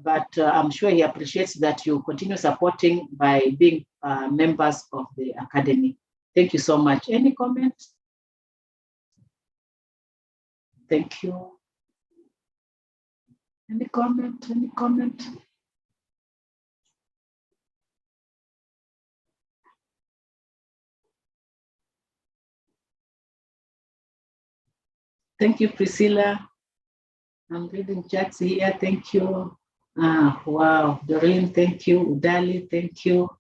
but I'm sure he appreciates that you continue supporting by being members of the Academy. Thank you so much. Any comments? Thank you. Any comment? Any comment? Thank you, Priscilla. I'm reading chats here. Thank you. Wow, Doreen, thank you. Udali, thank you.